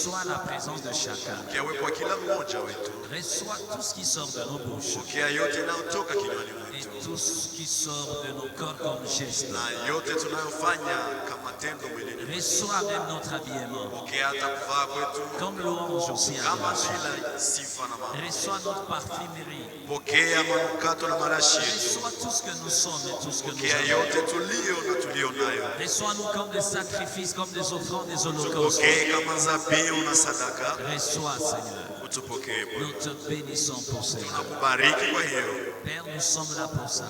Reçois la présence de chacun. Reçois tout ce qui sort de nos bouches. Et tout ce qui sort de nos corps comme geste. Reçois même notre habillement. Comme louange aussi à Dieu. Reçois notre parfumerie. Reçois tout ce que nous sommes et tout ce que nous avons. Reçois-nous comme des sacrifices, comme des offrandes, des holocaustes. Reçois, Seigneur. Nous te bénissons pour cela. Père, nous sommes là pour ça.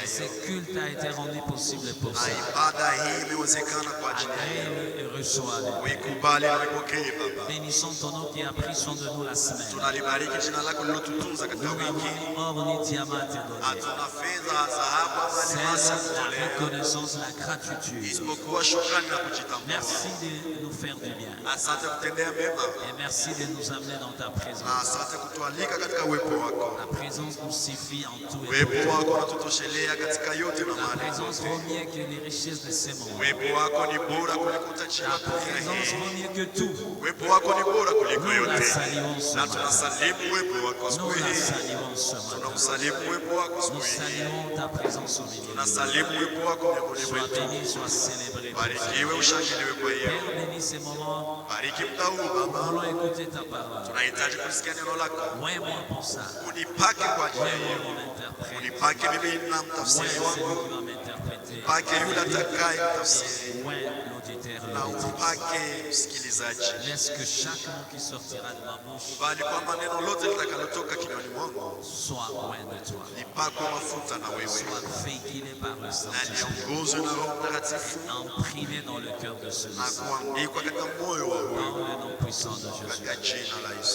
Et ce culte a été rendu possible pour ça. Agrée-le et reçois-le. Bénissons ton nom qui a pris soin de nous la semaine. Nous n'avons or ni diamant à te donner. C'est la reconnaissance, la gratitude. Merci de nous faire du bien. Et merci de nous amener dans ta présence. La présence nous suffit en tout et pour tout. La présence vaut mieux que les richesses de ces mondes. La présence vaut mieux que tout. Nous la saluons ce matin. Nous la saluons ce matin. Nous saluons ta présence au milieu. Sois béni, sois célébré. Père, bénis ces moments. Nous voulons écouter ta parole. Ouais-moi pour ça. Ouais-moi mon interprète. Ouais, celui qui va m'interpréter. Ouais, l'auditeur. Laisse que chaque mot qui sortira de ma bouche soit loin de toi. Soit véhiculé par le Saint-Esprit. Imprimé dans le cœur de celui-ci. Dans le nom puissant de Jésus.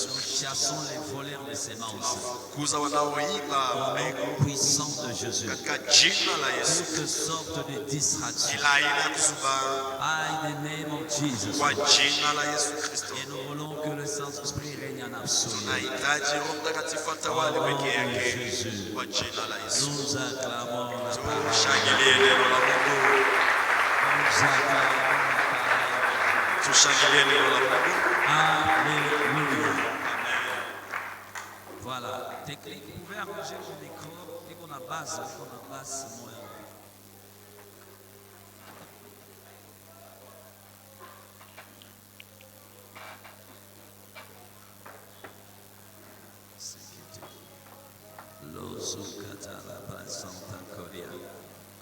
Nous chassons les voleurs de semences. Au nom puissant de Jésus. Toutes sortes de distractions. By the name of Jesus. Et nous voulons que le Saint-Esprit règne en absolu. Au nom de Jésus. Nous acclamons la parole. Nous acclamons la parole. Alléluia. Voilà. Technique. Vous pouvez arranger le micro et qu'on a basse moins.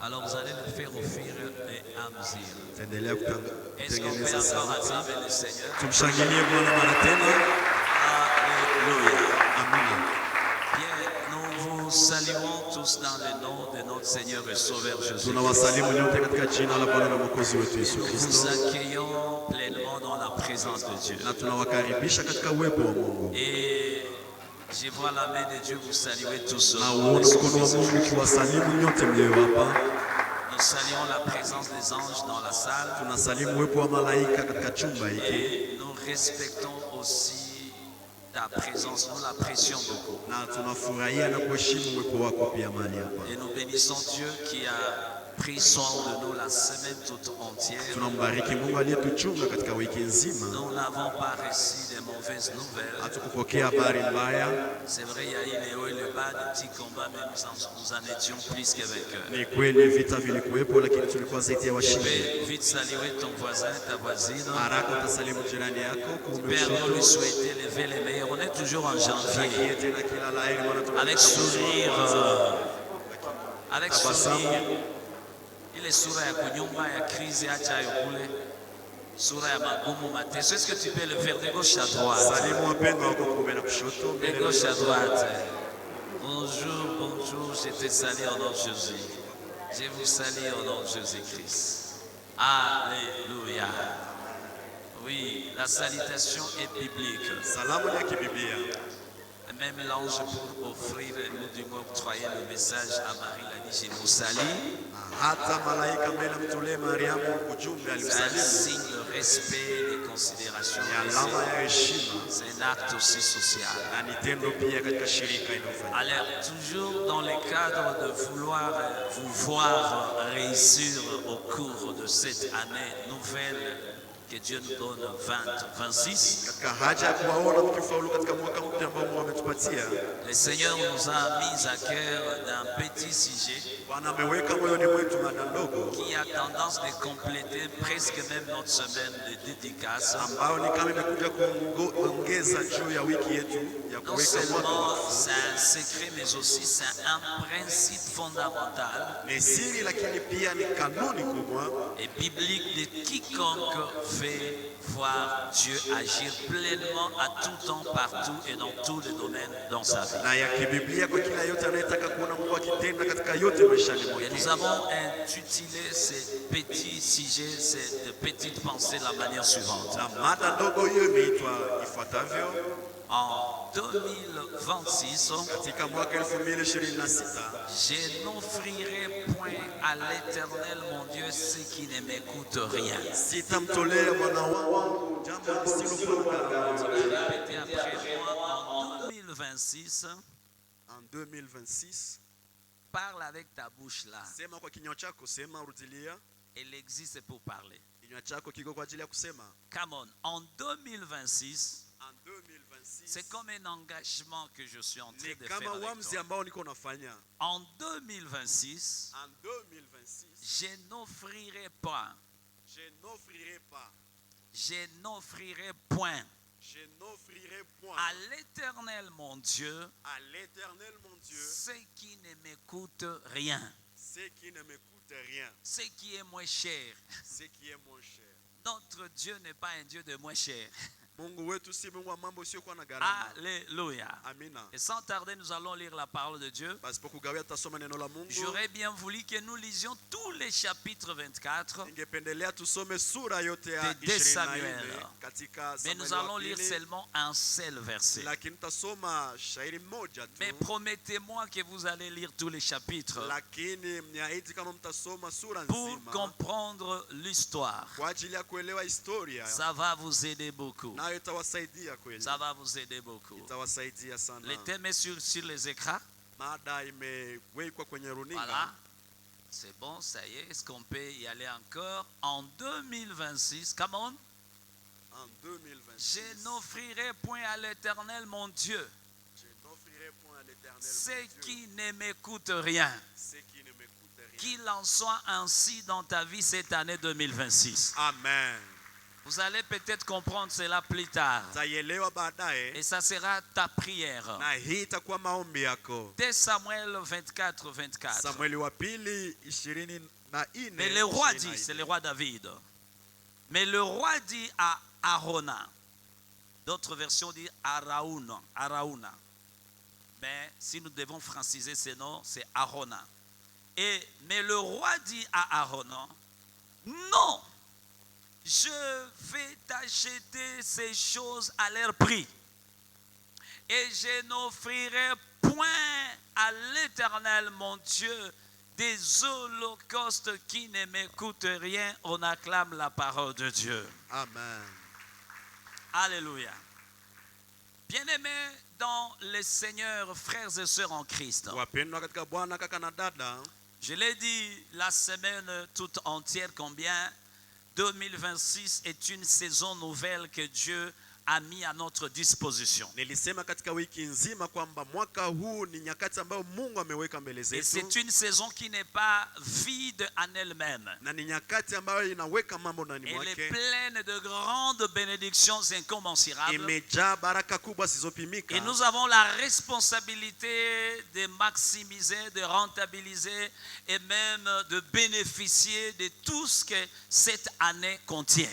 Alors vous allez le faire au fur et à mesure. Est-ce qu'on peut encore acclamer le Seigneur? Alléluia. Bien, nous vous saluons tous dans le nom de notre Seigneur et Sauveur Jésus. Nous vous accueillons pleinement dans la présence de Dieu. Et je vois la main de Dieu vous saluer tous. Nous saluons la présence des anges dans la salle. Et nous respectons aussi ta présence. Nous l'apprécions beaucoup. Et nous bénissons Dieu qui a pris soin de nous la semaine toute entière. Nous n'avons pas reçu de mauvaises nouvelles. C'est vrai, il y a eu les hauts et les bas, des petits combats, mais nous en étions plus qu'avec eux. Tu peux vite saluer ton voisin, ta voisine. Tu peux alors lui souhaiter lever les meilleurs. On est toujours en janvier. Avec sourire. Avec sourire. Ile sura ya kunyumba ya crise acha yokule sura ya magumu mateso. Est-ce que tu peux le faire de gauche à droite? De gauche à droite. Bonjour, bonjour, je te salue au nom de Jésus. Je vous salue au nom de Jésus-Christ. Alléluia. Oui, la salutation est biblique. Même l'ange pour offrir, nous devons octroyer le message à Marie l'a dit, je vous salue. C'est un signe de respect et de considération. C'est un acte aussi social. Alors, toujours dans le cadre de vouloir vous voir réussir au cours de cette année nouvelle que Dieu nous donne 2026. Le Seigneur nous a mis à cœur d'un petit sujet qui a tendance de compléter presque même notre semaine de dédicace. Non seulement c'est un secret, mais aussi c'est un principe fondamental et biblique de quiconque fait voir Dieu agir pleinement à tout temps, partout et dans tous les domaines dans sa vie. Et nous avons intitulé ces petits sujets, ces petites pensées de la manière suivante. En 2026, je n'offrirai point à l'Éternel mon Dieu ce qui ne m'écoute rien. Répétez après moi. En 2026, parle avec ta bouche là. Elle existe pour parler. Come on. En 2026, c'est comme un engagement que je suis en train de faire avec toi. En 2026, je n'offrirai point à l'Éternel mon Dieu ce qui ne m'écoute rien. Ce qui est moins cher. Notre Dieu n'est pas un Dieu de moins cher. Alléluia. Et sans tarder, nous allons lire la parole de Dieu. J'aurais bien voulu que nous lisions tous les chapitres 24 de 2 Samuel. Mais nous allons lire seulement un seul verset. Mais promettez-moi que vous allez lire tous les chapitres pour comprendre l'histoire. Ça va vous aider beaucoup. Ça va vous aider beaucoup. Le thème est sur les écrans. Voilà. C'est bon, ça y est. Est-ce qu'on peut y aller encore? En 2026, come on. En 2026. Je n'offrirai point à l'Éternel mon Dieu ce qui ne m'écoute rien. Qu'il en soit ainsi dans ta vie cette année 2026. Amen. Vous allez peut-être comprendre cela plus tard. Et ça sera ta prière. 2 Samuel 24, 24. Mais le roi dit, c'est le roi David. Mais le roi dit à Arona. D'autres versions disent Arauna. Mais si nous devons franciser ce nom, c'est Arona. Mais le roi dit à Arona, non. Je vais t'acheter ces choses à leur prix. Et je n'offrirai point à l'Éternel mon Dieu des holocaustes qui ne m'écoutent rien. On acclame la parole de Dieu. Amen. Alléluia. Bien-aimés dans le Seigneur, frères et sœurs en Christ. Je l'ai dit la semaine toute entière combien 2026 est une saison nouvelle que Dieu a mis à notre disposition. Et c'est une saison qui n'est pas vide en elle-même. Elle est pleine de grandes bénédictions incommensurables. Et nous avons la responsabilité de maximiser, de rentabiliser et même de bénéficier de tout ce que cette année contient.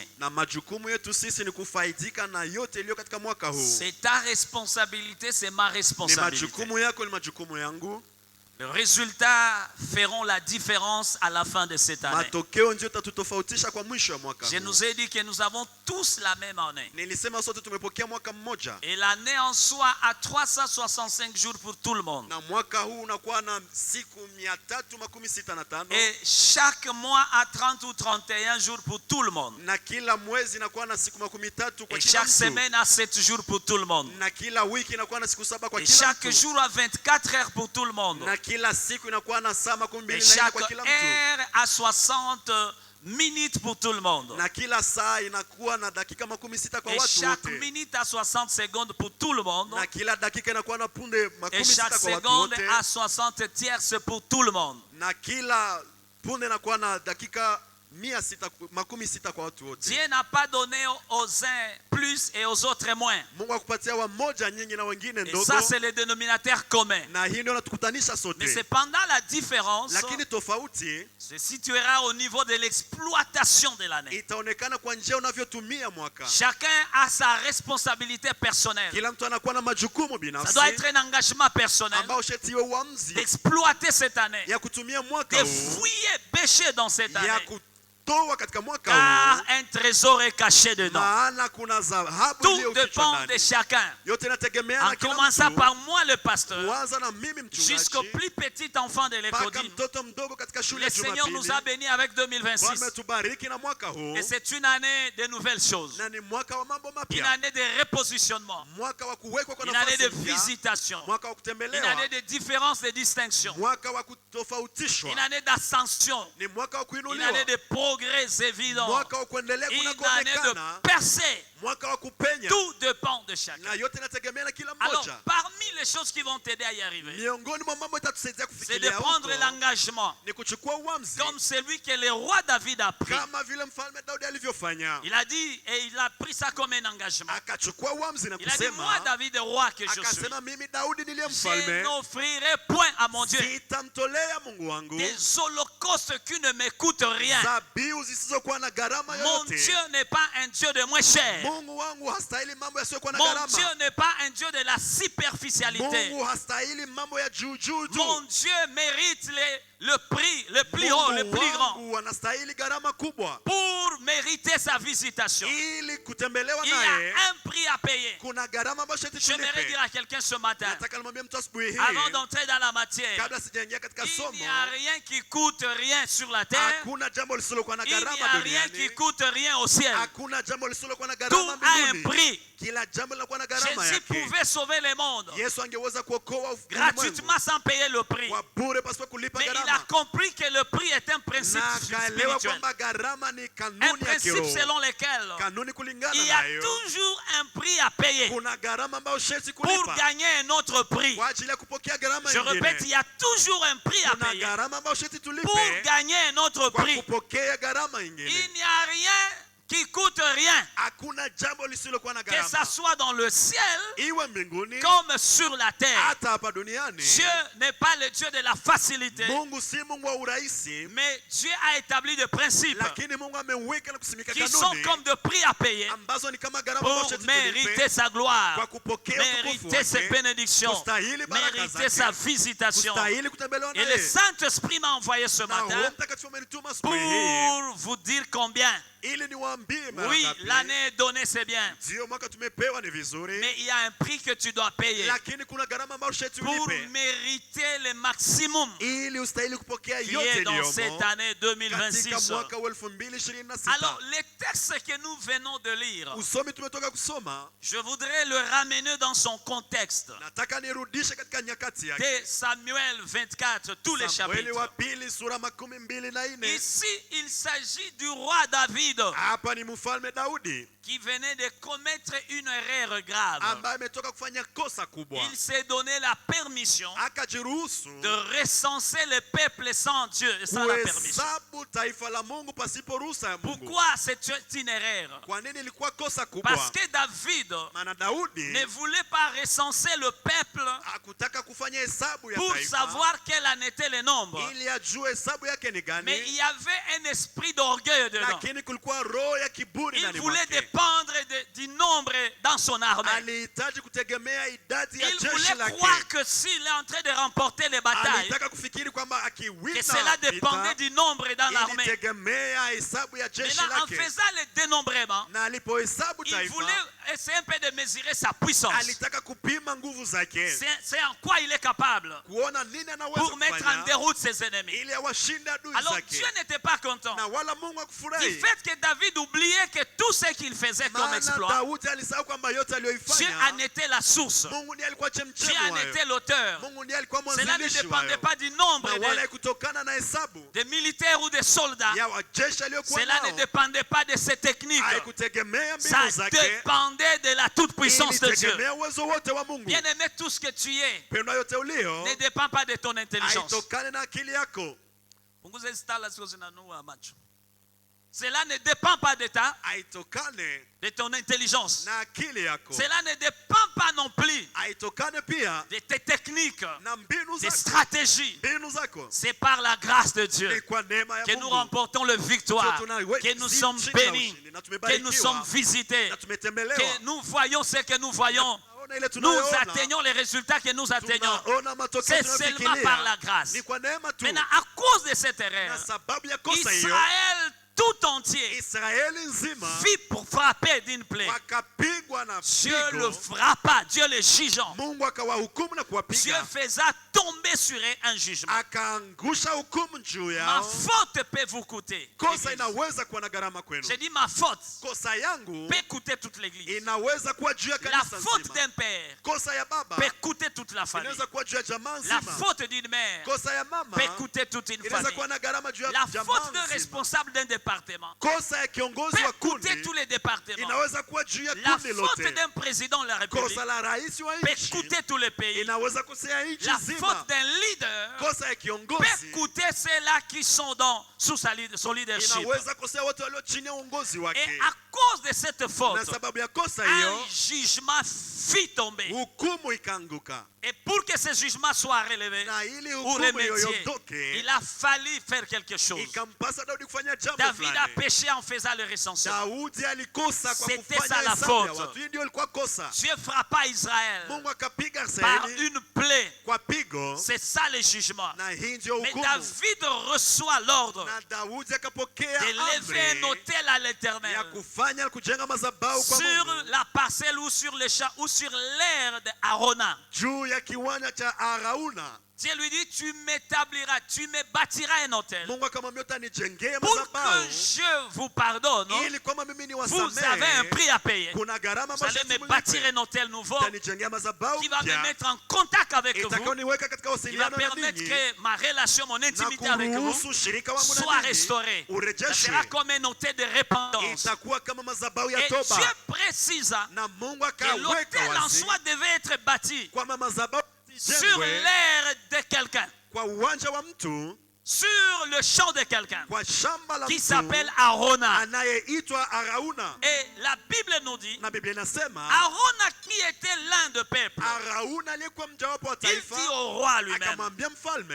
C'est ta responsabilité, c'est ma responsabilité. Les résultats feront la différence à la fin de cette année. Je nous ai dit que nous avons tous la même année. Et l'année en soi a 365 jours pour tout le monde. Et chaque mois a 30 ou 31 jours pour tout le monde. Et chaque semaine a 7 jours pour tout le monde. Et chaque jour a 24 heures pour tout le monde. Et chaque heure a 60 minute pour tout le monde. Na kila saa inakuwa na dakika 60 kwa Et watu chaque wote. minute a 60 secondes pour tout le monde. Na kila dakika inakuwa na punde Et chaque 60 kwa watu seconde wote. a 60 tierces pour tout le monde. Na kila punde inakuwa na dakika 60 kwa watu wote. Dieu n'a pas donné aux uns plus et aux autres moins. Mungu akupatia wamoja nyingi na wengine Et ndogo. ça c'est le dénominateur commun. Na hii ndio inatukutanisha Mais sote. cependant la différence Lakini tofauti se situera au niveau de l'exploitation de l'année. itaonekana kwa njia unavyotumia mwaka. Chacun a sa responsabilité personnelle. Kila mtu anakuwa na majukumu Ça binafsi doit être un engagement personnel ambao shetiwe uamuzi d'exploiter cette année, ya kutumia mwaka de huu, fouiller, pêcher dans cette ya année. kutoa katika mwaka Car huu, un trésor est caché dedans. maana kuna dhahabu Tout iliyofichwa dépend de ndani. chacun. Yote inategemea En na kila commençant mtu, par moi le pasteur, kuanza na mimi jusqu'au mchungaji plus petit enfant de mpaka l'école. mtoto mdogo katika shule Le ya Seigneur nous a Jumapili. bénis avec Bwana 2026. ametubariki na mwaka huu, Et c'est une année de nouvelles choses. na ni mwaka wa mambo Une mapya, année de repositionnement. mwaka wa kuwekwa kwa Une année de nafasi mpya, visitation. mwaka wa Une kutembelewa, année de différence, de distinction. mwaka wa kutofautishwa, Une année d'ascension. ni mwaka wa Une kuinuliwa, année de progrès évident. mwaka wa kuendelea Une année kunakoonekana, de percée. mwaka wa kupenya, Tout dépend de chacun. na yote inategemea na kila Alors, mmoja. parmi les choses qui vont t'aider à y arriver, Miongoni mwa mambo itatusaidia c'est de kufikiria prendre huko l'engagement ni kuchukua uamuzi comme celui que le roi David a pris. kama vile mfalme Daudi alivyofanya. Il a dit, et il a pris ça comme un engagement. Akachukua uamuzi na Il a dit, moi kusema, David, roi que je suis, akasema mimi Daudi niliye je mfalme n'offrirai point à mon Dieu sitamtolea Mungu wangu des holocaustes qui ne m'écoutent rien. zabihu zisizokuwa na gharama Mon yoyote. Dieu n'est pas un Dieu de moins cher. Mungu wangu hastahili mambo yasiyokuwa na Mon gharama. Dieu n'est pas un Dieu de la superficialité. Mungu hastahili mambo ya juu juu tu. Mon Dieu mérite le prix, le plus haut, le Mungu plus grand. wangu anastahili gharama kubwa. Pour mériter sa visitation, Ili kutembelewa il y naye a un prix à payer. kuna gharama ambayo sheti J'aimerais tulipe. dire à quelqu'un ce matin, Nataka nimwambie mtu asubuhi hii, avant d'entrer dans la matière, kabla sijaingia katika il somo, n'y a rien qui coûte rien sur la terre. hakuna jambo lisilokuwa na Il n'y gharama a rien qui duniani. coûte rien au ciel. Hakuna jambo lisilokuwa na Tout gharama a un mbinguni. prix. Kila jambo linakuwa na gharama Jésus yake. pouvait sauver le monde Yesu angeweza kuokoa ulimwengu gratuitement sans payer le prix. kwa bure pasipo kulipa Mais il a gharama. compris que le prix est un principe Na akaelewa spirituel. kwamba gharama ni Un kanuni ya principe kiroho. selon lequel Kanuni kulingana il y a nayo, toujours un prix à payer kuna gharama ambayo sharti pour kulipa gagner un autre prix. kwa ajili ya kupokea gharama Je répète, il nyingine. y a toujours un prix à Kuna payer gharama ambayo sharti pour tulipe gagner un autre kwa prix. kupokea gharama Il nyingine. n'y a rien qui coûte rien, Hakuna jambo lisilokuwa na que ça gharama, soit dans le ciel iwe mbinguni comme sur la terre. hata hapa duniani. Dieu n'est pas le Dieu de la facilité, Mungu si Mungu wa urahisi, mais Dieu a établi des principes lakini Mungu ameweka na kusimika qui sont kanuni comme des prix à payer ambazo ni kama gharama ambayo pour sharti mériter tulipe sa gloire, kwa kupokea utukufu mériter ses wake, bénédictions, kustahili baraka mériter zake, sa visitation. kustahili kutembelewa Et le naye. Saint-Esprit m'a envoyé ce Na Roho matin Mtakatifu amenituma asubuhi hii pour vous dire combien. ili niwaambie mara Oui, ngapi. l'année est donnée, c'est bien. Ndio mwaka tumepewa ni vizuri, Mais il y a un prix que tu dois payer lakini kuna gharama ambayo sharti pour ulipe mériter le maximum ili ustahili kupokea qui yote est dans cette iliyomo année katika 2026. mwaka wa 2026. Alors, les textes que nous venons de lire, Usomi tumetoka kusoma, je voudrais le ramener dans son contexte. nataka nirudishe katika nyakati yake. De Samuel 24, tous les Samueli wa chapitres. pili sura 24. Ici, il s'agit du roi David Hapa ni mfalme Daudi qui venait de commettre une erreur grave. ambaye ametoka kufanya kosa kubwa, Il s'est donné la permission akajiruhusu de recenser le peuple sans Dieu et sans la permission. kuhesabu taifa la Mungu pasipo ruhusa ya Mungu. Pourquoi c'est une erreur? Kwa nini ilikuwa kosa kubwa? Parce que David Maana Daudi ne voulait pas recenser le peuple hakutaka kufanya hesabu ya pour taifa savoir quel en était le nombre. ili ajue hesabu yake ni Mais il gani, y avait un esprit d'orgueil dedans. lakini kulikuwa roho ya kiburi Il ndani voulait mwake. dépendre du nombre dans son armée. Alihitaji kutegemea idadi ya Il jeshi voulait lake. croire que s'il est en train de remporter les batailles, Alitaka kufikiri kwamba que akiwina cela dépendait vita du nombre dans l'armée. ilitegemea hesabu ya jeshi Maintenant, en lake. faisant le dénombrement, Na alipohesabu il taifa voulait essayer un peu de mesurer sa puissance. alitaka kupima nguvu zake, C'est en quoi il est capable kuona nini anaweza pour mettre en kufanya déroute ses ennemis. ili awashinde adui Alors zake. Dieu n'était pas content Na wala Mungu du hakufurahi, fait que David oubliait que tout ce qu'il faisait comme maana exploit, Daudi alisahau kwamba yote Dieu aliyoifanya en était la source. Mungu ndiye alikuwa Dieu chemchemi en wayo. était l'auteur. Mungu ndiye alikuwa Cela ne mwanzilishi dépendait wayo, pas du nombre na wala kutokana na hesabu de militaires ou de soldats. ya wajeshi aliyokuwa Cela ne nao, dépendait pas de ses techniques. haikutegemea Ça mbinu zake, dépendait de la toute puissance de Dieu. ilitegemea uwezo wote wa Mungu. Bien aimé, tout ce que tu es Pendwa yote ulio ne dépend pas de ton intelligence. haitokane na akili yako, Punguza hizi taa zisizo zinanua macho. Cela ne dépend pas de haitokane ton intelligence. na akili yako, Cela ne dépend pas non plus haitokane pia de tes techniques, na mbinu des zako, stratégies. mbinu zako. C'est par la grâce de Ni Dieu kwa neema ya que nous Mungu remportons le victoire, que nous sommes bénis, que nous sommes visités, na tumetembelewa, que nous voyons ce que nous voyons. tunaona ile Nous tunayoona, atteignons les résultats que nous atteignons. tunaona matokeo C'est seulement par la tunayofikiria, grâce. ni kwa neema tu. Maintenant, à cause de cette Na erreur, sababu ya kosa hiyo, Israël tout entier Israeli nzima fit pour frapper d'une plaie. wakapigwa na Dieu le pigo, frappa, Dieu le jugeant. Mungu akawahukumu na Dieu kuwapiga, faisait tomber sur eux un jugement. akaangusha hukumu juu Ma yao. faute peut vous coûter. Kosa inaweza kuwa na gharama kwenu. J'ai dit ma faute Kosa yangu peut coûter toute l'église. inaweza kuwa juu ya La kanisa faute nzima. d'un père Kosa ya baba peut coûter toute la famille. inaweza kuwa juu ya jamaa La nzima. faute d'une mère Kosa ya mama peut coûter toute une inaweza famille. kuwa na gharama juu ya La jamaa faute d'un nzima. responsable d'un département Kosa ya kiongozi wa peut coûter kundi tous les départements. inaweza kuwa juu ya La kundi faute lote. d'un président de la République Kosa la rais wa peut nchi coûter tous les pays. inaweza kosea nchi La nzima. faute d'un leader Kosa ya peut kiongozi coûter ceux-là qui sont sous son leadership. inaweza kosea wote walio chini ya uongozi Et wake. à cause de cette Na faute, sababu ya kosa un hiyo, jugement fit tomber. hukumu ikaanguka, Et pour que ce jugement soit relevé na ili ou hukumu hiyo remédié, iondoke, il a fallu faire quelque chose. ikampasa Daudi kufanya jambo David a fulani. péché en faisant le recensement. Daudi alikosa kwa C'était kufanya ça la hesabu ya faute. watu. Hii ndio ilikuwa kosa. Dieu frappa Israël Mungu akapiga par Israeli une plaie. kwa pigo, C'est ça le jugement. na hii ndio Mais hukumu. David reçoit l'ordre Na Daudi akapokea de lever un amri autel à ya l'Éternel kufanya kujenga madhabahu kwa sur Mungu la parcelle ou sur le champ ou sur l'aire d'Arona. juu ya kiwanja cha Arauna. Dieu lui dit, tu m'établiras, tu me bâtiras un autel. Mungu akamwambia utanijengea Pour madhabahu que je vous pardonne, ili kwamba mimi vous avez un niwasamehe. prix à payer. Kuna gharama Vous allez masharti me bâtir mlipe. un hôtel nouveau Utanijengea madhabahu qui va me mpya mettre en contact avec vous, itakayoniweka katika qui va wasiliano na permettre ninyi que ma relation, mon na intimité avec vous kuruhusu ushirika wangu soit na ninyi restaurée. Ça urejeshwe. sera comme un hôtel de repentance. Itakuwa kama madhabahu ya Et Dieu toba, précisa na Mungu que akaweka l'hôtel en wazi soi devait être bâti kwamba madhabahu sur ijengwe l'aire de quelqu'un, kwa uwanja wa mtu, sur le champ de quelqu'un kwa shamba la qui mtu s'appelle Arona. anayeitwa Arauna. Et la Bible nous dit, Na Biblia inasema Arona qui était l'un de peuple, Arauna aliyekuwa mjawapo wa il taifa dit au roi lui-même, akamwambia mfalme,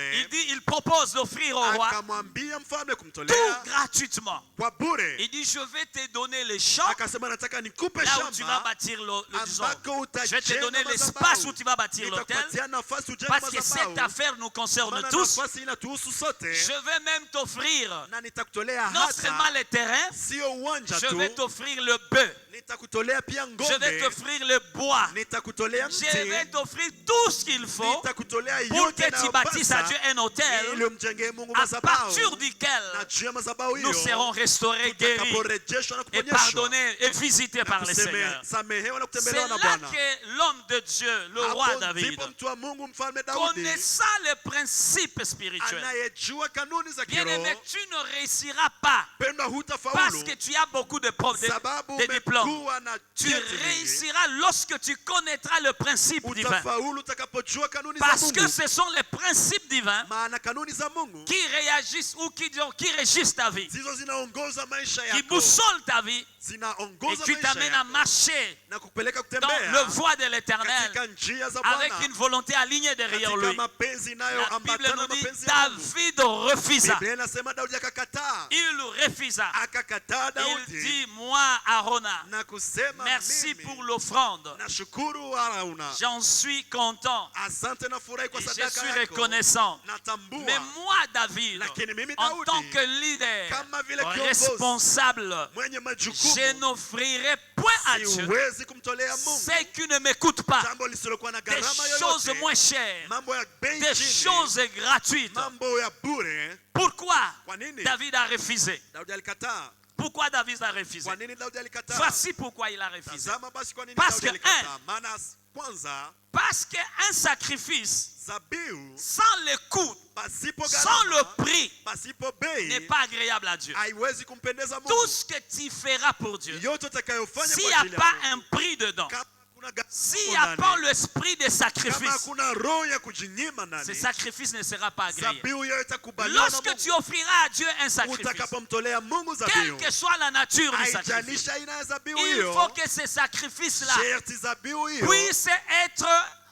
il propose d'offrir au roi akamwambia mfalme tout kumtolea gratuitement. kwa bure. Il dit, je vais te donner les champs Akasema nataka nikupe là où tu vas shamba bâtir disons, ambako je vais te donner utajenga l'espace où tu vas madhabahu, bâtir l'hôtel, nitakupatia nafasi ujenge parce que cette madhabahu, affaire nous concerne maana tous. nafasi hii inatuhusu sote, Je vais même t'offrir na nitakutolea non seulement hata les terrains, sio uwanja je tu, vais t'offrir le bœuf, nitakutolea pia je vais ng'ombe, t'offrir le bois, nitakutolea je vais mti, t'offrir tout ce qu'il faut nitakutolea pour yote que tu bâtisses à Dieu inayopasa un hôtel ili umjengee Mungu à madhabahu, partir duquel na juu ya madhabahu nous hiyo serons restaurés, guéris tutakaporejeshwa na et kuponyeshwa pardonnés et visités par le Seigneur. samehewa na C'est kutembelewa na là Bwana. que l'homme de Dieu, le roi Hapo David, ndipo mtu wa Mungu mfalme Daudi connaissant les principes spirituels, anayejua kanuni za bien aimé, kiroho, tu ne réussiras pas pendwa parce hutafaulu que tu as beaucoup de sababu de diplômes. umekuwa na Tu cheti nyingi. réussiras lorsque tu connaîtras le principe divin. Utafaulu utakapojua kanuni za Parce que Mungu, ce sont les principes divins maana kanuni za Mungu qui réagissent ou qui régissent ta vie, zizo zinaongoza maisha qui yako, boussolent ta vie et zinaongoza qui maisha t'amènent à yako marcher na kupeleka dans le kutembea voie de l'éternel katika njia za avec Bwana, une volonté alignée derrière katika lui. mapenzi La Bible inayoambatana na nous dit mapenzi ya Mungu. David refusa. Biblia inasema Daudi akakataa, Il refusa. akakataa Il Daudi dit, moi, Arona, na kusema merci mimi pour l'offrande. nashukuru Arauna, J'en suis content. asante na furahi kwa Et je sadaka suis yako, reconnaissant. natambua. Mais moi, David, Lakini mimi en Daudi, tant que leader kama vile kiongozi responsable, mwenye je majukumu n'offrirai point à Dieu, siwezi kumtolea Mungu c'est qu'il ne m'écoute pas. jambo lisilokuwa na Des gharama choses yoyote, moins chères, mambo ya bei des chini, choses gratuites. mambo ya bure. Pourquoi Kwa nini David a refusé? Daudi alikataa? Pourquoi David a refusé? Kwa nini Daudi alikataa? Voici pourquoi il a refusé. Tazama basi kwa nini Parce Daudi que alikataa. Maana kwanza Parce qu'un sacrifice zabihu sans le coût, pasipo sans le gharama, prix, pasipo n'est bei pas agréable à Dieu. haiwezi kumpendeza Tout Mungu. ce que tu feras pour Dieu, Yote utakayofanya s'il kwa n'y a ajili ya pas Mungu, un prix dedans, kama hakuna gharama s'il n'y a ndani, pas l'esprit de kama sacrifice, hakuna roho ya kujinyima ce ndani, sacrifice ne sera pas agréé. zabihu hiyo itakubaliwa na Lorsque tu Mungu. offriras à Dieu un sacrifice, Utakapomtolea Mungu quelle zabihu, que soit la nature du sacrifice, haijalishi aina ya zabihu il hiyo, faut que ce sacrifice-là sherti zabihu hiyo puisse être,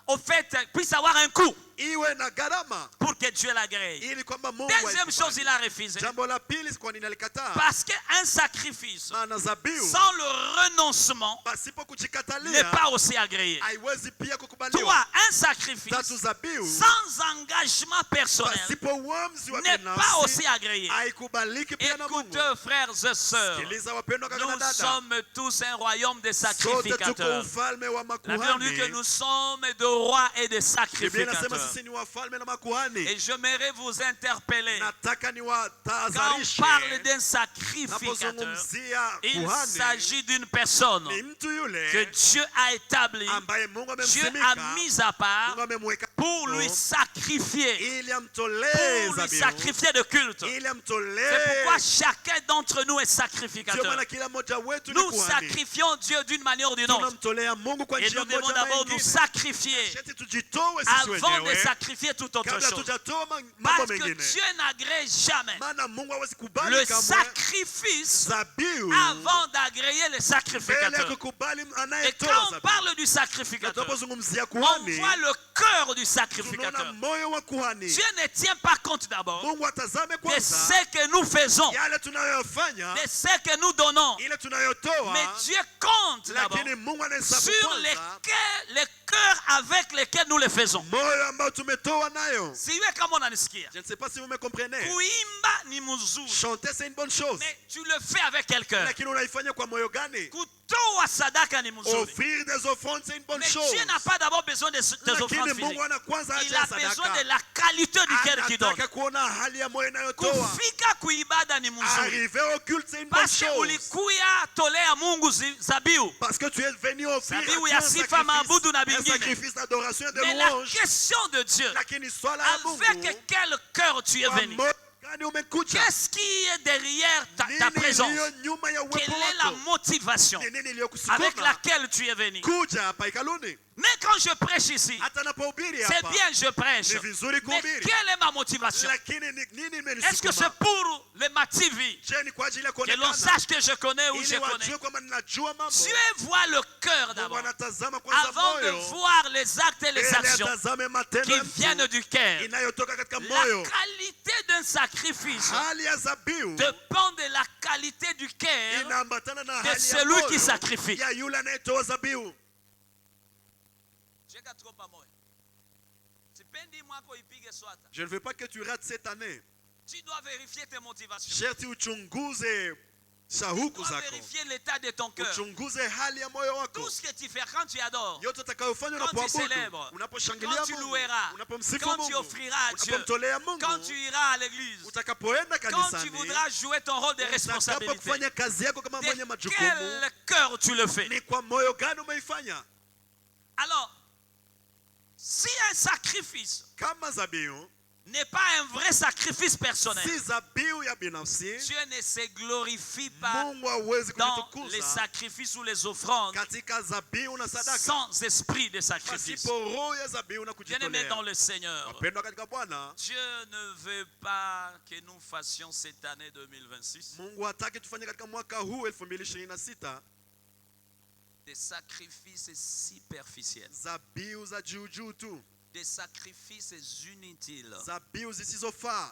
au fait, puisse avoir un coût iwe na gharama pour que Dieu l'agrée. ili kwamba Mungu Deuxième chose, aikubali. il a refusé. Jambo la pili kwa nini alikataa? Parce qu'un sacrifice Maana zabihu sans le renoncement pasipo n'est kujikatalia pas aussi agréé. haiwezi pia kukubaliwa. Toi, un sacrifice Tatu, zabihu sans engagement personnel pasipo uamuzi wa n'est pas aussi binafsi agréé. haikubaliki pia na Mungu. Écoutez, frères et sœurs, Sikiliza wapendwa kaka na nous dada, sommes tous un royaume de sote tuko sacrificateurs. ufalme wa La Bible dit que makuhani. nous sommes de rois et de Biblia inasema sacrificateurs. sisi ni wafalme na makuhani. Et j'aimerais vous interpeller. Nataka Quand on niwatahadharishe, parle d'un sacrificateur, napozungumzia il kuhani s'agit d'une personne ni mtu que yule Dieu a établie, ambaye Mungu Dieu a amemsimika, mis à part Mungu amemweka pour lui kando, sacrifier, ili amtolee pour lui zabihu, sacrifier de culte. ili C'est amtolee. pourquoi chacun d'entre nous est Ndio sacrificateur. maana kila mmoja wetu ni Nous kuhani. sacrifions Dieu d'une manière ou d'une autre. Tunamtolea Mungu kwa Et njia nous devons moja na d'abord nous nyingine. sacrifier Sharti tujitoe sisi avant de wenyewe sacrifier toute autre kabla chose. tujatoa mambo Parce que mengine. Dieu n'agrée jamais Maana Mungu hawezi le kubali kamwe sacrifice zabihu avant d'agréer le mbele ya sacrificateur. kukubali Et anayetoa quand on zabihu. parle du Na sacrificateur, tunapozungumzia on kuhani, voit le cœur du tunaona sacrificateur. moyo wa kuhani. Dieu ne tient pas compte d'abord Mungu atazame de kwanza ce que nous faisons, yale tunayoyafanya, de ce que nous donnons. ile tunayotoa, Mais Dieu compte d'abord lakini Mungu anahesabu sur kwanza les cœurs avec lesquels nous le faisons. moyo ambao tumetoa nayo. Siwe kama unanisikia. Je ne sais pas si vous me comprenez. Kuimba ni mzuri, Chanter c'est une bonne chose, mais tu le fais avec quel cœur? lakini unaifanya kwa moyo gani? Kutoa sadaka ni mzuri. Offrir des offrandes c'est une bonne Mais chose, Dieu n'a pas d'abord besoin des offrandes lakini physiques. Mungu ana kwanza Il haja a ya besoin de sadaka. la qualité du cœur qu'il donne. Anataka kuona hali ya moyo inayotoa. Kufika kuibada ni mzuri. Arriver au culte c'est une bonne Parce que chose, ulikuya tolea Mungu zabiu. parce que tu es venu offrir Zabihu à ya Dieu un sifa, maabudu na sacrifice, un vingine. sacrifice d'adoration et de Mais la louange. question de Dieu, Lakini swala ya Mungu, avec quel cœur tu es kwa venu? moyo gani umekuja? Qu'est-ce qui est derrière ta Nini présence? iliyo nyuma ya Quelle uwepo est la wako? motivation Ni nini avec iliyokusukuma laquelle tu es venu? kuja hapa hekaluni? Mais quand je prêche ici, Hata napohubiri c'est hapa bien, je prêche. ni vizuri Mais kuhubiri, quelle est ma motivation? lakini nini Est-ce que c'est imenisukuma? pour le mativi? Je, ni kwa ajili ya Que l'on kuonekana sache que je connais ou ili je connais. wajue kwamba ninajua mambo? Dieu voit le cœur Mungu d'abord. anatazama kwanza Avant de moyo, voir les actes et les ili actions atazame matendo qui ya viennent mtu du cœur. inayotoka katika La moyo. qualité d'un sacrifice Hali ya zabihu dépend de la qualité du cœur inaambatana na de hali ya celui qui moyo sacrifie. ya yule anayetoa zabihu. Je ne veux pas que tu rates cette année. Tu dois vérifier tes motivations. Sharti uchunguze Tu shauku dois zako, vérifier l'état de ton cœur. uchunguze hali ya moyo wako. Tout ce que tu fais quand tu adores, Yote utakayofanya quand tu unapoabudu, célèbres, unaposhangilia quand tu Mungu, loueras, unapomsifu quand tu Mungu, offriras à Dieu, unapomtolea Mungu, quand tu iras à l'église, utakapoenda quand tu kanisani, voudras jouer ton rôle de responsabilité. utakapofanya kazi yako kama mwenye De majukumu, quel cœur tu le fais? ni kwa moyo gani umeifanya? Alors, si un sacrifice Kama zabihu n'est pas un vrai sacrifice personnel, si zabihu ya binafsi, Dieu ne se glorifie pas Mungu hawezi dans les kujitukuza sacrifices ou les offrandes katika zabihu na sadaka, sans esprit de sacrifice. pasipo roho ya zabihu na Bien-aimé dans kujitolea. le Seigneur, Wapendwa katika Bwana, Dieu ne veut pas que nous fassions cette année 2026 Mungu hataki tufanye katika mwaka huu 2026 des sacrifices superficiels, zabihu za juu juu tu, des sacrifices inutiles, zabihu zisizofaa,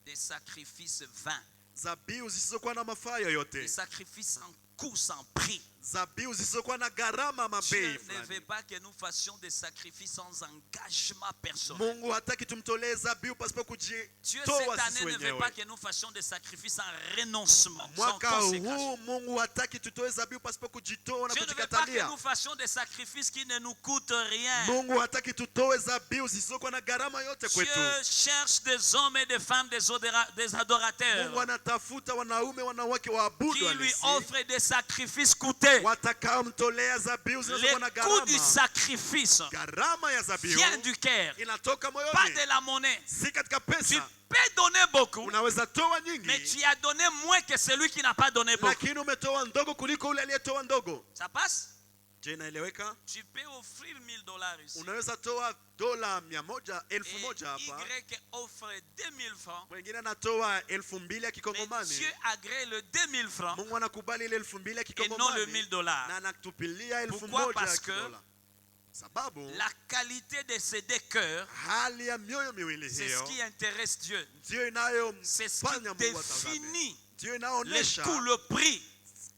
des sacrifices vains, zabihu zisizokuwa na mafaa des yoyote, sacrifices sans coût, sans prix. zabiu zisizokuwa na gharama ama Dieu bei ne fulani. veut pas que nous fassions des sacrifices sans engagement personnel. Mungu hataki tumtolee zabiu pasipo Dieu kujitoa cette année sisi ne veut pas wenyewe. que nous fassions des sacrifices sans renoncement, sans Mwaka consécration. huu Mungu hataki tutoe zabiu pasipo kujitoa na Dieu ne veut pas que kujikatalia. nous fassions des sacrifices qui ne nous coûtent rien. Mungu hataki tutoe zabiu zisizokuwa na gharama yote Dieu kwetu. cherche des hommes et des femmes, des adorateurs, Mungu anatafuta wanaume wanawake waabudu qui lui halisi, offrent des sacrifices coûtés. watakaomtolea zabiu zisizokuwa na Le coût du gharama. sacrifice Gharama ya zabiu vient du cœur, inatoka pas moyoni, de la monnaie. si katika Tu pesa. peux donner beaucoup, Unaweza toa mais nyingi, tu as donné moins que celui qui n'a pas donné beaucoup. lakini umetoa ndogo kuliko ule aliyetoa ndogo. Ça passe? Je, inaeleweka? Tu peux offrir $1000 ici. Unaweza toa dola 100, Et 1000 hapa, Y offre 2000 francs. mwingine anatoa 2000 ya Mais kikongomani. Dieu agrée le 2000 francs Mungu anakubali ile 2000 ya et non le kikongomani $1000. na anatupilia 1000 Pourquoi? Parce ya que dola. Sababu la qualité de ces deux cœurs, hali ya mioyo miwili c'est ce hiyo qui intéresse Dieu. ndio C'est ce qui inayomfanya Mungu atazame, définit ndio le inaonyesha coût, le prix,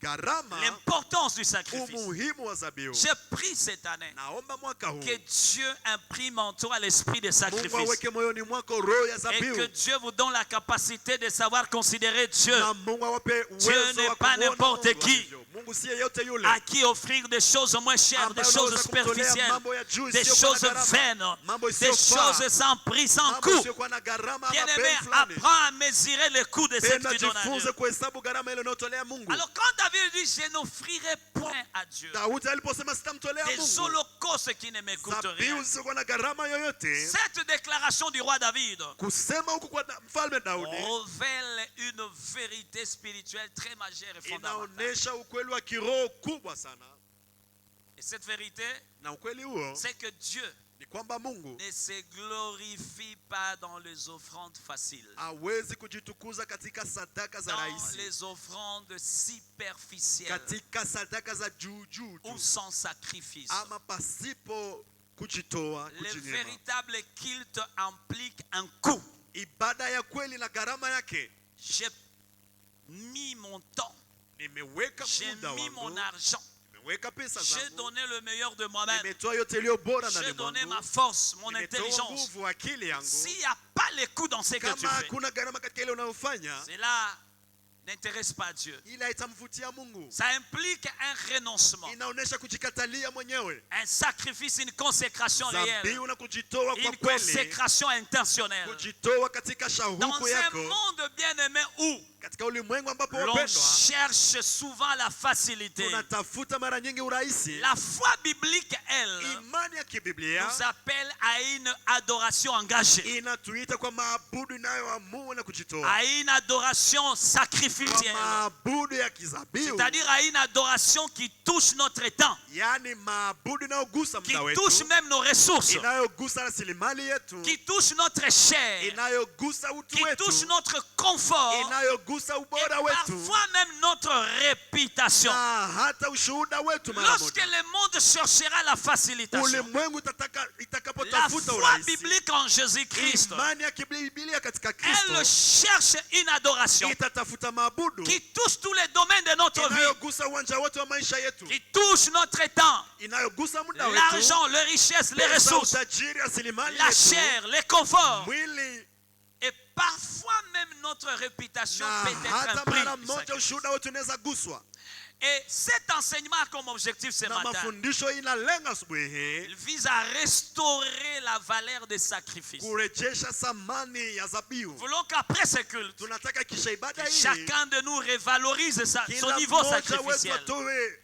gharama, l'importance du sacrifice. umuhimu wa zabiu. J'ai pris cette année Naomba mwaka huu que Dieu imprime en toi l'esprit de Mungu sacrifice. aweke moyoni mwako roho ya Et zabiu, que Dieu vous donne la capacité de savoir considérer Dieu, na Mungu awape Dieu uwezo n'est wa pas kumwona n'importe Mungu qui. alivyo. Mungu si yeyote yule à qui offrir des choses moins chères, des ambaye choses unaweza kumtolea superficielles, mambo ya juu des isiyokuwa na choses gharama, vaines, mambo des isiyofaa, choses sans prix, sans mambo coût. isiyokuwa na gharama ama Bien-aimé, bei fulani. apprends à mesurer le coût de ce Penda que tu donnes à jifunze Dieu. kuhesabu gharama ile unayotolea Mungu. Alors quand David dit, je n'offrirai point à Dieu Daudi aliposema sitamtolea des Mungu holocaustes qui ne me coûtent zabiu rien. zisizokuwa na gharama yoyote, Cette déclaration du roi David kusema huku kwa mfalme Daudi révèle une vérité spirituelle très majeure et fondamentale. inaonesha ukweli wa kiroho kubwa sana, Et cette vérité, na ukweli huo c'est que Dieu ni kwamba Mungu ne se glorifie pas dans les offrandes faciles, hawezi kujitukuza katika sadaka za dans rahisi, les offrandes superficielles katika sadaka za juu juu ou tu, sans sacrifice. ama pasipo kujitoa, Le kujinyima. véritable culte implique un coût. Ibada ya kweli na gharama yake. J'ai mis mon temps, Nimeweka j'ai muda mis mon wangu, argent, nimeweka pesa j'ai zangu, donné le meilleur de moi-même, nimetoa yote iliyo bora j'ai ndani donné ma mwangu, force, mon nimetoa intelligence. nguvu, akili yangu. S'il n'y a pas les coûts dans ce que tu Kama fais, hakuna gharama katika ile unayofanya, cela n'intéresse pas Dieu. ila haitamvutia Mungu. Ça implique un renoncement, Inaonesha kujikatalia mwenyewe, un sacrifice, une consécration réelle, zabiu na kujitoa kwa une kweli, consécration intentionnelle. kujitoa katika Dans shauku un yako, monde bien-aimé où katika ulimwengu ambapo l'on wapendwa cherche souvent la facilité, tunatafuta mara nyingi urahisi, la foi biblique, elle, imani ya kibiblia nous appelle à une adoration engagée, inatuita kwa maabudu inayoamua na kujitoa, à une adoration kwa sacrificielle, maabudu ya kizabiu, c'est-à-dire à une adoration qui touche notre temps, yani maabudu inayogusa qui muda touche wetu, même nos ressources, inayogusa rasilimali yetu, qui touche notre chair, inayogusa utu qui touche wetu, notre confort, inayogusa et ubora wetu, parfois même notre réputation. na hata ushuhuda wetu. Mara Lorsque moja le monde cherchera la facilitation, ulimwengu la itakapotafuta foi urahisi, biblique en Jésus-Christ, imani ya kibiblia katika elle Kristo cherche une adoration itatafuta maabudu qui touche tous les domaines de notre vie, inayogusa uwanja wote wa maisha yetu, qui touche notre temps, inayogusa muda wetu, l'argent, les richesses, les pesa, ressources, utajiri, rasilimali la yetu, chair, les conforts, mwili, et parfois même notre réputation na peut être hata un prix. mara moja ushuhuda wetu unaweza guswa. Et cet enseignement a comme objectif ce Na matin, mafundisho inalenga asubuhi hii il vise à restaurer la valeur des sacrifices. kurejesha thamani ya zabiu. Voulons qu'après ce culte, Tunataka kisha ibada hii chacun de nous révalorise son kila niveau mmoja wetu sacrificiel. atoe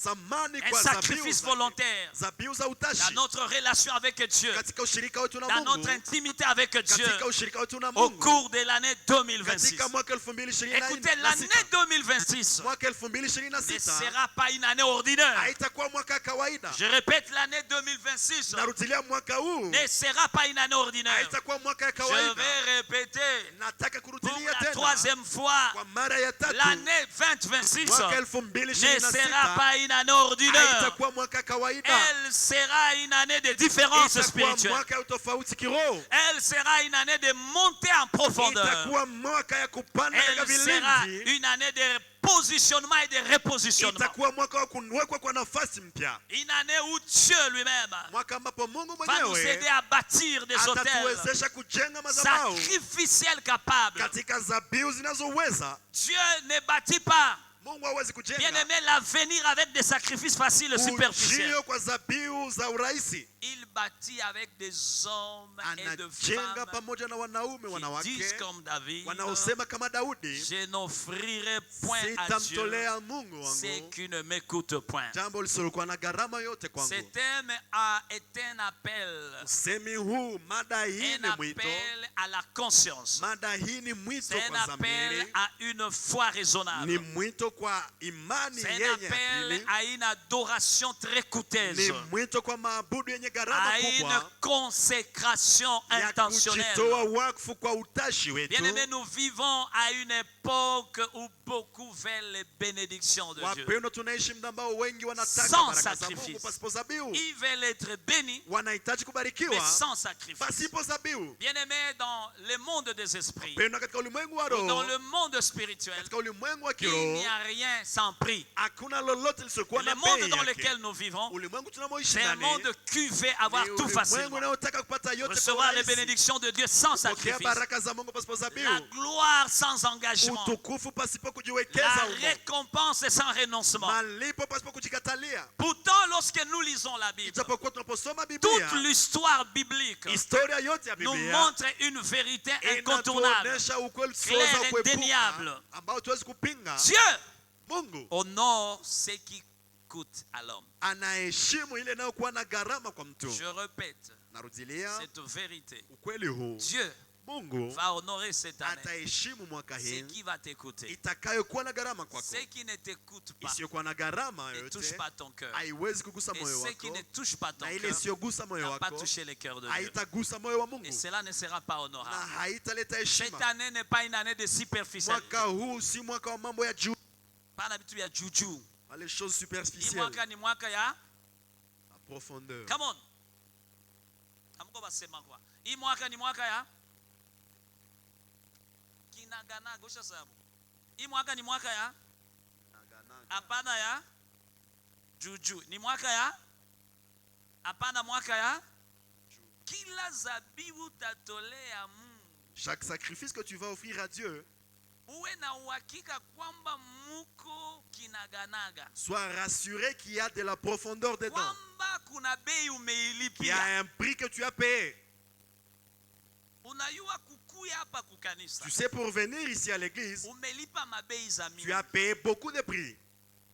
thamani Un kwa zabiu sacrifice zake. volontaire Zabiu za dans utashi notre relation avec Dieu, katika ushirika wetu na dans Mungu, notre intimité avec Dieu katika ushirika wetu na au Mungu, cours de l'année 2026. katika mwaka 2026. Écoutez, l'année 2026 Mwaka ne 2026 sera pas une année ordinaire. haitakuwa mwaka kawaida. Je répète, l'année 2026 Narudilia, mwaka huu ne sera pas une année ordinaire. haitakuwa mwaka ya Je kawaida. vais répéter Nataka pour kurudilia la tena troisième fois, kwa mara ya tatu, l'année 2026 mwaka ne sera 2026 pas une année ordinaire. haitakuwa mwaka kawaida, Elle sera une année de différence itakuwa spirituelle. mwaka ya utofauti kiroho, Elle sera une année de montée en profondeur. itakuwa mwaka ya kupanda katika Elle sera vilindi, une année de positionnement et de repositionnement. itakuwa mwaka wa kuwekwa kwa nafasi mpya, Une année où Dieu lui-même mwaka ambapo Mungu va nous aider mwenyewe à bâtir des hôtels atatuwezesha kujenga madhabahu sacrificiels capables. katika zabihu zinazoweza. Dieu ne bâtit pas, Mungu hawezi bien kujenga aimé, l'avenir avec des sacrifices faciles et superficiels. ujio kwa zabihu za urahisi. Il bâtit avec des hommes et de Anajenga femmes pamoja na wanaume qui disent wanawake comme David, wanaosema kama Daudi, je n'offrirai point à Dieu sitamtolea Mungu ce wangu qui ne m'écoute point. jambo lisilokuwa na gharama yote kwangu. Ce thème est un appel. Usemi huu, mada hii Un ni mwito, appel à la conscience. mada hii ni mwito C'est un kwa appel dhamiri, à une foi ni raisonnable. mwito kwa imani C'est un yenye appel akili, à une adoration très ni coûteuse. mwito kwa maabudu yenye gharama À une kubwa consécration ya intentionnelle. kujitoa wakfu kwa utashi wetu. Bien aimé, nous vivons à une époque où beaucoup veulent les bénédictions de Dieu. Wapendwa, tunaishi muda ambao wengi wanataka Sans baraka za sacrifice. Mungu pasipo zabihu. Ils veulent être bénis, Wanahitaji mais kubarikiwa sans sacrifice. pasipo zabihu. Bien aimé, dans le monde des esprits, Pendwa, katika ulimwengu wa ou dans roho, le monde spirituel, katika ulimwengu wa il n'y kiroho, a rien sans prix. hakuna lolote lisiokuwa Le na monde bei dans yake. lequel nous vivons, Ulimwengu tunamoishi c'est un ndani monde qui veut avoir ni tout ulimwengu facilement. unaotaka kupata yote kwa Recevoir les urahisi. bénédictions de Dieu sans Pokea sacrifice. baraka za Mungu pasipo La zabihu. gloire sans engagement. Utukufu pasipo La kujiwekeza humo. récompense sans renoncement. Malipo pasipo kujikatalia. Pourtant, lorsque nous lisons la Bible, Ijapokuwa tunaposoma toute Biblia, l'histoire biblique historia yote ya nous Biblia montre une vérité incontournable. inatuonesha ukweli Claire, tusioweza kuepuka, indéniable. ambao tuwezi kupinga. Dieu Mungu honore ce qui coûte à l'homme. anaheshimu ile inayokuwa na gharama kwa mtu. Je répète Narudilia cette vérité. ukweli huu, Dieu Mungu va honorer cette année ataheshimu mwaka ce hii qui va t'écouter. itakayokuwa na gharama kwako. Ce qui ne t'écoute pas Isiyokuwa na gharama ne touche yote pas ton cœur. haiwezi kugusa Et moyo ce qui wako, ne touche pas ton na ile cœur isiyogusa moyo n'a pas wako touché le cœur de Dieu. haitagusa moyo wa Et Mungu cela ne sera pas na honorable. haitaleta Cette heshima. année n'est pas une année de superficialité. Mwaka huu si mwaka wa mambo ya juu, Pana vitu vya juju. les choses Hii superficielles, mwaka ni mwaka ya la profondeur. come on. Hamko basema kwa. Hii mwaka ni mwaka ya kinaganaga usha sababu. Hii mwaka ni mwaka ya hapana ya juju. Ni mwaka ya hapana mwaka ya kila zabibu tatolea Mungu. Chaque sacrifice que tu vas offrir à Dieu, Uwe na uhakika kwamba muko kinaganaga. sois rassuré qu'il y a de la profondeur dedans, Kwamba kuna bei qu'il y umeilipia. a un prix que tu as payé. Unayua kukuya hapa kukanisa. Tu sais, pour venir ici à l'église, Umelipa mabei za mingi. tu as payé beaucoup de prix.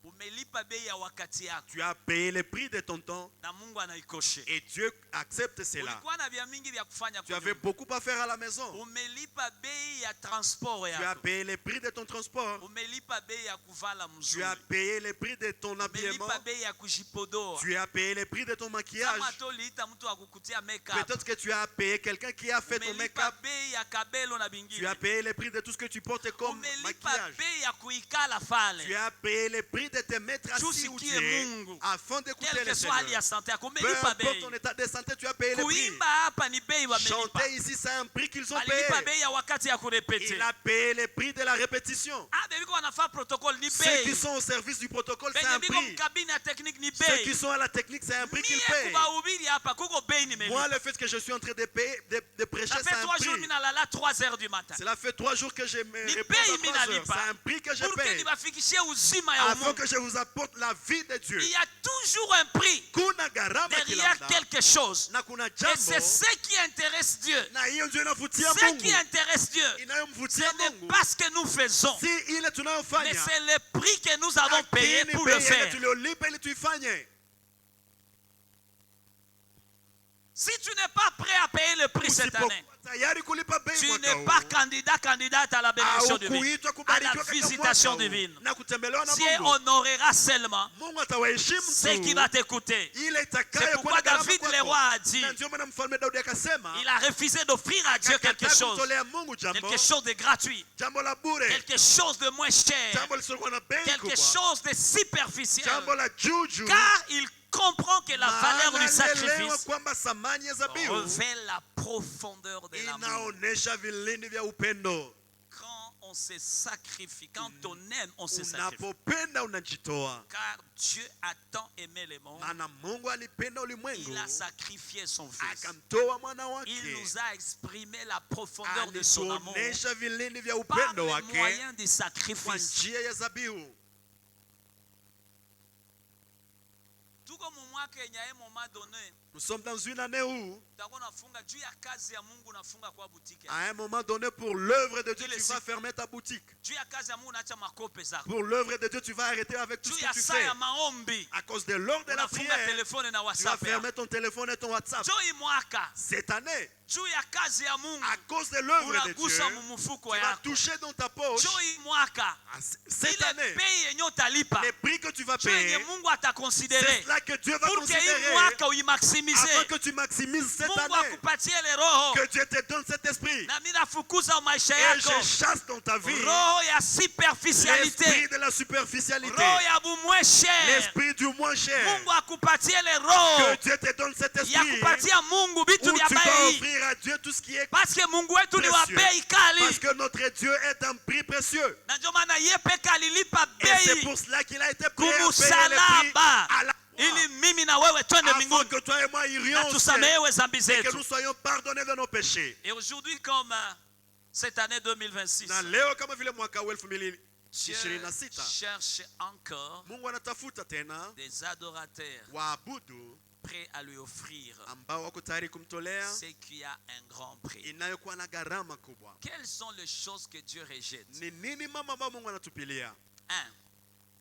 Umelipa bei ya wakati yako. Tu as payé le prix de ton temps Na Mungu anaikoshe. et Dieu accepte cela. Ulikuwa na vya mingi vya kufanya Tu avais kwa. beaucoup à faire à la maison. Umelipa bei ya transport Tu as yako. payé le prix de ton transport. Umelipa bei ya kuvala Tu mzuri. as payé le prix de ton habillement. Umelipa bei ya kujipodoa. Tu as payé le prix de ton maquillage. Kama toliita mtu akukutia make-up. Peut-être que tu as payé quelqu'un qui a fait ton Umelipa make-up. bei ya kabelo na Tu bingine. as payé le prix de tout ce que tu portes comme Umelipa maquillage. bei ya kuikala fale. Tu as payé le prix de te mettre assis où tu Tusikie es Mungu. afin d'écouter Quelle le que soit hali ya Seigneur. sante yako, Peu umelipa importe bei. ton état de santé, tu as payé le prix. Kuimba hapa ni bei wamelipa. Chanter ici, c'est un prix qu'ils ont payé. Alilipa bei ya wakati ya kurepete. Il a payé le prix de la répétition. Ah, bebiko wanafaa protocole ni Ceux bei. qui sont au service du protocole, c'est Benye un biko prix. mkabini ya technique ni Ceux bei. qui sont à la technique, c'est un prix qu'ils Mie payent. kubahubiri hapa kuko bei Moi, nimelipa. le fait que je suis en train de payer, de prêcher, Ça c'est fait un 3 jours prix. minalala 3 heures du matin. Cela fait 3 jours que je me Ni réponds bei à 3 heures. minalipa. C'est un prix que je Pour que paye. nibafikishie uzima ya Afin umungu. que je vous apporte la vie de Dieu. Il y a toujours un prix Kuna gharama derrière kila muda. quelque chose. Na kuna Et jambo. c'est ce qui intéresse Dieu. Na hiyo ndio inavutia Ce Mungu. qui intéresse Dieu, ce Inayomvutia n'est Mungu. pas ce que nous faisons, Si ile mais tunayofanya. c'est le prix que nous avons payé Lakini pour bei le ile faire. tuliolipa ili tuifanye. Si tu n'es pas prêt à payer le prix cette année, Usipokuwa tayari kulipa bei tu mwaka n'es huu, pas candidate à la bénédiction divine, haukuitwa à la kubarikiwa katika visitation mwaka huu divine. na kutembelewa na Dieu Mungu. honorera seulement Mungu atawaheshimu ce qui tu va t'écouter. ile C'est itakayokuwa pourquoi na gharama David le kwako. roi a dit, Na ndio maana mfalme Daudi akasema, il a refusé d'offrir à Dieu quelque akakataa chose, kumtolea Mungu jambo, quelque chose de gratuit, jambo la bure, quelque chose de moins cher, jambo lisilokuwa na bei quelque kubwa, chose de superficiel, jambo la juju, car il comprend que la valeur maana du alielewa sacrifice kwamba thamani ya zabihu révèle la profondeur de l'amour. inaonesha vilindi vya upendo. Quand on se sacrifie, quand on aime, on se sacrifie. Unapopenda unajitoa. Car Dieu a tant aimé le monde, Maana Mungu alipenda ulimwengu il a sacrifié son fils. akamtoa mwana Il wake. nous a exprimé la profondeur de son amour Alituonesha vilindi vya par upendo le wake moyen du kwa sacrifice. njia ya zabihu. Tuko mu mwaka yenye a un moment donné, Nous sommes dans une année où, tutakuwa nafunga juu ya kazi ya Mungu, nafunga kwa boutique. à un moment donné, pour l'œuvre de Dieu, Il est tu vas si- fermer ta boutique. Juu ya kazi ya Mungu naacha makope zako. Pour l'œuvre de Dieu, tu vas arrêter avec tout Juu ce ya que tu saa fais. ya maombi, À cause de l'ordre de la unafunga prière, telefone na tu vas WhatsApp. fermer ton téléphone et ton WhatsApp. Juu hii mwaka, Cette année, juu ya kazi ya Mungu, à cause de l'œuvre de Dieu, unagusa tu mumufuko vas yako. toucher dans ta poche. Juu hii mwaka, Cette ile année, bei yenye utalipa, les prix que tu vas juu yenye payer, Mungu c'est atakonsidere. là que Dieu va Pour que hii considérer mwaka uimaximize. afin que tu maximises cette Mungu année. akupatie le roho. Que Dieu te donne cet esprit. Na mimi nafukuza maisha Et yako. je chasse dans ta vie Roho ya superficialité. l'esprit de la superficialité. Roho ya bumwe cher. L'esprit du moins cher. Mungu akupatie le roho Que Dieu te donne cet ya esprit kupatia Mungu où vitu tu vya vas bei. offrir à Dieu tout ce qui est Parce que Mungu wetu ni wa précieux. bei kali. Parce que notre Dieu est un prix précieux. Na ndio maana yeye peke alilipa Et c'est bei pour cela qu'il a été prêt à payer le prix kumusalaba à la ili croix. mimi na wewe twende Afin mbinguni que toi et moi na irions au ciel tusamehewe zambi et que zetu. nous soyons pardonnés de nos péchés. Et aujourd'hui comme cette année 2026, Na leo kama vile mwaka wa Dieu 2026, cherche encore Mungu anatafuta tena des adorateurs waabudu prêts à lui offrir ambao wako tayari kumtolea ce qui a un grand prix. inayokuwa na gharama kubwa. Quelles sont les choses que Dieu rejette? Ni nini mama ambayo Mungu anatupilia? 1.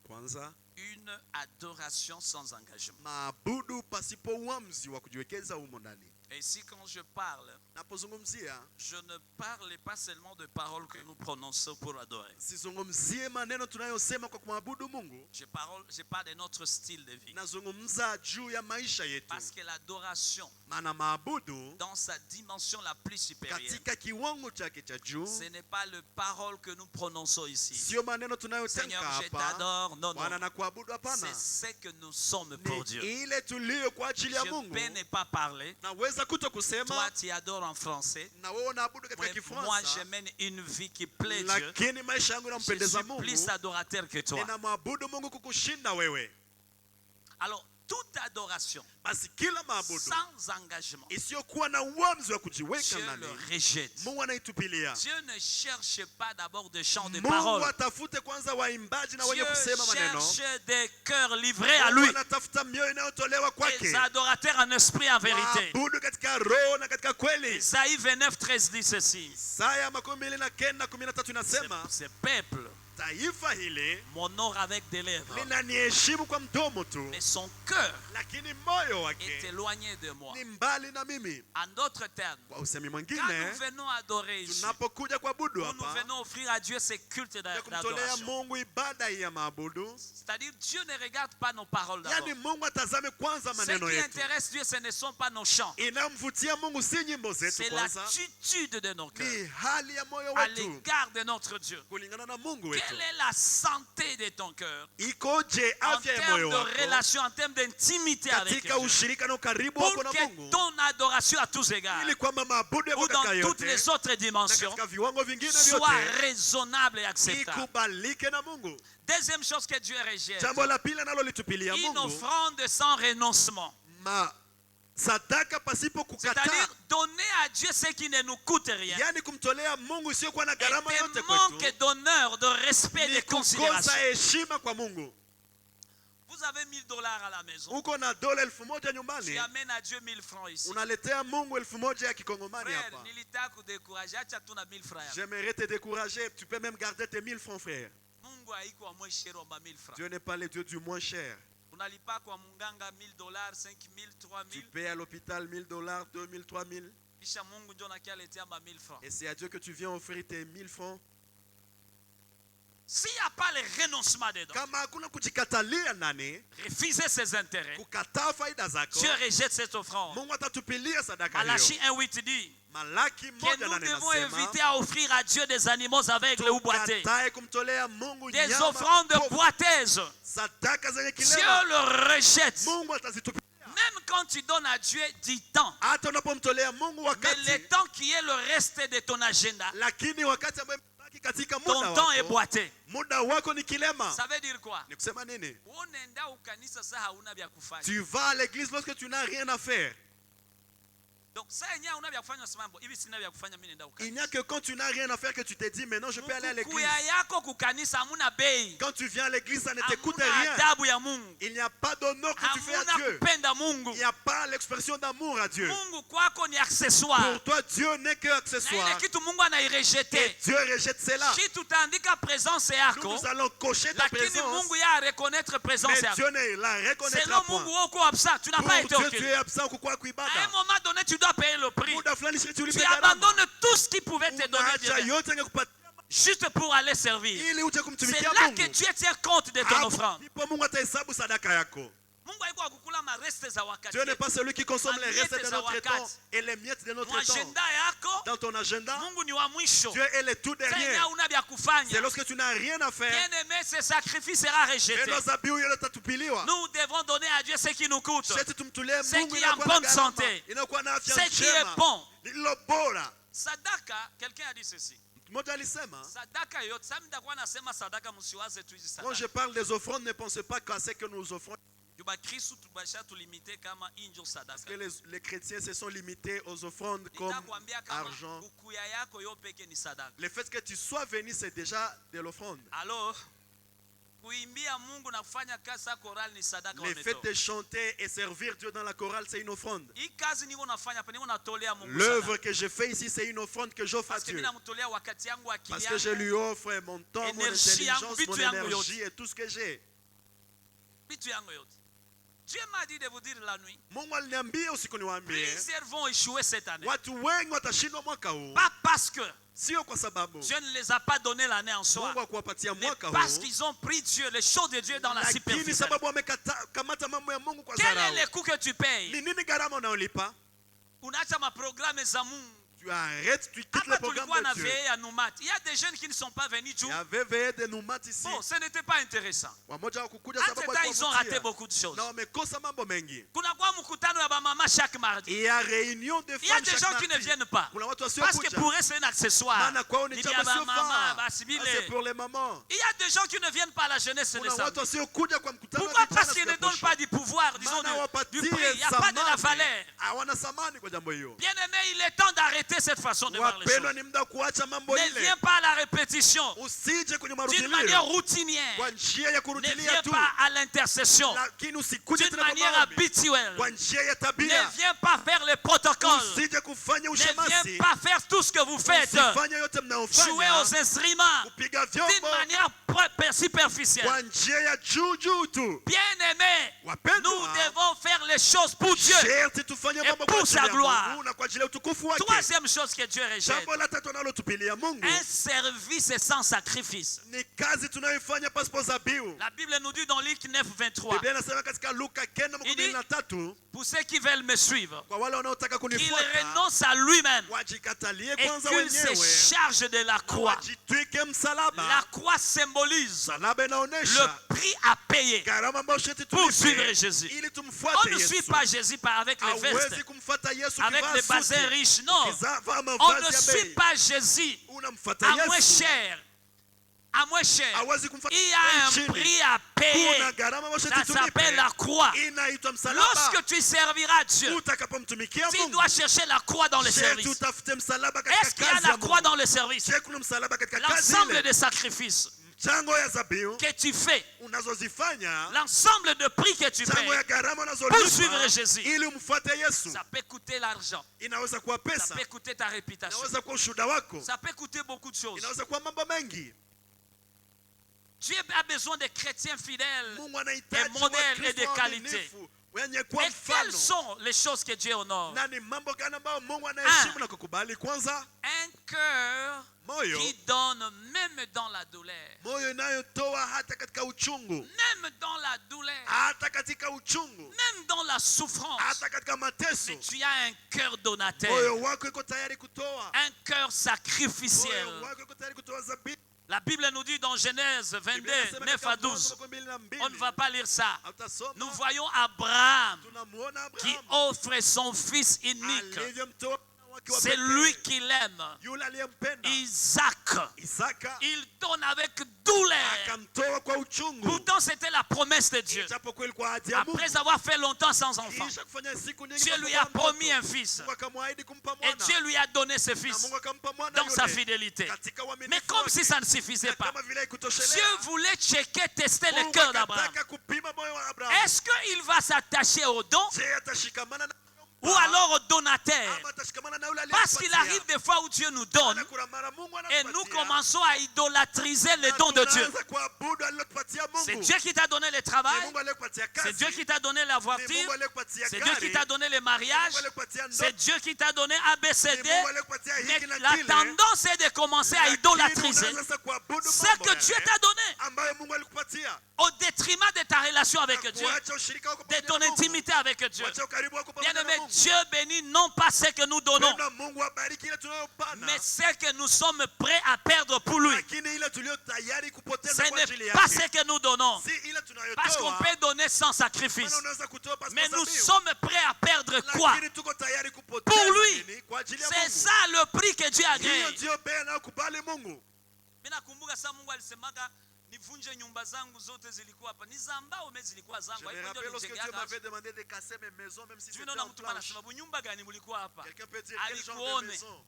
Kwanza, Une adoration sans engagement. maabudu pasipo uamuzi wa kujiwekeza humo ndani. Et ici, quand je parle, Napozungumzia, je ne parle pas seulement de paroles que nous prononçons pour adorer. sizungumzie maneno tunayosema kwa kumwabudu Mungu. Je parle de notre style de vie. Nazungumza juu ya maisha yetu. Parce que l'adoration, Maana maabudu dans sa dimension la plus supérieure, katika kiwango chake cha juu ce n'est pas les paroles que nous prononçons ici. sio maneno tunayotamka Seigneur, je hapa. t'adore. Non, Bwana non. na kuabudu hapana. C'est ce que nous sommes pour Dieu. Ni ile tulio kwa ajili ya Je Mungu. peux ne pas parler. Naweza kuto Toi, kusema tu adores en français. na wewe unaabudu katika Moi, Kifaransa. je mène une vie qui plaît Dieu. Lakini maisha yangu Je yanampendeza suis Mungu. plus adorateur que toi. Ninamwabudu Mungu kukushinda wewe. Alors, toute adoration Basi kila maabudu sans engagement, isiyokuwa na uamuzi wa kujiweka Dieu ndani, le rejette. Mungu anaitupilia. Dieu ne cherche pas d'abord des chants de Mungu paroles. atafute kwanza waimbaji na wenye Dieu kusema maneno. cherche des cœurs livrés à Mungu lui. anatafuta mioyo inayotolewa kwake. Des adorateurs en esprit, en vérité. Waabudu katika roho na katika kweli. Isaïe 29, 13 dit ceci. Isaya 29:13 inasema, Ce peuple taifa hili m'honore avec des lèvres, linaniheshimu kwa mdomo tu, mais son cœur lakini moyo est wake éloigné de moi. ni mbali na mimi. En d'autres termes, Kwa usemi quand mwingine, nous venons adorer ici, tunapokuja kuabudu où nous hapa venons offrir à Dieu ses cultes ya kumtolea d'adoration. Mungu ibada hii ya maabudu, C'est-à-dire, Dieu ne regarde pas nos paroles d'abord. yani Mungu atazame kwanza Ce maneno qui yetu. intéresse Dieu, ce ne sont pas nos chants. Inamvutia Mungu si nyimbo zetu C'est kwanza, l'attitude de nos cœurs ni hali ya moyo à wetu l'égard de notre Dieu. kulingana na Mungu wetu. Quelle est la santé de ton cœur Ikoje en afya ya termes moyo de wako relation, en termes d'intimité avec katika Dieu, ushirika na ukaribu pour wako na que Mungu, ton adoration à tous égards ili kwamba maabudu yako ou dans katika toutes yote les autres na dimensions katika viwango vingine soit vyote raisonnable et acceptable. ikubalike na Mungu. Deuxième chose que Dieu rejette, Jambo la pili analolitupilia une Mungu, offrande sans renoncement. sadaka pasipo kukataa, C'est-à-dire donner à Dieu ce qui ne nous coûte rien. yani kumtolea Mungu isiyokuwa na Et gharama yote de manque kwetu, d'honneur, de respect, de ni considération. kukosa heshima kwa Mungu. Vous avez $1000 à la maison. Uko na dola 1000 nyumbani, Tu amènes à Dieu 1000 francs ici. unaletea Mungu 1000 ya kikongomani Frère, hapa. nilitaka kudécourager, acha tu na 1000 francs. J'aimerais te décourager, tu peux même garder tes 1000 francs, frère. Mungu haiko wa mwe shero ma 1000 francs. Dieu n'est pas le Dieu du moins cher. Unalipa kwa munganga $1000, 5000, Tu 3000. payes à l'hôpital $1000, 2000, 3000. Kisha Mungu ndio nakialetea ma 1000 francs. Et c'est à Dieu que tu viens offrir tes 1000 francs. S'il n'y a pas le renoncement dedans, Kama hakuna kujikatalia ndani, refuser ses intérêts, kukataa faida zako, Dieu rejette cette offrande. Mungu atatupilia sadaka hiyo. Malachi 1:8 dit Malaki que moja nous nane devons nasema, éviter à offrir à Dieu des animaux aveugles ou boités, tukatae kumtolea Mungu des nyama offrandes pofu. boiteuses. Sadaka zenye Dieu kilema, le rejette. Mungu atazitupilia. Même quand tu donnes à Dieu du temps, Hata unapomtolea Mungu mais le wakati, temps qui est le reste de ton agenda, lakini wakati ambao katika ton muda temps est wako, boité. muda wako ni kilema. Ça veut dire quoi? Ni kusema nini? Unaenda ukanisa sasa hauna vya kufanya. Tu vas à l'église lorsque tu n'as rien à faire. Donc ça yenyewe hauna vya kufanya sema hivi sina vya kufanya mimi nenda Il ukanisa. n'y a que quand tu n'as rien à faire que tu te dis maintenant je peux aller à l'église. Kuya yako kukanisa hamuna bei. Quand tu viens à l'église ça ne t'écoute Hamuna rien. adabu ya Mungu. Il n'y a pas d'honneur que tu fais à Hamuna Dieu. kupenda Mungu. Il n'y a pas l'expression d'amour à Dieu. Mungu kwako ni accessoire. Pour toi Dieu n'est que Na ile accessoire. kitu Mungu Et anairejete. Dieu rejette cela. Si tutaandika présence yako, Nous allons cocher ta lakini présence. Mungu ya reconnaître présence Mais yako. Dieu ne la reconnaîtra Selon point. Mungu uko absent, tu n'as pas été Pour au Dieu tu culte. es absent kwa À un kuibada. moment donné, tu dois payer le prix. Muda fulani shiriki Tu ulipe gharama. abandonnes tout ce qui pouvait te donner Unaacha de bien, yote ngekupatia juste pour aller servir. ili uje C'est kumtumikia là Mungu. que Dieu tient compte de ton Hapo offrande. ndipo Mungu atahesabu sadaka yako. Mungu haiko akukula mareste za wakati. Dieu n'est pas celui qui consomme les restes Miettes de za notre temps wakati. et les miettes de notre Kwa temps. agenda yako, Dans ton agenda, Mungu ni wa mwisho. Dieu est le tout Sasa dernier. hauna vya C'est kufanya. lorsque tu n'as rien à faire Bien aimé, ce sacrifice sera rejeté. et nos zabiu yale tatupiliwa. Nous devons donner à Dieu ce qui nous coûte. Shetty tumtulie Ce Mungu qui est en inakuwa na bonne gharama, santé. inakuwa na afya Ce qui est njema. bon. Lilo bora. Sadaka, quelqu'un a dit ceci. Mmoja alisema, Sadaka yote, sasa nitakuwa nasema sadaka msiwaze tu hizi quand je sadaka. parle des offrandes, ne pensez pas qu'à ce que nous offrons. Juba Kristo tubasha tulimite kama injo Parce sadaka. que les chrétiens se sont limités aux offrandes comme Nitakwambia kama argent. ukuya yako yo peke ni sadaka. Le fait que tu sois venu, c'est déjà de l'offrande. Alors, kuimbia Mungu na kufanya kazi ya chorale ni sadaka Le fait wameto. de chanter et servir Dieu dans la chorale, c'est une offrande. Hii kazi niko nafanya hapa niko natolea Mungu L'œuvre sadaka. que je fais ici, c'est une offrande que j'offre à Parce que Dieu. mimi namtolea wakati yangu akili Parce que je yangu lui offre mon temps, mon Énergie yangu, intelligence, vitu mon yangu énergie yote. et tout ce que j'ai. vitu yangu yote. Dieu m'a dit de vous dire la nuit. Mungu aliniambia usiku niwaambie, Plusieurs vont échouer cette année. watu wengi watashindwa mwaka huu, Pas parce que sio kwa sababu Dieu ne les a pas donné l'année en soi, Mungu hakuwapatia mais mwaka parce huu, qu'ils ont pris Dieu, les choses de Dieu dans la lakini superficie. sababu wamekamata mambo ya Mungu kwa Quel est dharau. le coût que tu payes? Ni nini gharama unaolipa? Unaacha maprogramme za Mungu. Tu arrêtes, tu quittes le Hapa programme tulikuwa na de Dieu. veille à Numat. Il y a des jeunes qui ne sont pas venus Il du y avait veillé de Numat ici. bon, ce n'était pas intéressant. Wamoja wakukuja sababu Entre-temps, ils ont raté hawakuvutia. beaucoup de choses. Na wamekosa mambo mengi. Kuna kwa mkutano ya mama chaque mardi. Il y a réunion de Il y a femmes des chaque gens qui ne mardi. viennent pas. Kuna watu Parce que wasiokuja. pour eux, c'est un accessoire. Maana kwao ni Ni chama bia sio mama, faa. basibile. C'est pour les mamans. Il y a des gens qui ne viennent pas à la jeunesse le Kuna watu samedi. wasiokuja kwa mkutano wa Pourquoi? vijana Parce qu'ils siku ne ya donnent kesho. pas du pouvoir, disons Maana du wapatie prix. Il n'y a pas de la thamani. valeur. Hawana thamani kwa jambo hiyo. Bien aimé, il est temps d'arrêter cette façon de voir les Wapendwa, choses. ni muda wa kuacha mambo Ne ile. viens pas à la répétition Usije kwenye d'une manière marudilio routinière. kwa njia ya Ne kurudilia viens tu, pas à l'intercession lakini usikuje d'une tena kwa manière maombi habituelle. kwa njia ya Ne tabia. viens pas faire les protocoles. Usije kufanya Ne viens ushemasi. pas faire tout ce que vous faites. Usifanye yote Jouer mnaofanya aux instruments kupiga d'une vyombo manière superficielle. kwa njia ya juu juu tu. Bien-aimés, nous Wapendwa, devons faire les choses pour Dieu. sherti tufanye Et mambo pour kwa sa ajili ya gloire. Mungu na kwa ajili ya utukufu wake. Troisième chose que Dieu rejette, Jambo la tatu analotupilia Mungu un service sans sacrifice. ni kazi tunayoifanya pasipo dhabihu. La Bible nous dit dans Luc 9, 23, Biblia inasema katika Luka 9:23, pour ceux qui veulent me suivre, kwa wale wanaotaka qu'il kunifuata renonce à lui-même wajikatalie et kwanza qu'il se wenyewe, charge de la croix. wajitwike msalaba. La croix symbolise Msalaba le inaonesha prix à payer gharama ambayo sharti pour suivre tulipe Jésus. ili On tumfuate ne suit Yesu. pas Jésus avec les vestes, Hauwezi kumfuata Yesu avec ukivaa les bassins suti, riches. Non, ukivaa on ne mavazi ya suit bei. pas Jésus Unamfuata à moins Yesu, cher. À moins cher. hauwezi kumfuata Il y a un chini. prix à payer. Kuna gharama ambayo Ça sharti s'appelle tulipe, la croix. inaitwa msalaba. Lorsque tu serviras Dieu, Utakapomtumikia tu Mungu, dois chercher la croix dans le sharti service. utafute msalaba Est-ce katika qu'il y a kazi la ya croix Mungu. dans le service? Je, kuna msalaba katika kazi L'ensemble ile. des sacrifices Mchango ya zabihu que tu fais, unazozifanya, l'ensemble de prix que tu mchango ya payes, gharama pour unazolipa suivre Jésus, ili umfuate Yesu, ça peut coûter l'argent, inaweza kuwa ça pesa, peut coûter ta réputation, inaweza kuwa ushuhuda wako, ça peut coûter beaucoup de choses. inaweza kuwa mambo mengi. Dieu a besoin de chrétiens fidèles. Mungu anahitaji Et modèle et de Wakristo qualité. waaminifu wenye kuwa Et quelles mfano. sont les choses que Dieu honore? Na ni mambo gani ambayo Mungu anaheshimu na kukubali? Kwanza, Un cœur moyo, qui donne même dans la douleur. moyo inayotoa hata katika uchungu, Même dans la douleur. hata katika uchungu, Même dans la souffrance. hata katika mateso. Mais tu as un cœur donateur. Moyo wako iko tayari kutoa, Un cœur moyo sacrificiel. wako iko tayari kutoa zabihu. La Bible nous dit dans Genèse 22, Biblia inasema 9 katika à 12. Mwanzo 12:2, On ne va pas lire ça. hautasoma, Nous voyons Abraham tunamuona qui Abrahamu offre son fils unique alivyomtoa wake wa c'est pekee. lui qui l'aime. Yule aliyempenda Isaac, Isaka il donne avec douleur. akamtoa kwa uchungu. Pourtant, c'était la promesse de Dieu. Ijapokuwa ilikuwa ahadi ya Mungu. Après avoir fait longtemps sans enfant, Kisha kufanya siku nyingi Dieu pasipo lui a mtoto. promis un fils. Mungu akamwahidi kumpa Et mwana. Dieu lui a donné ce Na fils Mungu akampa mwana dans sa yule. fidélité. Katika uaminifu Mais comme wake. si ça ne suffisait Na pas, kama vile haikutoshelea, Dieu voulait checker, tester le Mungu cœur d'Abraham. akataka kupima moyo wa Abraham. Est-ce qu'il va s'attacher au don Je, atashikamana na ou alors au donateur? ama atashikamana na yule Parce qu'il aliyempatia. arrive des fois où Dieu nous donne Na kuna mara Mungu et nous anakupatia, commençons à idolâtriser les na dons de Dieu. tunaanza kuabudu alilotupatia Mungu. C'est Dieu qui t'a donné le Ni travail, Mungu aliyekupatia c'est kazi. Dieu qui t'a donné la Ni voiture, Mungu aliyekupatia c'est Dieu qui gari. t'a donné le Ni mariage, Mungu aliyekupatia c'est ndoto. Dieu qui t'a donné Ni ABCD. Mungu aliyekupatia Mais hiki na la kile. tendance est de commencer à Lakini idolâtriser unaanza sasa kuabudu ce mambo que yale Dieu t'a donné ambayo Mungu alikupatia. au détriment de ta relation avec Na Dieu, kuacha ushirika wako de pamoja ton na Mungu. intimité avec Dieu. Kuacha ukaribu wako pamoja na Bien-aimé, Mungu. Dieu bénit non pas ce que nous donnons, Penda Mungu abariki ile tunayopana. mais ce que nous sommes prêts à perdre pour lui. Lakini ile tulio tayari kupoteza Ce kwa ajili n'est pas yake. ce que nous donnons, Si ile parce qu'on tunayotoa, peut donner sans sacrifice. maana unaweza kutoa pasipo Mais nous dhabihu. sommes prêts à perdre quoi? Lakini tuko tayari kupoteza Pour lui. nini? Kwa ajili ya C'est Mungu. ça le prix que Dieu Hiyo agrée. ndio bei anayokubali Mungu. Mimi nakumbuka saa Mungu alisemaga nivunje nyumba zangu zote zilikuwa hapa. Ni za mbao mimi zilikuwa Je zangu. me Haiko ndio rappelle lorsque Dieu nilijengeaga. m'avait demandé de casser mes maisons, même si Sijui c'était naona en mtu planche. anasema bunyumba gani mlikuwa hapa? Quelqu'un peut dire quel genre de Alikuone. maison.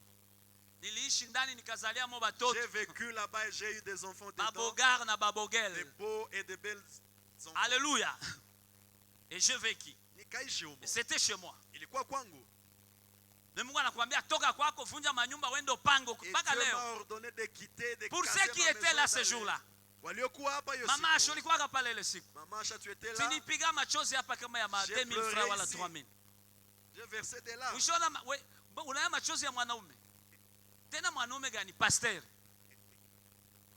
Niliishi ndani nikazalia mo batoto. J'ai vécu là-bas et j'ai eu des enfants dedans, Babogar na des babogel. beaux et de belles enfants. Alléluia. Et je vécu. Nikaishi humo. Et c'était chez moi. Ilikuwa kwangu. Na Mungu anakuambia toka kwako vunja manyumba wende upango Et mpaka Dieu leo. m'a ordonné de quitter, de Pour casser ceux qui ma étaient maison là ce d'aller. jour-là. Waliokuwa hapa hiyo Mama siku. Asha ulikuwa pale ile siku. Mama Asha, tu étais là. Sinipiga machozi hapa kama ya ma J'ai 2000 pleuré francs wala ici. 3000. J'ai versé des larmes. Ushona unaya machozi ya mwanaume. Tena mwanaume gani? Pasteur.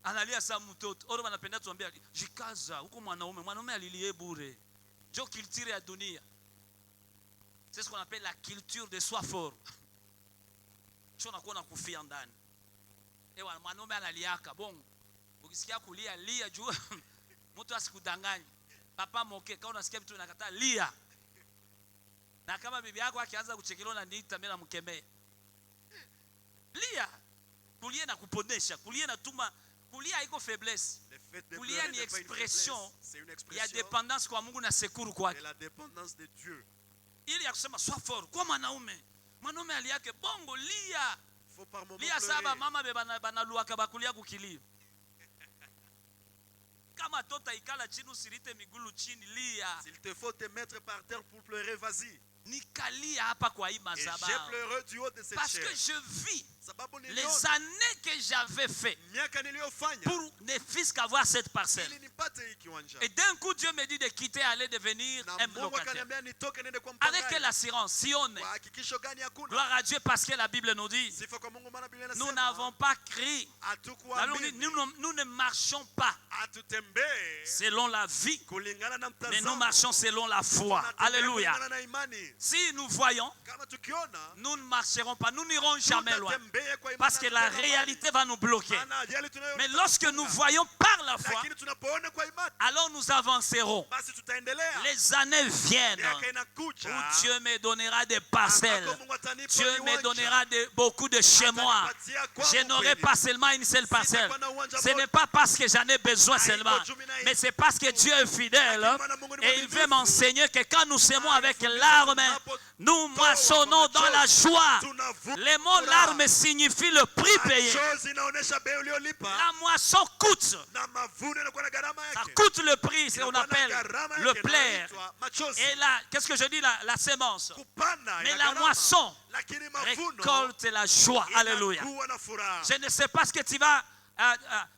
Analia saa mtoto. Oro wanapenda tuambia jikaza huko mwanaume alilie bure. Jo culture ya dunia. C'est ce qu'on appelle la culture de soi fort. Chona kuona kufia ndani. Ewa mwanaume analiaka bongo. Ukisikia kulia lia juu mtu asikudanganye. Papa moke kama unasikia vitu vinakataa lia. Na kama bibi yako akianza kuchekelea na niita mimi namkemea. Lia. Kulia na kuponesha, kulia na tuma, kulia haiko faiblesse. Le fait de Kulia pleurer ni n'est pas une expression faiblesse, c'est une ya expression dépendance kwa Mungu na sekuru kwake. de la dépendance de Dieu. Ili ya kusema sois fort kwa mwanaume. Mwanaume aliyake bongo lia. Faut par moment Lia pleurer. saba mama banaluaka bakulia kukilia. Kama tota ikala chini usirite migulu chini lia. S'il te faut te mettre par terre pour pleurer, vas-y. Nikalia hapa kwa hii Et j'ai madhabahu. pleuré du haut de cette Parce chair. que je vis Sababu les niliona années que j'avais fait miaka niliyofanya pour ne fût qu'avoir cette parcelle. ili nipate hii kiwanja. Et d'un coup, Dieu me dit de quitter, aller devenir Na un Mungu locataire. akaniambia nitoke nende kwa Avec mpangaji. quelle assurance? Si on est. Kwa hakikisho gani hakuna? Gloire à Dieu, parce que la Bible nous dit, Sifa kwa Mungu, maana Biblia nous inasema, n'avons pas crié. hatukuamini, Nous ne marchons pas hatutembee selon la vie, kulingana na mais nous mtazamo. marchons selon la foi. Tunatembea Alléluia. kulingana na imani. Si nous voyons, Kama tukiona, nous ne marcherons pas, nous n'irons jamais loin. tutatembea kwa imani Parce que na la tena réalité va nous bloquer. maana ajali tunayo- Mais lorsque nous voyons par la foi, lakini tunapoona kwa imani, alors nous avancerons. basi tutaendelea. Les années viennent Miaka inakuja, où Dieu me donnera des parcelles. ambako Mungu atanipa Dieu me viwanja. donnera beaucoup de chez moi. Atanipatia kwangu Je n'aurai kweli. pas seulement une seule parcelle. Sitakuwa na uwanja Ce moja. n'est pas parce que j'en ai besoin seulement, mais c'est parce que Dieu est fidèle et il veut m'enseigner que quand nous semons avec larmes, nous moissonnons dans la joie. Le mot larmes signifie le prix payé. Machozi inaonesha bei uliolipa, La moisson coûte. na mavuno inakuwa na gharama Ça yake. coûte le prix, c'est ce qu'on Inakuwa na appelle gharama le yake plaire. inaitwa machozi. Et là, qu'est-ce que je dis, la sémence? Kupanda Mais ina la gharama, moisson lakini mavuno récolte la joie. Alléluia. inakuwa na furaha. Je ne sais pas ce que tu vas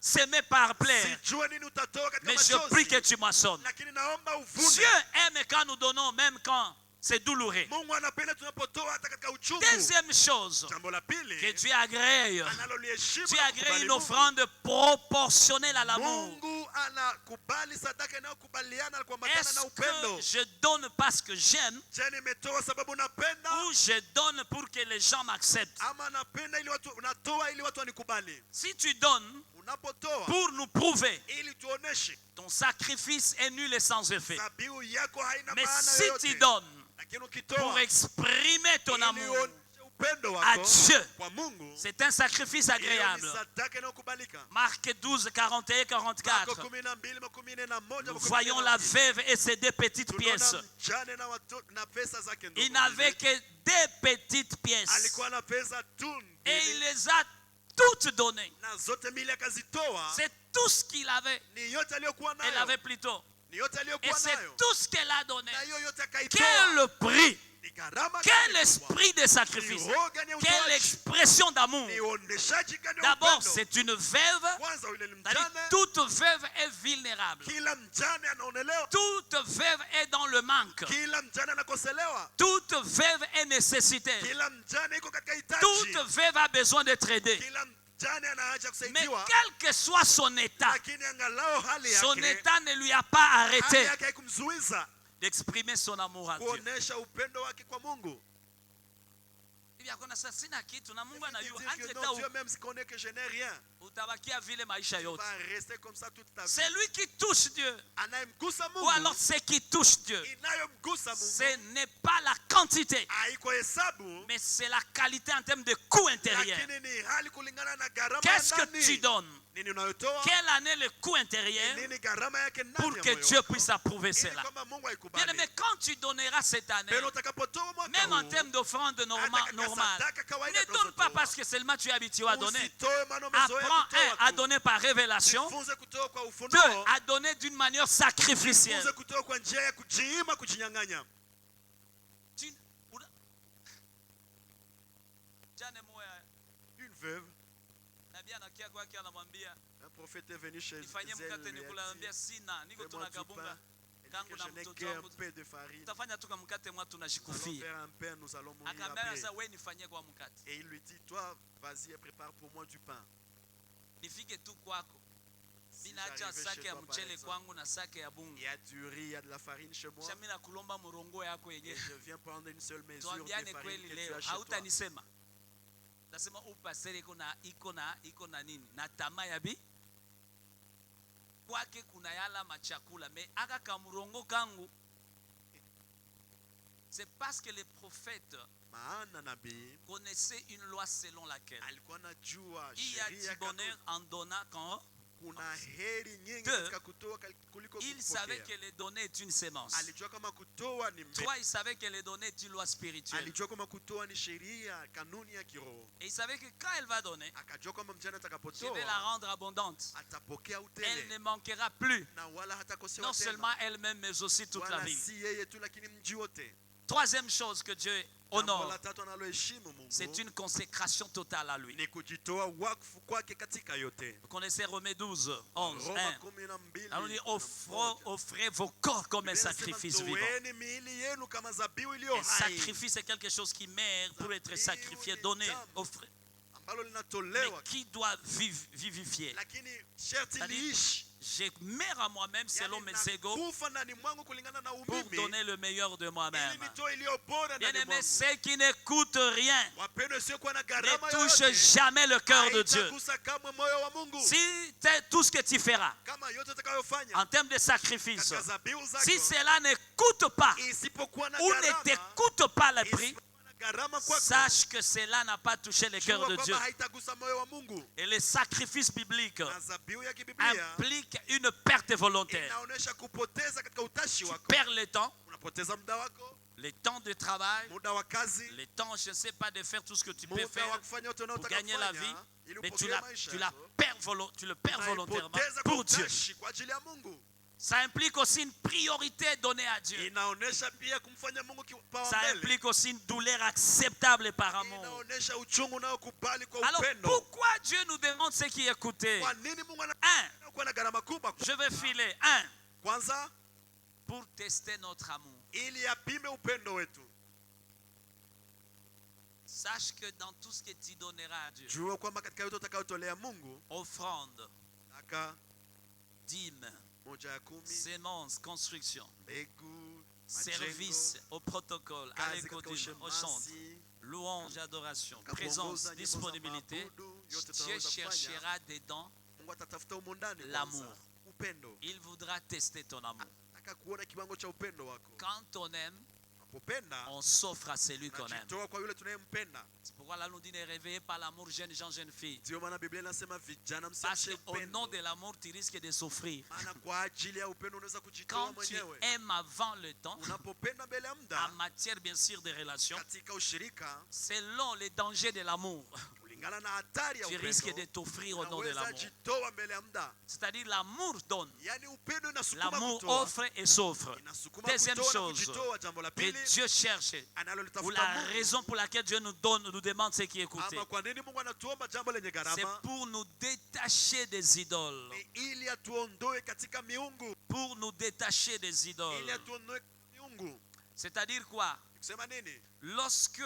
s'aimer par plaire, Sijua nini utatoa katika mais je machozi, prie que tu moissonnes. lakini naomba uvune. Dieu aime quand nous donnons, même quand c'est douloureux. Mungu anapenda tunapotoa hata katika uchungu. Deuxième chose Jambo la pili, que Dieu agrée, analoliheshimu Dieu na agrée kukubali une Mungu. offrande proportionnelle à l'amour. Mungu anakubali sadaka inayokubaliana kuambatana na Est-ce upendo. que je donne parce que j'aime Je nimetoa sababu napenda, ou je donne pour que les gens m'acceptent? ama napenda ili watu, unatoa ili watu wanikubali. Si tu donnes Unapotoa pour nous prouver, ili tuoneshe ton sacrifice est nul et sans effet. dhabihu yako haina Mais maana si tu yoyote, donnes lakini pour ukitoa exprimer ton ili amour, uoneshe upendo à wako Dieu. kwa Mungu, C'est un sacrifice hiyo ni agréable. sadaka inayokubalika. Marc 12, 41, 44. Marko 12:41. Nous voyons la veuve et ses deux petites pièces. Tunaona mjane na watoto na pesa zake ndogo. Il n'avait que deux petites pièces. Alikuwa na pesa tu Et il mbili, les a toutes données. na zote mbili akazitoa. C'est tout ce qu'il avait. Ni yote aliyokuwa Elle nayo. avait plutôt. Ni yote Et aliyokuwa c'est nayo. tout ce qu'elle a donné. Na hiyo yote akaitoa. Quel prix! Ni gharama Quel gani esprit de sacrifice! Ni roho gani ya Quelle utoaji? expression d'amour! Ni uoneshaji gani wa D'abord, upendo? c'est une veuve. Kwanza yule ni C'est-à-dire, mjane. toute veuve est vulnérable. Kila mjane anaonelewa. Toute veuve est dans le manque. Kila mjane anakoselewa. Toute veuve est nécessitaire. Kila mjane iko katika hitaji. Toute veuve a besoin d'être aidée. Kila mjane ana haja Mais kusaidiwa. quel que soit son état, Lakini angalau hali son yake, état ne lui a pas hali arrêté yake haikumzuiza d'exprimer son amour à Dieu. kuonesha upendo wake kwa Mungu. Hivi hakuna sasa sina kitu na Mungu Il dit anajua. que non, Dieu même si connaît que je n'ai rien, Utabakia vile maisha tu yote. vas rester comme ça toute ta vie. C'est lui qui touche Dieu. Anayemgusa Ou alors Mungu, c'est qui touche Dieu. inayomgusa Ce Mungu n'est pas la quantité, haiko hesabu, mais c'est la qualité en termes de coût intérieur. lakini ni hali kulingana na gharama ya Qu'est-ce que ndani. tu donnes? Nini unayotoa? Quelle année le coût intérieur Nini gharama yake ndani pour ya que moyo Dieu wako? puisse approuver Ili cela? kwamba Mungu Bien aikubali. aimé, quand tu donneras cette année, Pero utakapotoa mwaka même en huu, termes d'offrande normale, kawaida ne donne pas parce que seulement tu es habitué à donner. usitoe maana umezoea Apprends, kutoa à tu. donner par révélation. Jifunze kutoa kwa Deux, ufunuo. à donner d'une manière sacrificielle. Jifunze kutoa kwa njia ya kujiima, kujinyang'anya. Tu- Jane moya, Une veuve, nabii anakia kwake anamwambia, un prophète est venu chez nifanyie elle, mkate lui nikula, a anambia dit, sina, niko fais-moi tuna du kabunga pain. Elle dit kangu que na je n'ai mtoto qu'un wangu. peu de farine. Tutafanya tu mkate mwa Nous allons tunashikufia. faire un pain, nous allons mourir Akaambia après. sasa wewe nifanyie kwa mkate. Et il lui dit, toi, vas-y et prépare pour moi du pain. Nifike tu kwako. Si Mimi naacha j'arrivais chez sake ya toi, par mchele exemple, kwangu na sake ya bunga. il y a du riz, il y a de la farine chez moi. Kisha mimi nakulomba murongo yako Et yenyewe. je viens prendre une seule mesure de Tuambiane farine kweli que tu leo, as chez toi. hautanisema. Nasema upasere iko na nini? Na tamaa ya bi kwake kuna yala machakula me aka kamurongo kangu. C'est parce que les prophètes Maana nabii connaissaient une loi selon laquelle alikuwa anajua il y a sheria du bonheur kanuni. en donnant quand Kuna heri nyingi Deux, katika kutoa kuliko il savait kupokea. que les donner est une sémence. Alijua kama kutoa ni mbegu. Trois, il savait que les donner est une loi spirituelle. Alijua kama kutoa ni sheria, kanuni ya kiroho. Et il savait que quand elle va donner, Akajua kwamba mjane je vais la atakapotoa rendre abondante. atapokea Elle ne utele manquera plus, na wala hatakosewa non seulement tena. elle-même, mais aussi toute la Wala ville. si yeye tu lakini mji wote. Troisième chose que Dieu Jambo honore, la tatuanaloheshimu c'est Mungu une consécration totale à lui. ni kujitoa wakfu kwake katika yote. Vous connaissez Romains 12, 11, Roma 1. 12, Alors on dit, 11. offrez vos corps comme un Biblia inasema, sacrifice vivant. toeni miili yenu kama dhabihu iliyo Un hai sacrifice, c'est quelque chose qui mère pour être sacrifié, donné, offré, ambalo mais linatolewa, qui doit vivifier. lakini sherti C'est-à-dire, liishi. je meurs à moi-même selon Yani mes égaux nakufa ndani mwangu kulingana na pour umimi donner le meilleur de ili moi-même. nitoe iliyo bora Bien ndani aimé, mwangu. ce qui ne coûte rien Wapendwa, isiyokuwa na ne gharama touche yoyote jamais le cœur de Dieu. haitagusa kamwe moyo wa Mungu. Si tout ce que tu feras Kama yote utakayofanya en termes de sacrifice, katika dhabihu zako, si cela ne coûte pas isipokuwa na ou ne gharama, te coûte pas le prix, isipokuwa na gharama kwako, sache que cela n'a pas touché le cœur jua de kwamba Dieu. haitagusa moyo wa Mungu. Et le sacrifice biblique Na dhabihu ya kibiblia implique une perte volontaire. inaonyesha kupoteza katika utashi Tu wako. perds le temps, Unapoteza muda wako, le temps de travail, muda wa kazi, le temps, je ne sais pas, de faire tout ce que tu peux muda wa faire kufanya yote pour unayotaka gagner la vie, kufanya ili mais upokee maisha tu yako. le perds volontairement Unaipoteza kwa pour Dieu. utashi kwa ajili ya Mungu. Ça implique aussi une priorité donnée à Dieu. Inaonesha pia kumfanya Mungu Ça kipaumbele. implique aussi une douleur acceptable par amour. Inaonesha uchungu unaokubali kwa Alors upendo. pourquoi Dieu nous demande ce qui est coûté? Kwa nini Mungu Un, anakuwa na gharama kubwa? je vais filer. Un, Kwanza pour tester notre amour. ili apime upendo wetu. Sache que dans tout ce que tu donneras à Dieu, Jua kwamba katika yote utakayotolea Mungu, offrande, aka dîme, 10, sémence, construction, mbegu, service majengo, au protocole, à kazi katika l'écodime, au chant, ushemasi, louange, adoration, katika présence, kuongoza nyimbo za disponibilité, maabudu, yote Dieu tunaweza kufanya. cherchera dedans. Mungu atatafuta humo ndani L'amour. kwanza upendo. Il voudra tester ton amour. Nataka kuona kiwango cha upendo wako. Quand on aime, tunapopenda on s'offre à celui qu'on aime. tunajitoa kwa yule tunayempenda. C'est pourquoi là nous dit ne réveillez pas l'amour jeunes gens, jeunes filles. Ndio maana Biblia inasema vijana Parce msiamshe qu'au nom upendo. de l'amour, tu risques de souffrir. Maana kwa ajili ya upendo unaweza kujitoa Quand tu mwenyewe. aimes avant le temps, Unapopenda mbele ya en muda matière bien sûr de relations, katika ushirika selon les dangers de l'amour, kulingana na hatari ya tu risques de upendo t'offrir au nom de unaweza l'amour. jitoa mbele ya muda. C'est-à-dire l'amour donne, Yaani upendo inasukuma l'amour kutoa. offre et s'offre. Inasukuma Deuxième kutoa na chose, kujitoa. Jambo la que pili Dieu cherche, ou analolitafuta la Mungu. raison pour laquelle Dieu nous donne, nous demande ce qui est écouté, Ama kwa nini Mungu anatuomba jambo lenye c'est gharama? pour nous détacher des idoles. Ni ili atuondoe katika miungu. Pour nous détacher des Ili idoles. atuondoe miungu. C'est-à-dire quoi? Kusema nini? Lorsque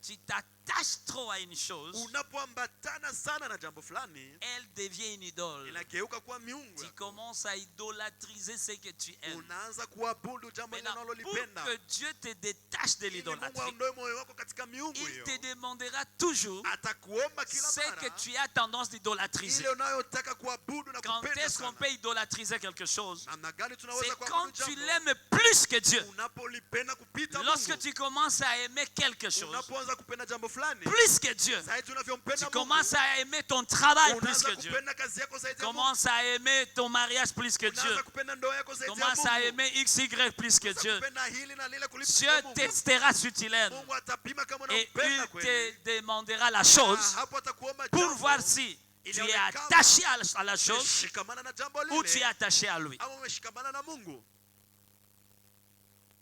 tu t'attaches trop à une chose, Unapoambatana sana na jambo fulani elle devient une idole. inageuka kuwa miungu. Tu commences à idolâtriser ce que tu aimes. Unaanza kuabudu jambo Maintenant, pour unalolipenda. que Dieu te détache de Ili Mungu l'idolâtrie, aondoe moyo wako katika miungu il hiyo. te demandera toujours Atakuomba kila ce mara que tu as tendance d'idolâtriser. ile unayotaka kuabudu na Quand kupenda est-ce qu'on sana. peut idolâtriser quelque chose? Namna gani C'est tunaweza quand kuabudu tu jambo? l'aimes plus que Dieu. Unapolipenda kupita Lorsque Mungu. tu commences à aimer quelque chose Unapoanza kupenda jambo fulani plus que Dieu, zaidi tu unavyompenda Mungu. commences à aimer ton travail plus Unaanza que Dieu. kupenda kazi yako zaidi ya Mungu. Commence à aimer ton mariage plus que Dieu. Unaanza kupenda ndoa yako zaidi ya Commence à Mungu. aimer XY plus que Unaanza Dieu. kupenda hili na lile kuliko Dieu Mungu. testera si tu l'aimes Mungu atapima kama et unampenda il kweli. te demandera la chose Hapo atakuomba pour jambo. voir si tu es Inaonekana attaché à la chose umeshikamana na jambo ou tu es lile attaché à lui. ama umeshikamana na Mungu.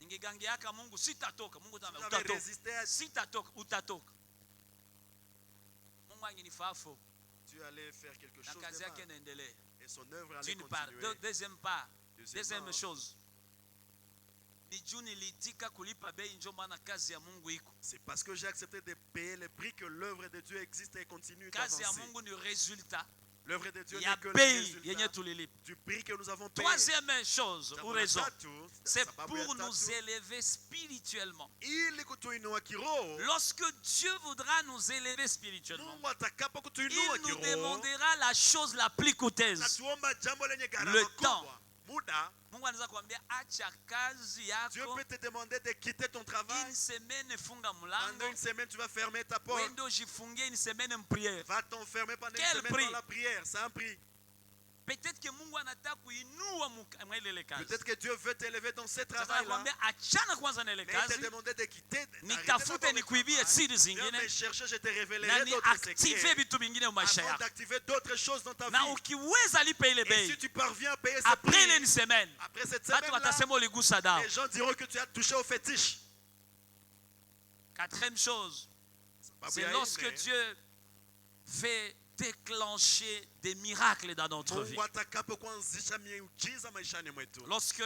Ningegangiaka Mungu sitatoka. Mungu Unavyo utatoka. resiste à Sitatoka, utatoka. Mungu angenifaa fo Dieu allait faire quelque na chose kazi de yake mal. inaendelea. Et son œuvre allait D'une part, continuer. deuxième chose, ni juu niliitika kulipa bei, ndio maana kazi ya Mungu iko. C'est parce que j'ai accepté de payer le prix que l'œuvre de Dieu existe et continue Kazi ya d'avancer. Mungu ni résultat L'œuvre de Dieu ya n'est que le bei résultat yenye tulilipa. du prix que nous avons payé. Troisième chose ou Jambo la raison, tatu, c'est sababu ya pour tatu, nous élever spirituellement. ili kutuinua kiroho. Lorsque Dieu voudra nous élever spirituellement, Mungu atakapo il kutuinua nous kiroho, demandera la chose la plus coûteuse. natuomba jambo lenye Le gharama temps. kubwa. Muda, Mungu anaweza kuambia acha kazi Dieu yako peut te demander de quitter ton travail. une semaine, funga Pendant mlango, une semaine, tu vas fermer ta porte. wendo jifungie une semaine en prière. Va t'enfermer pendant Quel une semaine prix? dans la prière. C'est un prix. Peut-être que Mungu anataka kuinua ile kazi. Peut-être que Dieu veut t'élever dans ce Sasa travail-là. nakwambia achana kwanza na ile Mais il te kazi, demandait de quitter. nitafute nikuibie siri Viens zingine me chercher, je te na révélerai ni d'autres active secrets. vitu vingine mu maisha Avant yako. d'activer d'autres choses dans ta Na vie. ukiweza lipa ile Et bei, si tu parviens à payer ce après prix, une semaine, après cette watu semaine-là, watasema uligusa dawa. les gens diront que tu as touché au fétiche. Quatrième chose, Babu c'est ya lorsque nne, Dieu fait déclencher des miracles dans notre vie. Mungu atakapo kuanzisha miujiza maishani mwetu. Lorsque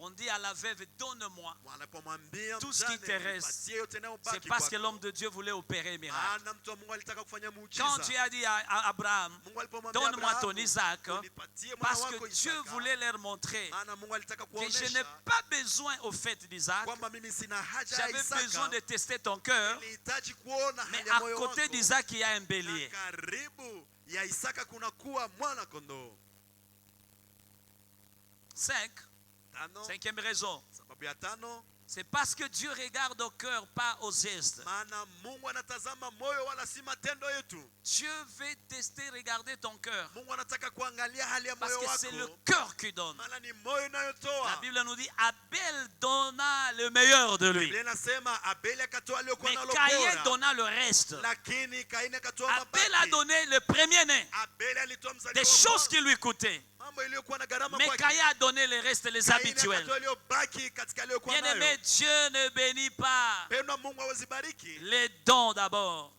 on dit à la veuve, donne-moi, Wanapomwambia tout ce qui mjane, te reste, patie yote c'est inayobaki parce que kwako. l'homme de Dieu voulait opérer un miracle. Maana mtu wa Mungu alitaka kufanya muujiza. Quand Dieu a dit à Abraham, Mungu alipomwambia donne-moi Abrahamu, ton Isaac, unipatie mwana parce wako que Dieu Isaka. voulait leur montrer Maana Mungu alitaka que je kuonesha n'ai pas besoin au fait d'Isaac, kwamba mimi sina haja ya j'avais besoin Isaka. de tester ton cœur, Nilihitaji kuona mais hali ya à moyo côté wako. d'Isaac, il y a un Na bélier. karibu ya Isaka kuna kuwa mwana kondoo. 5. Tano, Cinquième raison, sababu ya tano, c'est parce que Dieu regarde au cœur, pas aux gestes. maana Mungu anatazama moyo wala si matendo yetu. Dieu veut tester, regarder ton cœur, Mungu anataka kuangalia hali ya parce moyo que c'est le wako. cœur qui donne. Maana ni moyo La inayotoa. Bible nous dit, Abel donna le meilleur de lui, Biblia inasema Abeli akatoa aliyokuwa mais nalo Caïn bora. donna le reste. Lakini Kaini akatoa Abel a mabaki. donné le premier-né, Abeli alitoa mzaliwa des wa choses kwanza. qui lui coûtaient, Mambo iliyokuwa na gharama mais kwake. Caïn a donné le reste, les Kaini habituels. akatoa iliyobaki katika aliyokuwa Bien-aimé, nayo. Dieu ne bénit pas Pendwa Mungu awezibariki. les dons d'abord.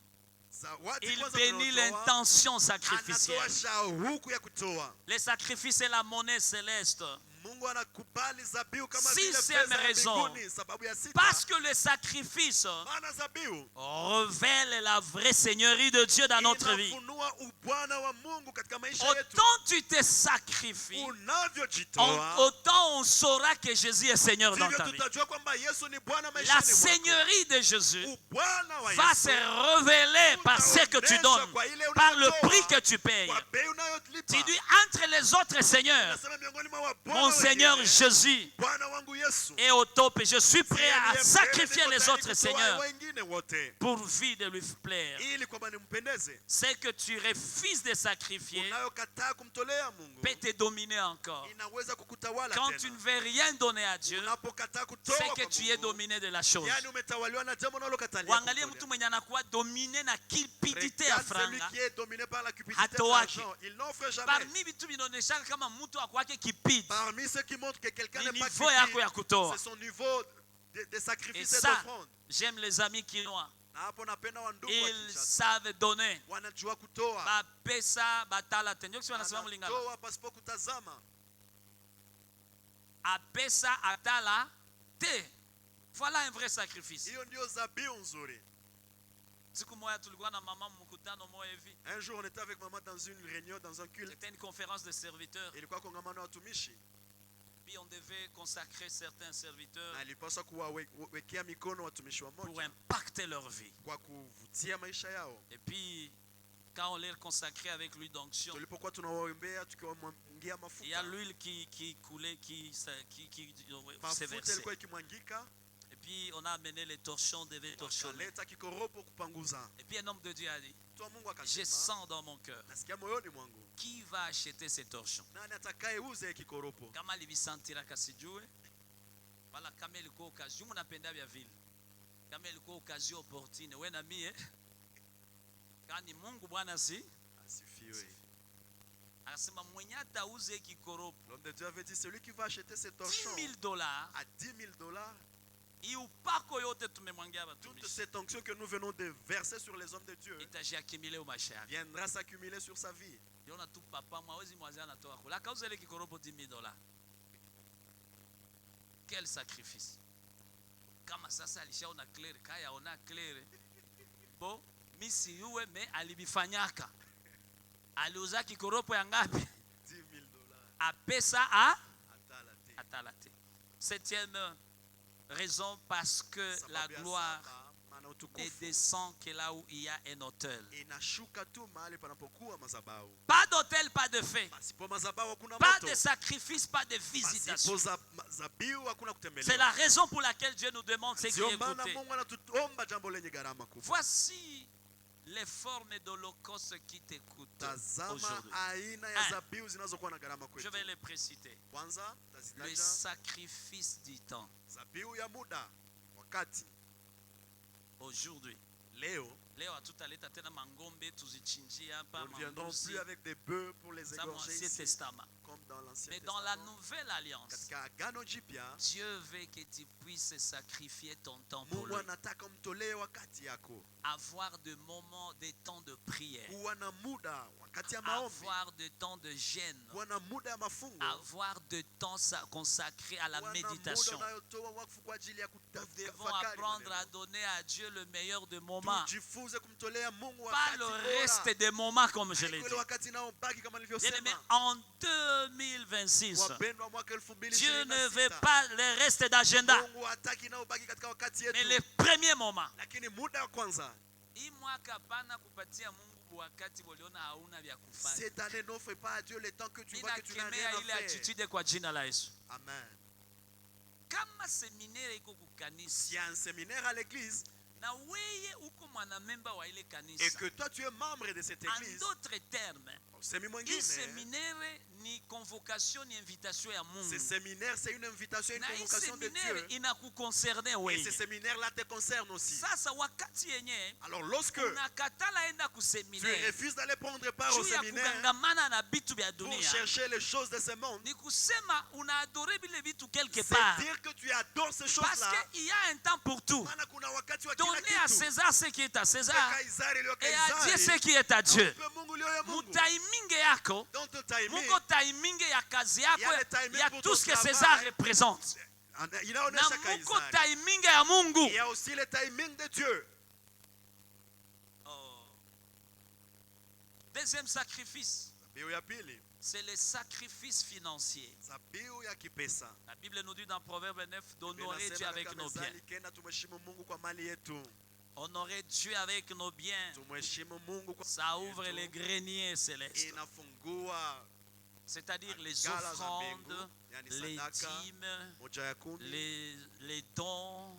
Zawadi Il kwanza bénit tunayotoa, l'intention sacrificielle. anatoa shauku ya kutoa. Les sacrifices, c'est la monnaie céleste. Mungu anakubali zabihu kama Sixième vile pesa ya raison. mbinguni. Sababu ya sita, Parce que le sacrifice maana zabihu révèle la vraie seigneurie de Dieu dans notre vie. inafunua ubwana wa Mungu katika maisha yetu. Autant tu te sacrifies, Unavyojitoa autant on saura que Jésus est Seigneur dans ndivyo ta vie. tutajua kwamba Yesu ni Bwana La maishani mwako. seigneurie de Jésus Ubwana wa va se Yesu révéler par ce que tu donnes, par le prix que tu payes. kwa bei unayolipa. Tu dis entre les autres seigneurs, Nasema miongoni mwa mon mon Seigneur Jésus Bwana wangu Yesu est au top et je suis prêt ndiye à aliye sacrifier mbele, les niko autres, tayari Seigneur, kutoa wengine wote pourvu de lui plaire. ili kwamba nimpendeze. C'est que tu refuses de sacrifier Unayokataa kumtolea Mungu peut te dominer encore. inaweza kukutawala Quand tu ne tena. veux rien donner à Dieu, Unapokataa kutoa c'est que kwa tu es Mungu, dominé de la chose. yani umetawaliwa na jambo unalokatalia Uangalie mtu kumtolea. mwenye anakuwa dominé na cupidité ya Regarde celui franga. qui est dominé par la cupidité de Hatoaki. l'argent. Il n'offre jamais. Parmi vitu vinaonyeshana kama mtu akwake kipidi, Parmi ceux qui montrent que quelqu'un ni n'est pas niveau yako cupide, ya kutoa. c'est son niveau de Et sacrifice et ça, d'offrande. j'aime les amis quinois. Na hapo napenda wandugu wa Ils Kinshasa. savent donner. Wanajua kutoa. Bapesa batala te. Ndio kisema nasema mlingala. Wanatoa pasipo kutazama. Apesa atala te. Voilà un vrai sacrifice. Hiyo ndio dhabihu nzuri. Siku moja tulikuwa na mama mkutano moja hivi. Un jour on était avec maman dans une réunion, dans un culte. C'était une conférence de serviteurs. Ilikuwa kongamano ya watumishi. Puis on devait consacrer certains serviteurs Na ilipaswa kuwawekea mikono watumishi wa pour moja impacter leur vie. kwa kuvutia maisha yao. Et puis, quand on les consacrait avec l'huile d'onction, Tulipokuwa tunawaombea tukiwamwangia il y a mafuta. l'huile qui coulait, qui se Mafuta versait. ilikuwa ikimwangika, Et puis, on a amené les torchons, devait torchonner. wakaleta kikoropo kupanguza. Et puis, un homme de Dieu a dit, Mtu wa Mungu je akasema, sens dans mon cœur, nasikia moyoni mwangu, qui va acheter ces torchons? nani atakayeuza kikoropo? Kama alivisantira kasijue, wala kama ilikuwa occasion, mnapenda vya vile. Kama ilikuwa occasion opportune, wewe na mie, kani Mungu Bwana si, Asifiwe. akasema mwenye atauze kikoropo L'homme de Dieu avait dit, celui qui va acheter ces torchons $10,000, à $10,000, hii upako yote tumemwangia toute watumishi cette onction que nous venons de verser sur les hommes de Dieu itajiakimile maisha yake. viendra s'accumuler sur sa vie. Yona tu papa mwawezi mwazi anatoa kula kauza ile kikoropo $10,000. Quel sacrifice! Kama sasa alishaona clear, kaya ona clear. Bo, misi yuwe me alibifanyaka. Aliuza kikoropo ya ngapi? $10,000. A pesa a Atalate. atalate. Septième raison, parce que la Sababu ya gloire saba, maana ne utukufu descend que là où il y a un autel. inashuka tu mahali panapokuwa madhabahu. Pas d'autel, pas de feu. Pasipo madhabahu hakuna Pas moto. de sacrifice, pas de Pasipo visitation. dhabihu hakuna C'est kutembelewa. la raison pour laquelle Dieu nous demande ce qui Ndio est maana écouté. Mungu anatuomba jambo lenye gharama kubwa. Voici les formes d'holocauste qui t'écoutent Tazama aujourd'hui. aina ya dhabihu zinazokuwa na gharama Je kwetu. vais les préciter. Kwanza Le tazitaja sacrifice du temps. dhabihu ya muda, wakati. Aujourd'hui. Leo Leo hatutaleta tena mangombe tuzichinjie hapa nous ne viendrons mambuzi. plus avec des bœufs pour les Ça, dans égorger l'Ancien ici, Testament. comme dans l'Ancien Mais dans la Testament. nouvelle alliance, Katika Agano Jipya, Dieu veut que tu puisses sacrifier ton temps pour Mungu lui. anataka umtolee wakati yako, Avoir des moments, des temps de prière. kuwa na muda wakati ya maombi, Avoir des temps de jeûne. kuwa na muda ya mafungo, Avoir de temps consacré à la kuwa na muda méditation. unayotoa wakfu kwa ajili ya Nous devons kutafakari apprendre à maneno. donner à Dieu le meilleur des moments. Tujifunze kumtolea Mungu Pas wakati le bora. reste des moments comme je l'ai Haiko dit. ile wakati naobaki kama Bien-aimé, nilivyosema. en 2026, Wapendwa, mwaka Dieu ne veut 2026 pas le reste d'agenda, Mungu hataki naobaki katika wakati mais yetu, les premiers moments. lakini muda wa kwanza. Hii mwaka hapana kupatia Mungu wakati waliona hauna vya kufanya. Cette année n'offre pas à Dieu le temps que tu vois que tu n'as Ninakemea rien ile à faire. attitude kwa jina la Yesu. Amen. Kama seminaire iko S'il kukanisa y a un séminaire à l'église na weye uko mwanamemba wa ile et kanisa, que toi tu es membre de cette en église, d'autres termes, semi hii mwingine, seminaire ni convocation, ni invitation ya ce Mungu. séminaire c'est une invitation, une Na hii convocation de seminaire Dieu. inakuconcerne Et ce wewe. séminaire là te concerne aussi. Sasa wakati yenye Alors lorsque unakatala enda tu kuseminaire refuses d'aller prendre part au juu ya séminaire kugangamana na vitu vya pour dunia, chercher les choses de ce monde, ni kusema unaadore vile vitu quelque c'est part, dire que tu adores ces parce choses-là. qu'il y a un temps pour tout. Maana kuna wakati wa kila Donnez à kitu. César ce qui est à César Kaisari iliyo et à Dieu ce Kaisari. qui est à Dieu. Mpe Mungu iliyo ya Mungu. Mutaiminge yako Dans ton timing, muko timing ya kazi yako, Il y a le timing ya pour tout ton ce que travail. César représente, inaonesha na muko Kaisari. timing ya Mungu. Il y a aussi le timing de Dieu. Oh. Deuxième sacrifice, Zabihu ya pili, c'est le sacrifice financier. zabihu ya kipesa. La Bible nous dit dans Proverbe 9 d'honorer Dieu Inasema avec katika nos biens. Methali kenda tumheshimu Mungu kwa mali yetu. Honorer Dieu avec nos biens, Tumheshimu Mungu kwa ça mali ouvre yetu. les greniers célestes, Inafungua c'est-à-dire les gala za offrandes mbingu, yani les sadaka, dîmes, moja ya kumi, les dons,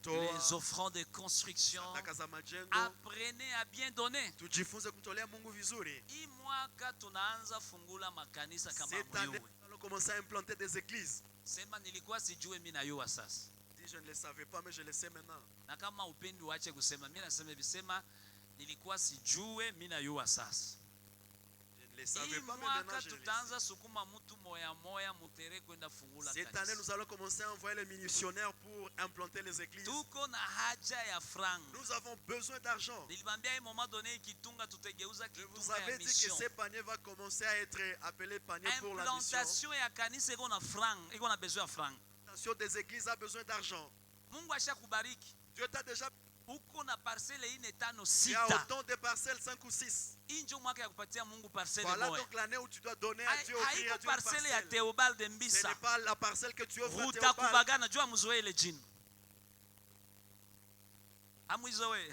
toa, les offrandes de construction. sadaka za majengo. Apprenez à bien donner. Tujifunze kumtolea Mungu vizuri. Hii mwaka tunaanza fungula makanisa kama Cette année, muyuwe. nous allons commencer à implanter des églises. Sema nilikuwa sijue mimi nayua sasa. Si je ne le savais pas, mais je le sais maintenant. Na kama upendi uache kusema, mimi nasema hivi, sema nilikuwa sijue mimi nayua sasa. Je ne le Hii savais pas, mais mwaka maintenant je le sais. tutaanza sukuma mtu moya moya mutere kwenda fungula Cette année, kanisa. nous allons commencer à envoyer les missionnaires pour implanter les églises. Tuko na haja ya franga. Nous avons besoin d'argent. Nilibambia hii moment donné ikitunga tutegeuza Je vous kitunga ya avais dit que mission. ces paniers vont commencer à être appelés paniers pour la mission. Implantation ya kanisa iko na franga, iko na besoin ya franga. L'implantation des églises a besoin d'argent. Mungu ashakubariki. Dieu t'a déjà. Uko na parcelle ine tano Il y a sita. autant de parcelles, 5 ou 6. Hii ndio mwaka ya kupatia Mungu parcelle Voilà moja. donc l'année où tu dois donner à Dieu, offrir Haiko à Dieu une parcelle ya parcelle. Theobald de Ce Mbisa. n'est pas la parcelle que tu offres à Ruta Théobald. kubagana jua mzoe ile jina. Amwizoe.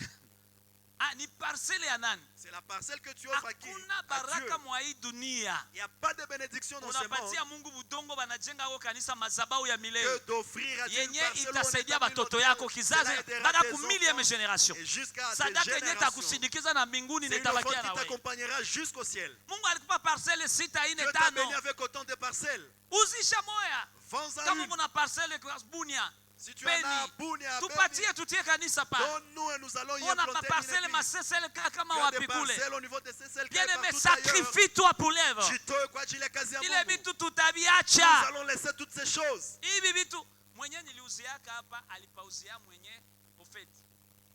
Ah, ni parcelle ya nani? C'est la parcelle que tu offres à qui? Hakuna À Dieu. baraka mwa hii dunia. Il n'y a pas de bénédiction dans ce monde Unapatia Mungu budongo banajenga au kanisa madhabahu ya que milele. d'offrir à Dieu une Yenye parcelle où on itasaidia établit batoto l'autel. yako Cela kizazi aidera mpaka tes ku millième enfants génération. et jusqu'à des Sadaka yenye générations. itakusindikiza na mbinguni C'est une offrande nitabakia na qui wewe. t'accompagnera jusqu'au ciel. Mungu alikupa parcelle sita ine Dieu t'a béni tano. avec autant de parcelles. Uzisha moya. Vends-en Kama une. kuna parcelle kwa Bunia. Si tu en as à Bunia, à Beni, Tupatie tutie kanisa pa. donne-nous et nous allons y On a implanter une parcelle église. masesele kama Il y a des wapi kule. parcelles au niveau de ces celles qui Bien sont aimé, partout ailleurs. sacrifie-toi pour l'œuvre. Jitoe kwa ajili ya kazi ya Ile Mungu. vitu Nous tutaviacha. allons laisser toutes ces choses. Hivi vitu mwenye niliuziaka hapa alipauzia mwenye ofeti.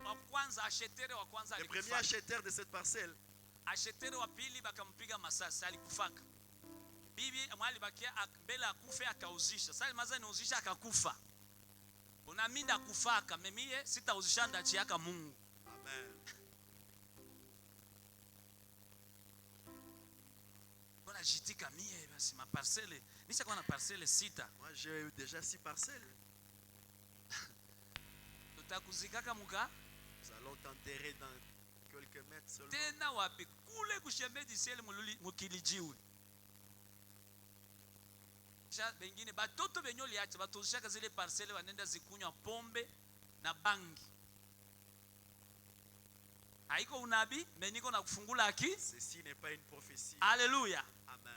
Wa kwanza achetere wa kwanza Le premier alikufa. acheteur de cette parcelle, Achetere wa pili bakampiga masasi alikufaka. Bibi mwali bakia mbele akufe akauzisha. Sasa maza niuzisha akakufa. Unaminda kufaka memie sitauzisha ndachi yaka Mungu. amen. Bona jitika mie basi ma parcelle. Nisha kwa na parcelle sita. Moi, j'ai eu déjà 6 parcelles. Tutakuzikaka muka Nous allons t'enterrer dans quelques mètres seulement. tena wapi kule kushemedi sele mukilijiwe. Bengine batoto benyo liacha batoshaka zile parcelle wanenda zikunywa pombe na bangi. Haiko unabii, meniko na kufungula aki. Ceci n'est pas une prophétie. Alléluia. Amen.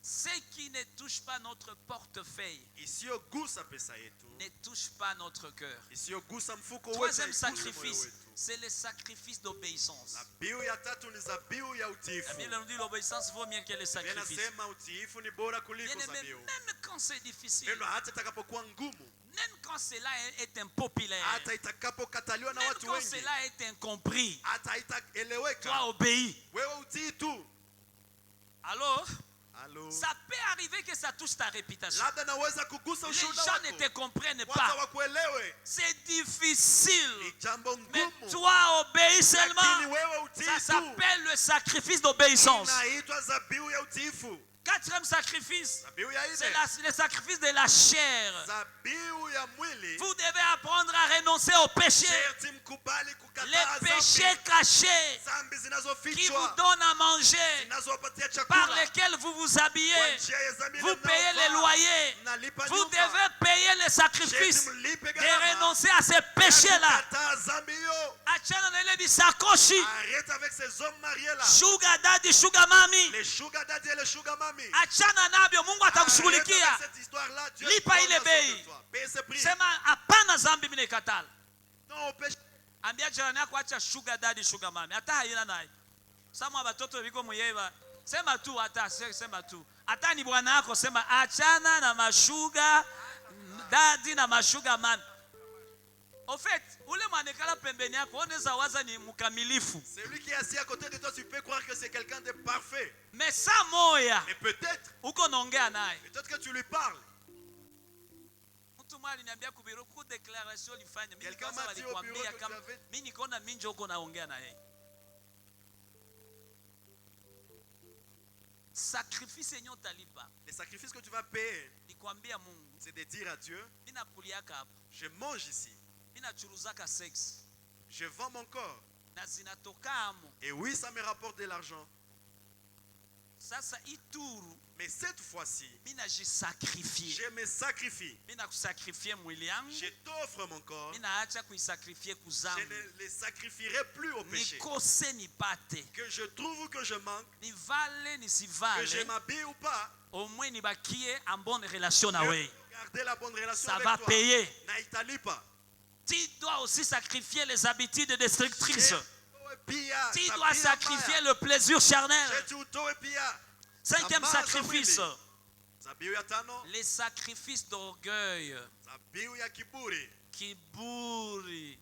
Ce qui ne touche pas notre portefeuille Ici au gusa pesa yetu. ne touche pas notre cœur. Ici au gusa mfuko wetu. Troisième haigusi moyo sacrifice, wetu. c'est le sacrifice d'obéissance. Zabihu ya tatu ni zabihu ya La utiifu. Bible nous dit l'obéissance vaut mieux que le Biblia sacrifice. inasema utiifu ni bora kuliko Bien aimé, zabihu. même quand c'est difficile, Neno hata itakapokuwa ngumu, même quand cela est impopulaire, hata itakapokataliwa na même watu quand wengi, cela est incompris, hata toi itaeleweka, obéis. wewe utii tu. Alors, Halo. ça peut arriver que ça touche ta réputation. Labda naweza kugusa Les ushuhuda gens ne te wako. comprennent Watu pas. wakuelewe. C'est difficile. Ni jambo Mais ngumu. toi, obéis seulement. Lakini wewe utii Ça tu. s'appelle le sacrifice d'obéissance. Inaitwa zabihu ya utiifu. Quatrième sacrifice, Zabihu ya c'est ine. le sacrifice de la chair. Zabihu ya mwili. Vous devez apprendre à renoncer au péché. Sherti mkubali Les kukataa péchés dhambi. cachés Dhambi qui vous zinazofichwa. donnent à manger, Zinazowapatia par chakula. lesquels vous vous Kwa habillez. njia ya dhambi Vous payez les loyers. Mnalipa Vous nyumba. devez payer le sacrifice Sherti mlipe de gharama. renoncer à ces péchés-là. Kukataa dhambi hiyo. Achana na ile bisakoshi. Arrête avec ces hommes mariés là. Sugar daddy, sugar mami. Les sugar daddy et les sugar mami. Achana nabyo, Mungu Arrête atakushughulikia. avec cette histoire-là. Dieu Lipa prendra ile soin bei. de toi. Paye ce prix. Sema hapana zambi mimi nikatala. Non, au péché. Ambia jirani yako acha sugar daddy, sugar mami. Hata haina naye. Sama watoto biko muyeba. Sema tu hata sema tu. Hata ni bwana yako sema achana na mashuga daddy na mashuga mami. Au fait, ule mwanekala pembeni yako unaweza waza ni mkamilifu. Celui qui est assis à côté de toi, tu peux croire que c'est quelqu'un de parfait. Mais saa moya Mais peut-être, uko naongea naye. peut-être que tu lui parles. Mtu mmoja aliniambia kubiro ku declaration ulifanya. Mimi Quelqu'un kwanza m'a dit au walikwambia bureau que kama tu avais- mimi nikaona mimi ndio uko naongea na yeye. Sacrifice yenye utalipa. Les sacrifices que tu vas payer, Nikwambia Mungu, c'est de dire à Dieu, mimi nakuliaka hapa. je mange ici, Mimi nachuruzaka sex. je vends mon corps. Na zinatoka amo. Et oui, ça me rapporte de l'argent. Sasa ituru Mais cette fois-ci, sacrifié. je me sacrifie. Je Je t'offre mon corps. Je ne ne le sacrifierai plus au péché. Que je trouve ou que je manque, que je m'habille ou pas, au moins nibakie en bonne relation na we. garder la bonne relation Ça avec va toi. payer. Na itali pas. Tu dois aussi sacrifier les habitudes destructrices. Tu dois Pia sacrifier le plaisir charnel. Pia. 5e sacrifice. Zabiu ya tano. Les sacrifices d'orgueil. Zabiu ya kiburi. Kiburi.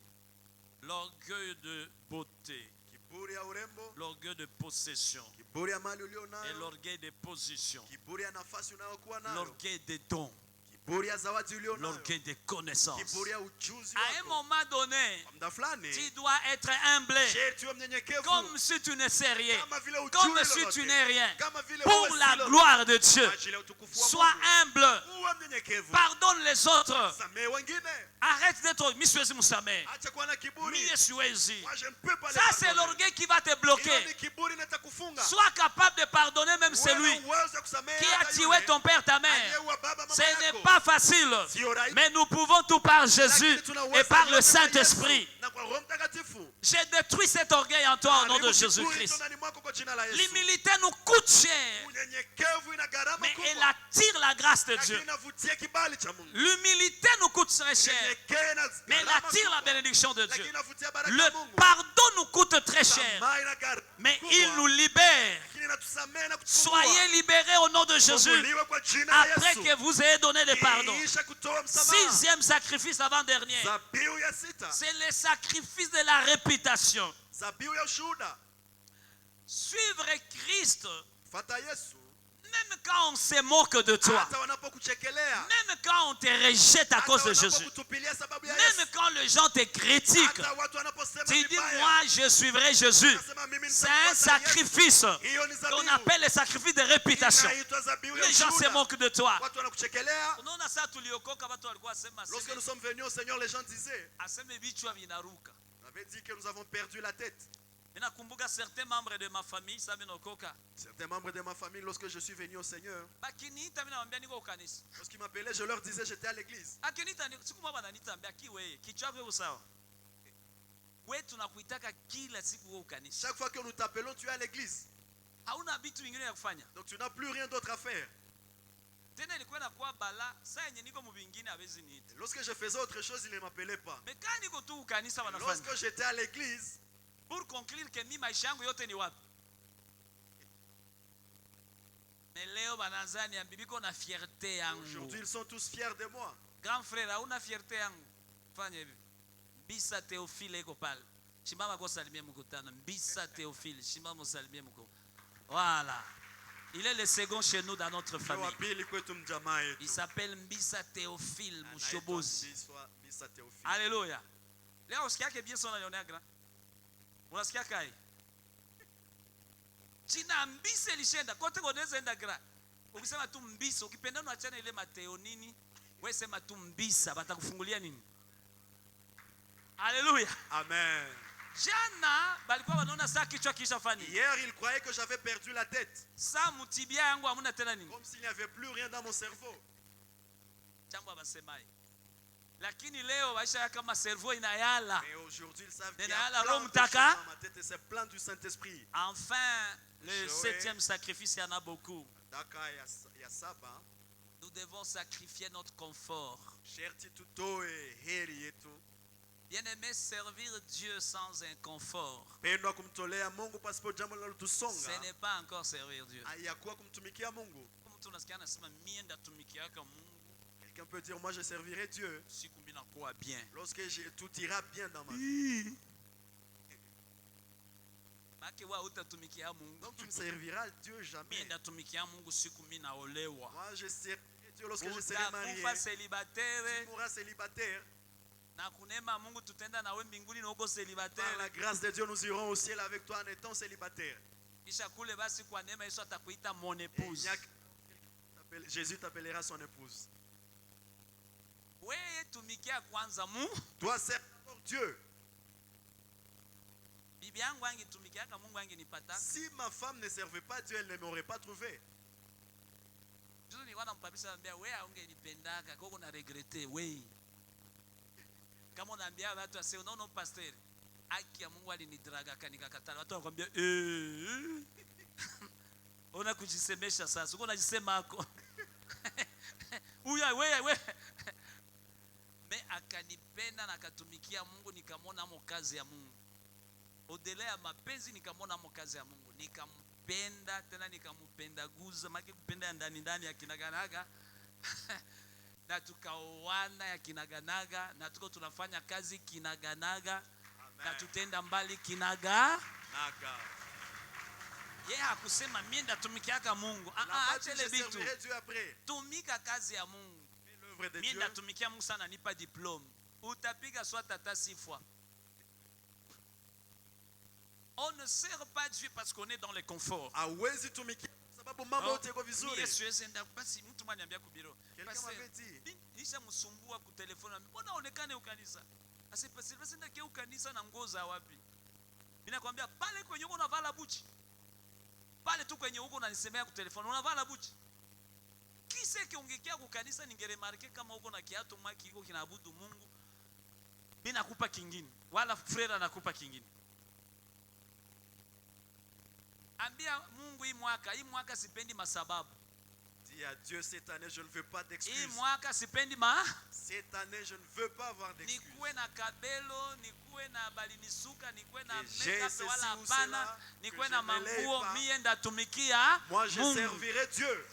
L'orgueil de beauté. Kiburi ya urembo. L'orgueil de possession. Kiburi ya mali ulio Et nayo. l'orgueil de position. Kiburi ya nafasi unayokuwa nayo. L'orgueil des dons. Kiburi ya zawadi ulio nayo. L'orgueil des connaissances. Kiburi ya ujuzi À un wako. moment donné, Kwa muda fulani, tu dois être humblé. sherti uwe mnyenyekevu. Comme si tu ne sais rien. Kama vile ujui Comme lolote. si tu n'es rien. Kama vile Pour wewe la si lolote. gloire de Dieu. Kwa ajili ya utukufu wa Sois Mungu. humble. Uwe mnyenyekevu. Pardonne les autres. Samehe wengine. Arrête d'être misiwezi musamehe. Acha kuwa na kiburi. Mie siwezi. Moi, je ne peux pas Ça les c'est pardonner. l'orgueil qui va te Hiyo bloquer. ni kiburi inatakufunga. Sois capable de pardonner même Uwe celui na uwezo wa kusamehe qui a hata tué yule ton père, ta mère. aliyeua baba, mama Ce yako. n'est pas facile. Sio rahisi. Mais nous pouvons tout par Jésus Lakini tunaweza et par le yote kwa Saint-Esprit. Yesu na kwa Roho Mtakatifu. J'ai détruit cet orgueil en toi au nom de Haribu kiburi Jésus-Christ. ndani mwako kwa jina la Yesu. L'humilité nous coûte cher, Unyenyekevu ina gharama mais kubwa. elle attire la grâce de Lakini Dieu. inavutia kibali cha Mungu. L'humilité nous coûte très cher, Unyenyekevu ina mais elle gharama attire la kubwa. bénédiction de Lakini Dieu. inavutia baraka Le ya Mungu. pardon nous coûte très cher, Tamaa ina gharama mais kubwa. il nous libère. Lakini inatusamehe na kutufungua. Soyez libérés au nom de Jésus Funguliwe kwa jina la après Yesu. que vous ayez donné le pardon. Kisha kutoa msamaha. 6e sacrifice avant-dernier, Zabiu ya sita. c'est le sacrifice de la réputation. Zabiu ya ushuhuda. Suivre Christ, Fata Yesu. même quand on se moque de toi, Hata wanapokuchekelea. même quand on te rejette à cause de Hata Jésus, wanapokutupilia sababu ya même Yesu. quand les gens te critiquent, Hata watu wanaposema tu dis vibaya. moi je suivrai Jésus. Unasema mimi C'est un nitamfuata Yesu. sacrifice Hiyo ni qu'on zabiu. appelle le sacrifice de réputation. Inaitwa zabiu ya Les gens se ushuhuda. moquent de toi. Watu wanakuchekelea. Unaona saa tuliokoka watu walikuwa wasema Lorsque nous sommes venus au Seigneur, les gens disaient, aseme vichwa vinaruka. on avait dit que nous avons perdu la tête. Ninakumbuka certains membres de ma famille sasa minaokoka. Certains membres de ma famille, lorsque je suis venu au Seigneur, Bakiniita mimi nawaambia niko kanisa. lorsqu'ils m'appelaient, je leur disais j'étais à l'église. Akiniita siku moja ananiambia kiwe kichwa wewe sawa. Wewe tunakuitaka kila siku wewe kanisa. Chaque fois que nous t'appelons, tu es à l'église. Hauna vitu vingine ya kufanya. Donc tu n'as plus rien d'autre à faire. Tena ilikuwa inakuwa bala saa yenye niko mvingine hawezi niita. Lorsque je faisais autre chose, ils ne m'appelaient pas. Mais quand niko tu kanisa wanafanya. Lorsque j'étais à l'église, Pour conclure que mimi maisha yangu yote ni wapi? Mais leo bananza niambia biko na fierté yangu. aujourd'hui, ils sont tous fiers de moi. Grand frère, hauna fierté yangu. Fanya hivi. Mbisa Theophile iko pale. Shimama kwa salimia mkutano. Mbisa Theophile, shimama salimia mkutano. Voilà. Il est le second chez nous dans notre Wa famille. pili kwetu mjamaa yetu. Il s'appelle Mbisa Theophile Anaitwa Mushobozi. Mbisa Theophile. Alléluia. Leo usikia ke bien son alionea grand. Unasikia kai? China mbise lishenda kote konaweza enda gra. Ukisema tu mbisa, ukipenda unaachana ile Mateo nini? Wewe sema tu mbisa, batakufungulia nini? Alléluia. Amen. Jana balikuwa wanaona saa kichwa kisha fani. Hier, ils croyaient que j'avais perdu la tête. Saa mtibia yangu hamuna tena nini? Comme s'il n'y avait plus rien dans mon cerveau. Jambo abasemai. Lakini leo waisha kama cerveau inayala. Mais aujourd'hui, ils savent qu'il y Nena a yala plein Roho de choses Mtaka. dans ma tête et c'est plein du Saint-Esprit. Enfin, le Joé. 7e sacrifice, il y en a beaucoup. Daka ya saba. Nous devons sacrifier notre confort. Sherti tutoe heri yetu. Bien-aimé, servir Dieu sans inconfort, Pendwa kumtolea Mungu pasipo jambo ce linalotusonga. n'est pas encore servir Dieu. Hayakuwa kumtumikia Mungu. Mtu unasikia anasema mie ndatumikiaka Mungu Quelqu'un peut dire, moi je servirai Dieu siku mimi nakuwa bien. lorsque tout ira bien dans ma vie. Baki wa utatumikia Mungu. Donc tu ne serviras Dieu Mie jamais. ndatumikia Mungu siku mimi naolewa. Moi je servirai Dieu lorsque je serai marié. Utakufa Tu célibataire mourras célibataire. na kunema Mungu tutenda nawe mbinguni na uko Par la célibataire. grâce de Dieu, nous irons au ciel avec toi en étant célibataire. Kisha kule basi kwa neema Yesu atakuita mon Et épouse. Jésus t'appellera son épouse. Wewe tumikia kwanza Mungu. Toi, serve d'abord Dieu. Bibi yangu angitumikiaka Mungu angenipata. Si ma femme ne servait pas Dieu, elle ne m'aurait pas trouvé. ningekuwa nampabisha anambia wewe ungenipendaka koko na regrete wewe. Kama unaambia watu ase unaona pastor haki ya Mungu alinidraga kanikakatala watu wanakuambia ona kujisemesha sasa uko unajisema hako. Uya wewe me akanipenda na akatumikia Mungu nikamwona amo kazi ya Mungu. Odele ya mapenzi nikamwona amo kazi ya Mungu. Nikampenda tena nikampenda guza maki kupenda ndani ndani ya kinaganaga. Na tukaoana ya kinaganaga na tuko tunafanya kazi kinaganaga. Amen. Na tutenda mbali kinaganaga. Yeye hakusema mimi ndatumikiaka Mungu. Acha ile vitu. Tumika kazi ya Mungu. Mimi ndatumikia Mungu sana nipa diplome. Utapiga soit tata 6 fois. On ne sert pas Dieu parce qu'on est dans le confort. Hawezi tumikia sababu mambo yote yako vizuri. Yesu enda basi mtu mwana niambia kubiro. Nisha msumbua ku telefoni. Mbona onekane ukanisa? Asipasi basi ndake ukanisa na ngoza wapi? Mimi nakwambia pale kwenye uko unavala buchi. Pale tu kwenye uko unanisemea ku telefoni unavala buchi. Kise kiongekea ku kanisa ningeremarke kama uko na kiatu maki iko kinaabudu Mungu. Mimi nakupa kingine wala frère anakupa kingine. Ambia Mungu hii mwaka sipendi masababu. Dis à Dieu cette année je ne veux pas d'excuses. Hii mwaka sipendi cette année je ne veux pas avoir d'excuses. Nikuwe na kabelo, nikuwe na balinisuka, nikuwe na makeup wala hapana, nikuwe na manguo, mimi ndatumikia Mungu. Moi je servirai Dieu.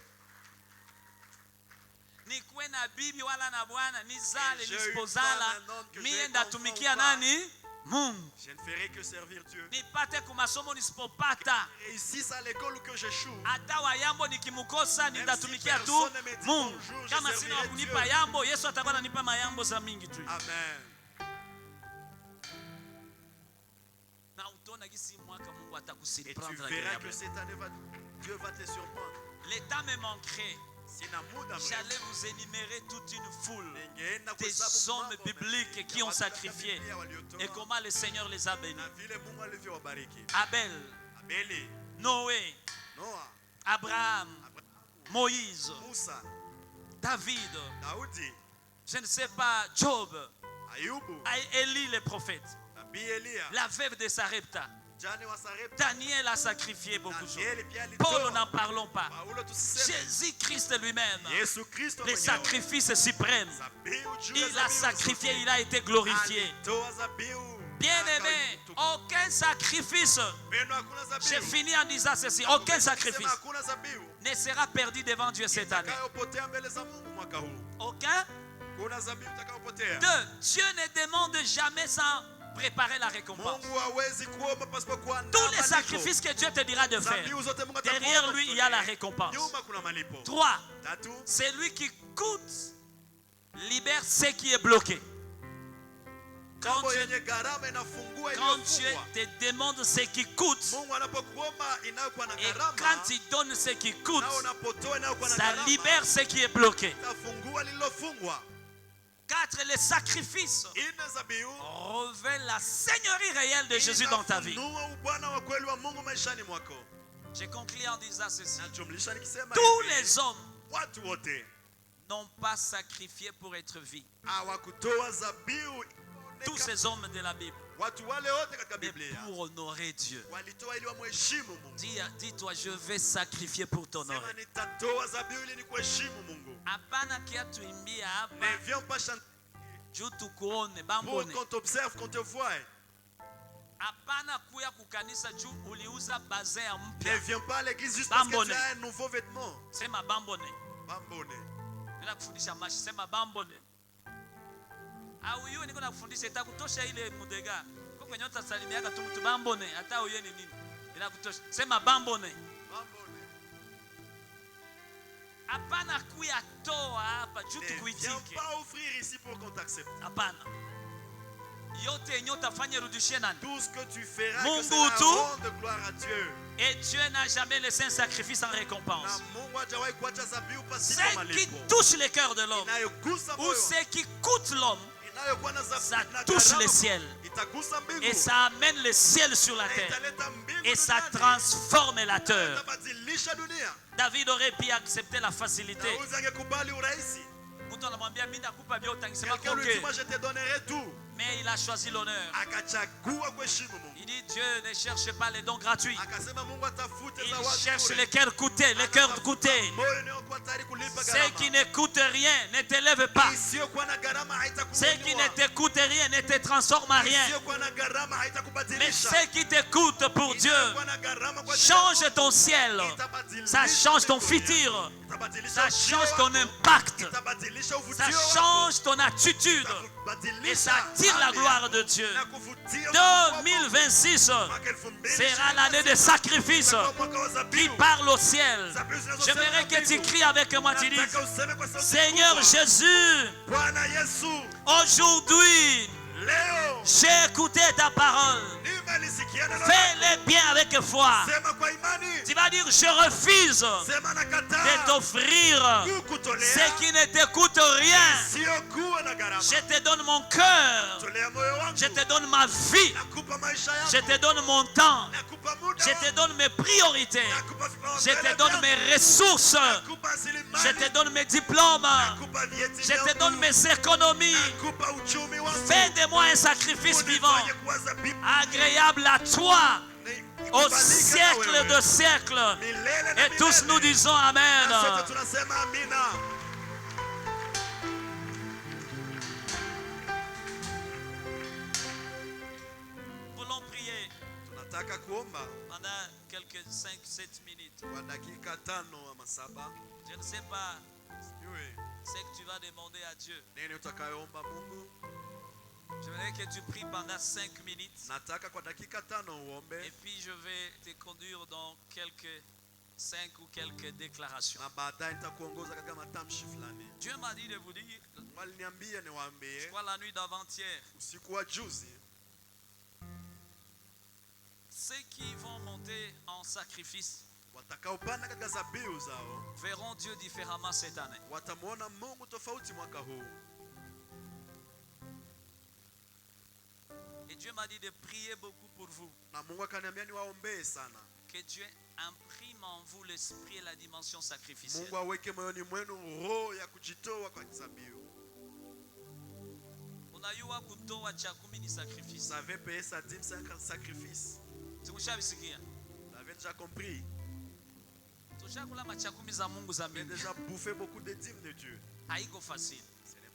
Nikuwe na bibi wala na bwana, nizale nisipozala, mimi ndatumikia nani? Mungu. Je ne ferai que servir Dieu. Nipate kumasomo nisipopata. Réussisse à l'école ou que j'échoue. Hata wa yambo nikimukosa nitatumikia tu Mungu. Kama sina wa kunipa yambo, Yesu atakuwa ananipa mayambo za mingi tu. Amen. Na utaona gisi mwaka Mungu atakusurprendre. Et tu verras que cette année Dieu va te surprendre. L'état me manquerait. J'allais vous énumérer toute une foule des hommes bibliques qui ont sacrifié et comment le Seigneur les a bénis. Abel, Noé, Abraham, Moïse, David, je ne sais pas, Job, Élie le prophète, la veuve de Sarepta. Daniel a sacrifié beaucoup de choses. Paul, n'en parlons pas. Jésus-Christ lui-même, le sacrifice suprême, il a sacrifié, il a été glorifié. Bien-aimé, aucun sacrifice, j'ai fini en disant ceci, aucun sacrifice ne sera perdu devant Dieu cette année. Aucun. Deux, Dieu ne demande jamais sans préparer la récompense. Tous les sacrifices que Dieu te dira de faire, derrière lui il y a la récompense. 3. C'est lui qui coûte, libère ce qui est bloqué. Quand Dieu te demande ce qui coûte et quand il donne ce qui coûte, ça libère ce qui est bloqué. 4. Les sacrifices révèlent la seigneurie réelle de Jésus dans ta vie. J'ai conclu en disant ceci. Tous les hommes n'ont pas sacrifié pour être vus. Tous ces hommes de la Bible, mais pour honorer Dieu. Dis-toi, je vais sacrifier pour t'honorer. Apana kia tuimbia hapa. Ne viens pas chanter pour qu'on t'observe, qu'on te voie. Apana kuya kukanisa juu uliuza bazin ya mpya. Ne viens pas à l'église juste parce que tu as un nouveau vêtement. Sema bambone. Bambone. Nina kufundisha mashi, sema bambone. Au hiyo niko nakufundisha itakutosha ile mudega. Kwa kwenye utasalimiaga tu mtu bambone, hata uye ni nini. Inakutosha. Sema bambone. Bambone. Apana kuya toa hapa juu tukuitike. Ne viens pas offrir ici pour qu'on t'accepte. Apana. Yote nyota fanye rudishie nani? Tout ce que tu feras que cela rende gloire à Dieu. Et Dieu n'a jamais laissé un sacrifice en récompense. Ce qui touche le cœur de l'homme ou ce qui coûte l'homme ça touche le ciel. Et ça amène le ciel sur la terre. Et ça transforme la terre. David aurait pu accepter la facilité. Quelqu'un lui dit, moi je te donnerai tout. Mais il a choisi l'honneur. Il dit, Dieu ne cherche pas les dons gratuits. Il cherche les cœurs coûtés, les cœurs coûtés. Ceux qui ne coûtent rien ne t'élèvent pas. Ceux qui ne te coûtent rien ne te transforment en rien. Mais ceux qui t'écoutent pour Dieu, change ton ciel. Ça change ton futur. Ça change ton impact. Ça change ton attitude. Et ça attire la gloire de Dieu. 2026 sera l'année de sacrifice qui parle au ciel. J'aimerais que tu cries avec moi, tu dis, Seigneur Jésus, aujourd'hui, j'ai écouté ta parole. Fais-le bien avec foi. Tu vas dire, je refuse de t'offrir ce qui ne te coûte rien. Je te donne mon cœur. Je te donne ma vie. Je te donne mon temps. Je te donne mes priorités. Je te donne mes ressources. Je te donne mes diplômes. Je te donne mes économies. Fais de moi un sacrifice vivant, agréable à toi, au siècle de siècles. Et tous nous disons Amen. Voulons prier pendant quelques 5-7 minutes. Je ne sais pas ce que tu vas demander à Dieu. Je voudrais que tu pries pendant 5 minutes. Et puis je vais te conduire dans quelques 5 ou quelques déclarations. Dieu m'a dit de vous dire, je crois la nuit d'avant-hier, ceux qui vont monter en sacrifice verront Dieu différemment cette année. Et Dieu m'a dit de prier beaucoup pour vous. Que Dieu imprime en vous l'esprit et la dimension sacrificielle. Unajua kutoa cha 10 ni sacrifice. Vous savez payer sa dîme, c'est un sacrifice. Vous avez déjà compris. Vous avez déjà bouffé beaucoup de dîmes de Dieu. Ce n'est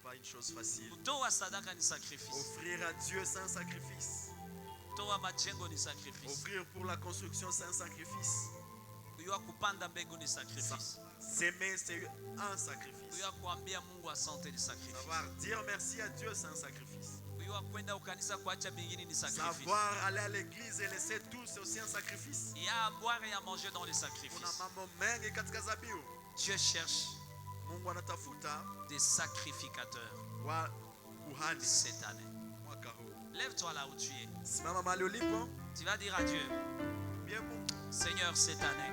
pas une chose facile. Offrir à Dieu, c'est un sacrifice. Offrir pour la construction, c'est un sacrifice. S'aimer, c'est un sacrifice. Savoir dire merci à Dieu, c'est un sacrifice. Savoir aller à l'église et laisser tout, c'est aussi un sacrifice. Il y a à boire et à manger dans les sacrifices. Dieu cherche des sacrificateurs cette année. Lève-toi là où tu es. Tu vas dire à Dieu, Seigneur, cette année,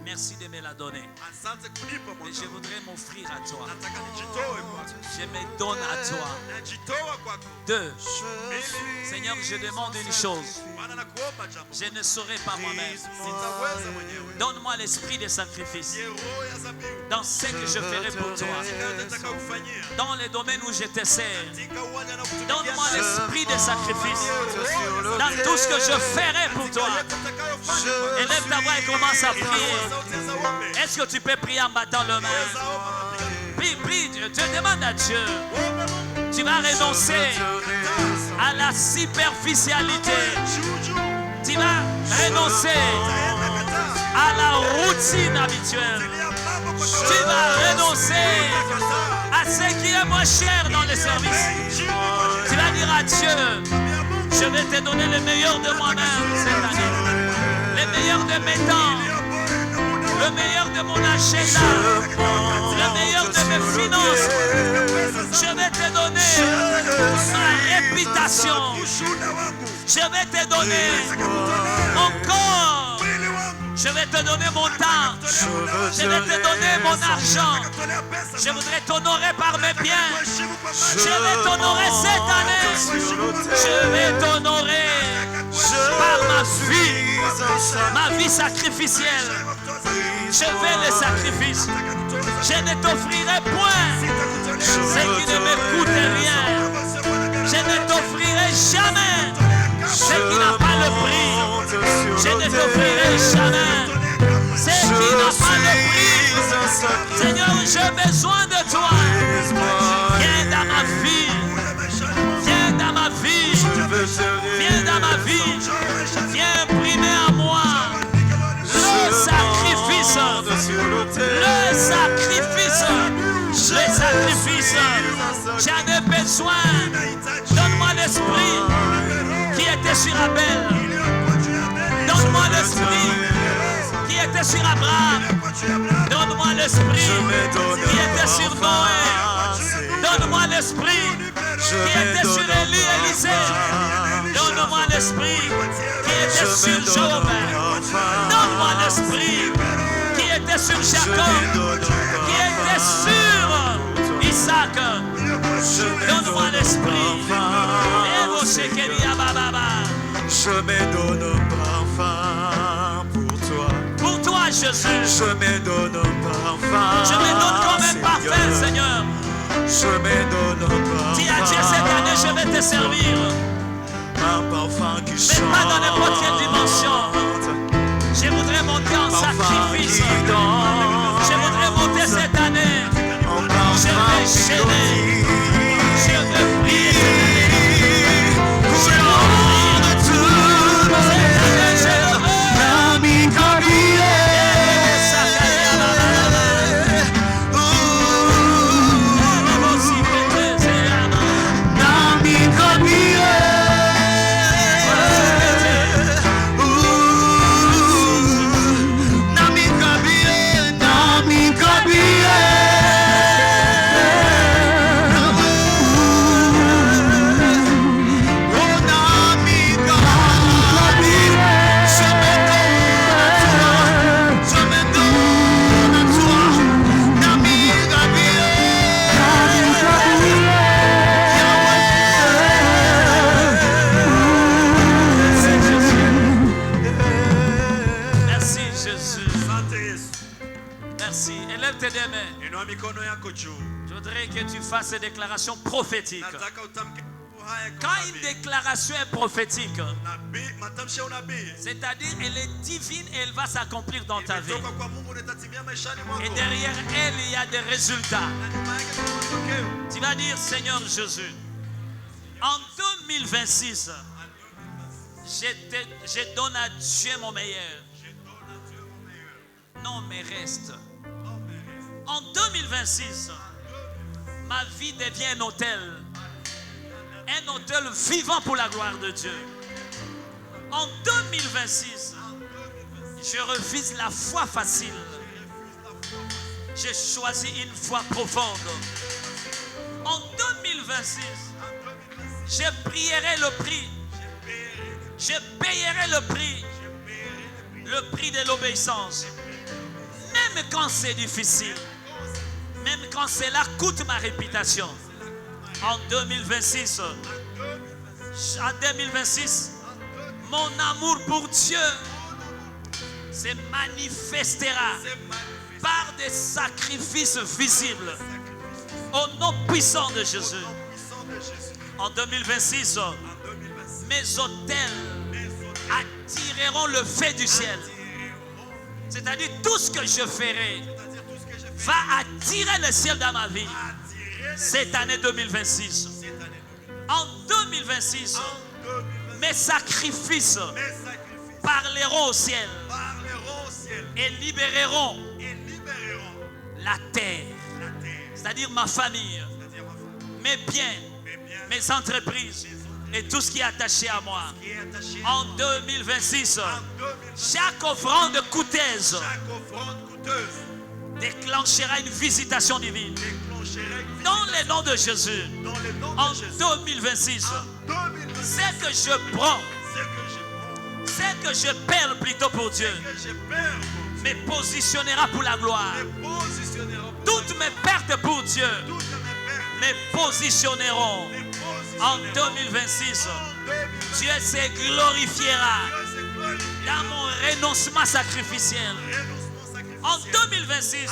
merci de me la donner. Et je voudrais m'offrir à toi. Je me donne à toi. 2. Seigneur, je demande une chose. Je ne saurais pas moi-même. Donne-moi l'esprit de sacrifice. Dans ce que je ferai pour toi. Dans les domaines où je te sers. Donne-moi l'esprit de sacrifice. Dans tout ce que je ferai pour toi. Élève ta voix et commence à prier. Est-ce que tu peux prier en battant le main? Prie, tu demandes à Dieu. Tu vas renoncer à la superficialité. Tu vas renoncer à la routine habituelle. Tu vas renoncer à ce qui est moins cher dans les services. Tu vas dire à Dieu, je vais te donner le meilleur de moi-même cette année. Le meilleur de mes temps, le meilleur de mon agenda, le meilleur de mes finances. Je vais te donner ma réputation. Je vais te donner mon corps. Je Je vais te donner mon temps. Je vais te donner mon argent. Je voudrais t'honorer par mes biens. Je vais t'honorer cette année. Je vais t'honorer par ma vie sacrificielle. Je vais le sacrifice. Je ne t'offrirai point ce qui ne me coûte rien. Je ne t'offrirai jamais ce qui n'a pas le prix. Je ne t'offrirai jamais ce qui n'a pas le prix. Seigneur, j'ai besoin de toi. Viens dans ma vie. Viens dans ma vie. Viens dans ma vie. Viens primer à moi le sacrifice. Le sacrifice. Le sacrifice. J'en ai besoin. Donne-moi l'esprit qui était sur Abel. Donne-moi l'esprit qui était sur Abraham. Donne-moi l'esprit qui était sur Noé. Donne-moi l'esprit qui était sur Élie et Élisée. Donne-moi l'esprit qui était sur Job. Donne-moi l'esprit qui était sur Jacob, qui était sur Isaac. Donne-moi l'esprit. Je me donne un parfum pour toi. Pour toi, Jésus. Je me donne un parfum. Je me donne comme un parfum, Seigneur. Je me donne un parfum. Dis à Dieu cette année, je vais te servir. Un parfum qui chante. Mais pas dans n'importe quelle dimension. Je voudrais monter en sacrifice. Je voudrais monter cette année. Je vais gêner. Je veux prier cette année. Je veux prier cette année. Je le veux. Je voudrais que tu fasses ces déclarations prophétiques. Quand une déclaration est prophétique, c'est-à-dire elle est divine et elle va s'accomplir dans ta vie. Et derrière elle, il y a des résultats. Tu vas dire, Seigneur Jésus, en 2026, je donne à Dieu mon meilleur. Non, mais reste. En 2026, ma vie devient un hôtel vivant pour la gloire de Dieu. En 2026, je refuse la foi facile. J'ai choisi une foi profonde. En 2026, je prierai le prix. Je payerai le prix de l'obéissance. Même quand c'est difficile. Même quand cela coûte ma réputation. En 2026, mon amour pour Dieu se manifestera par des sacrifices visibles au nom puissant de Jésus. En 2026, mes autels attireront le feu du ciel. C'est-à-dire tout ce que je ferai va attirer le ciel dans ma vie. Cette année 2026. En 2026, mes sacrifices parleront au ciel et libéreront la terre. C'est-à-dire ma famille, mes biens, mes entreprises et tout ce qui est attaché à moi. En 2026, chaque offrande coûteuse déclenchera une visitation divine. Dans le nom de Jésus, en 2026, ce que je prends Ce que je perds plutôt pour Dieu me positionnera pour la gloire. Toutes mes pertes pour Dieu me positionneront. En 2026, Dieu se glorifiera dans mon renoncement sacrificiel. En 2026,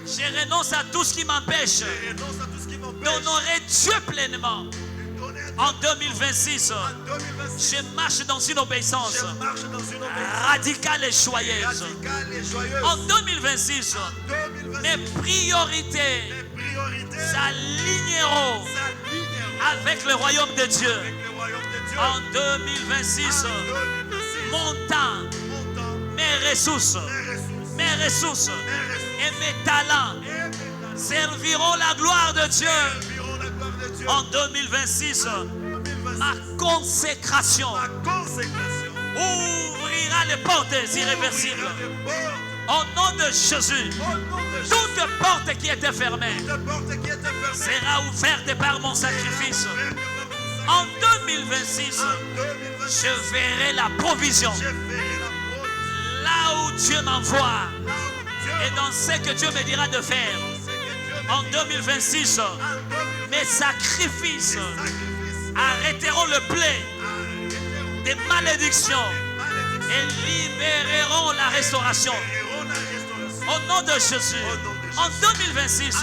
je renonce à tout ce qui m'empêche d'honorer Dieu pleinement. En 2026, je marche dans une obéissance radicale et joyeuse. En 2026, mes priorités s'aligneront avec le royaume de Dieu. En 2026, mon temps, mes ressources et mes talents serviront la gloire de Dieu. En 2026, ma consécration ouvrira les portes irréversibles. Au nom de Jésus, toute porte qui était fermée sera ouverte par mon sacrifice. En 2026, je verrai la provision là où Dieu m'envoie et dans ce que Dieu me dira de faire. En 2026, mes sacrifices arrêteront le blé des malédictions et libéreront la restauration. Au nom de Jésus, en 2026,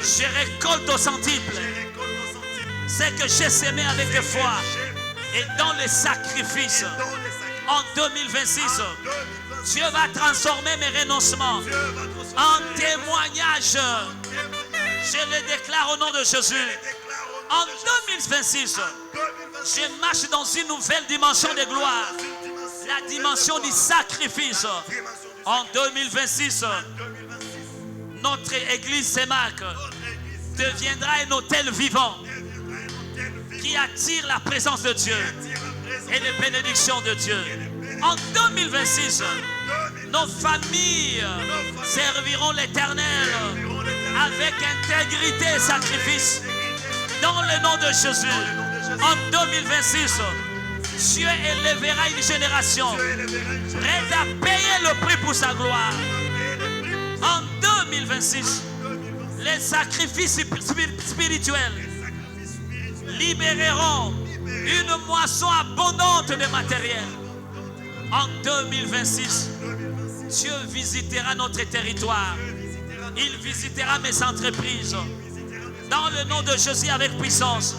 je récolte au centuple ce que j'ai sémé avec foi et dans les sacrifices. En 2026, Dieu va transformer mes renoncements en témoignage. Je le déclare au nom de Jésus. En 2026, je marche dans une nouvelle dimension de gloire. La dimension du sacrifice. En 2026, notre église Sémac deviendra un hôtel vivant qui attire la présence de Dieu et les bénédictions de Dieu. En 2026, nos familles serviront l'Éternel avec intégrité et sacrifice. Dans le nom de Jésus, en 2026, Dieu élèvera une génération prête à payer le prix pour sa gloire. En 2026, les sacrifices spirituels libéreront une moisson abondante de matériel. En 2026, Dieu visitera notre territoire. Il visitera mes entreprises. Dans le nom de Jésus avec puissance.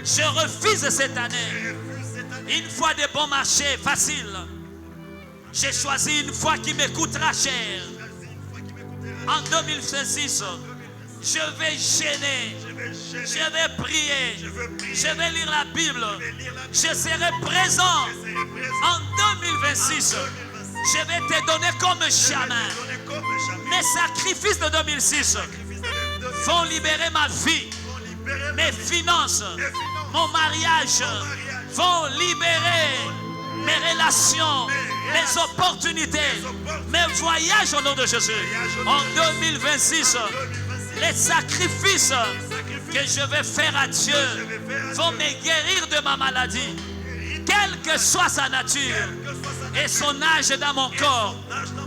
Je refuse cette année une fois de bon marché facile. J'ai choisi une foi qui me coûtera cher. En 2026, je vais gêner, je vais prier, je vais lire la Bible, je serai présent. En 2026, je vais te donner comme jamais. Mes sacrifices de 2006 vont libérer ma vie, mes finances, mon mariage vont libérer mes relations, mes opportunités, mes voyages au nom de Jésus. En 2026, les sacrifices que je vais faire à Dieu vont me guérir de ma maladie, quelle que soit sa nature et son âge dans mon corps.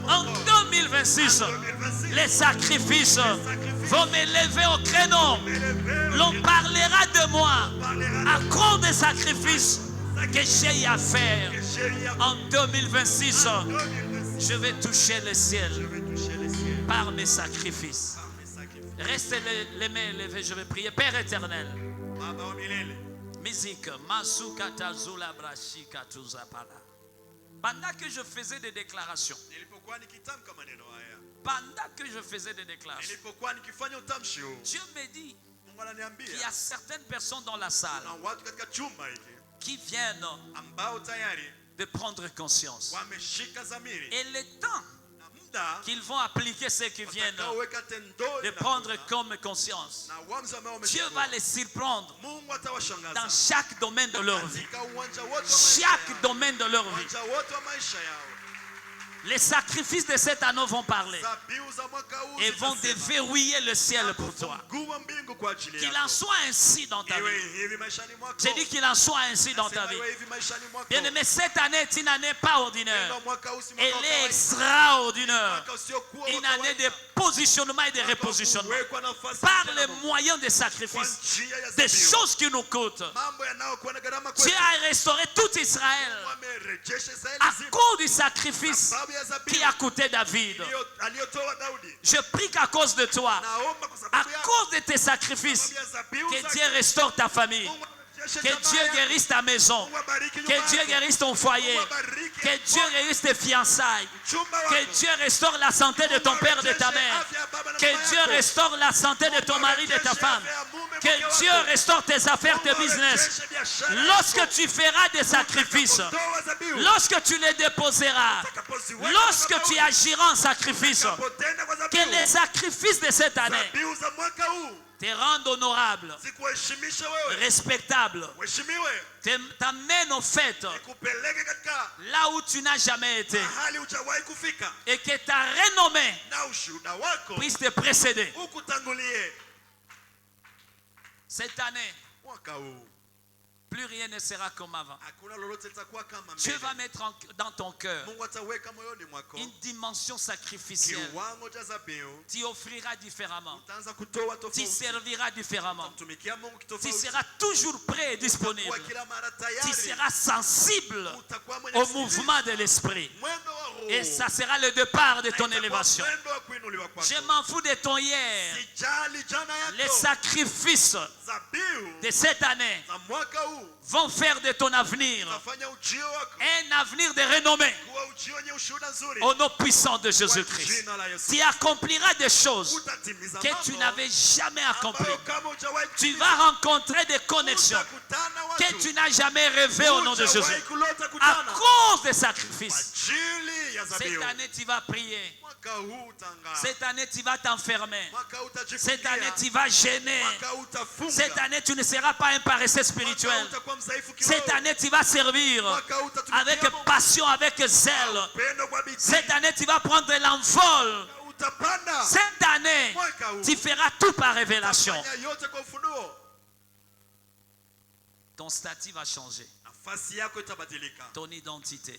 En 2026, les sacrifices vont m'élever au créneau. L'on parlera de moi à cause des sacrifices que j'ai à faire. En 2026, je vais toucher le ciel par mes sacrifices. Restez les mains levées, je vais prier. Père éternel, musique, pendant que je faisais des déclarations, Dieu me dit qu'il y a certaines personnes dans la salle qui viennent de prendre conscience. Et le temps qu'ils vont appliquer ce qu'ils viennent de prendre comme conscience, Dieu va les surprendre dans chaque domaine de leur vie. Chaque domaine de leur vie. Les sacrifices de cet anneau vont parler et vont déverrouiller le ciel pour toi. Qu'il en soit ainsi dans ta vie. J'ai dit qu'il en soit ainsi dans ta vie. Bien aimé, cette année est une année pas ordinaire. Elle est extraordinaire. Une année de positionnement et de repositionnement. Par les moyens des sacrifices, des choses qui nous coûtent. Dieu a restauré tout Israël à cause du sacrifice qui a coûté David. Je prie qu'à cause de toi, à cause de tes sacrifices, que Dieu restaure ta famille. Que Dieu guérisse ta maison. Que Dieu guérisse ton foyer. Que Dieu guérisse tes fiançailles. Que Dieu restaure la santé de ton père et de ta mère. Que Dieu restaure la santé de ton mari et de ta femme. Que Dieu restaure tes affaires, tes business. Lorsque tu feras des sacrifices, lorsque tu les déposeras, lorsque tu agiras en sacrifice, que les sacrifices de cette année te rendent honorable, respectable, t'amène aux fêtes là où tu n'as jamais été et que ta renommée puisse te précéder. Cette année, plus rien ne sera comme avant. Dieu va mettre dans ton cœur une dimension sacrificielle. Tu offriras différemment. Tu serviras différemment. Tu seras toujours prêt et disponible. Tu seras sensible au mouvement de l'esprit. Et ça sera le départ de ton élévation. Je m'en fous de ton hier. Les sacrifices de cette année vont faire de ton avenir un avenir de renommée au nom puissant de Jésus-Christ. Tu accompliras des choses que tu n'avais jamais accomplies. Tu vas rencontrer des connexions que tu n'as jamais rêvé au nom de Jésus. À cause des sacrifices. Cette année, tu vas prier. Cette année, tu vas t'enfermer. Cette année, tu vas gêner. Cette année, tu ne seras pas un paresseux spirituel. Cette année, tu vas servir avec passion, avec zèle. Cette année, tu vas prendre l'envol. Cette année, tu feras tout par révélation. Ton statut va changer. Ton identité.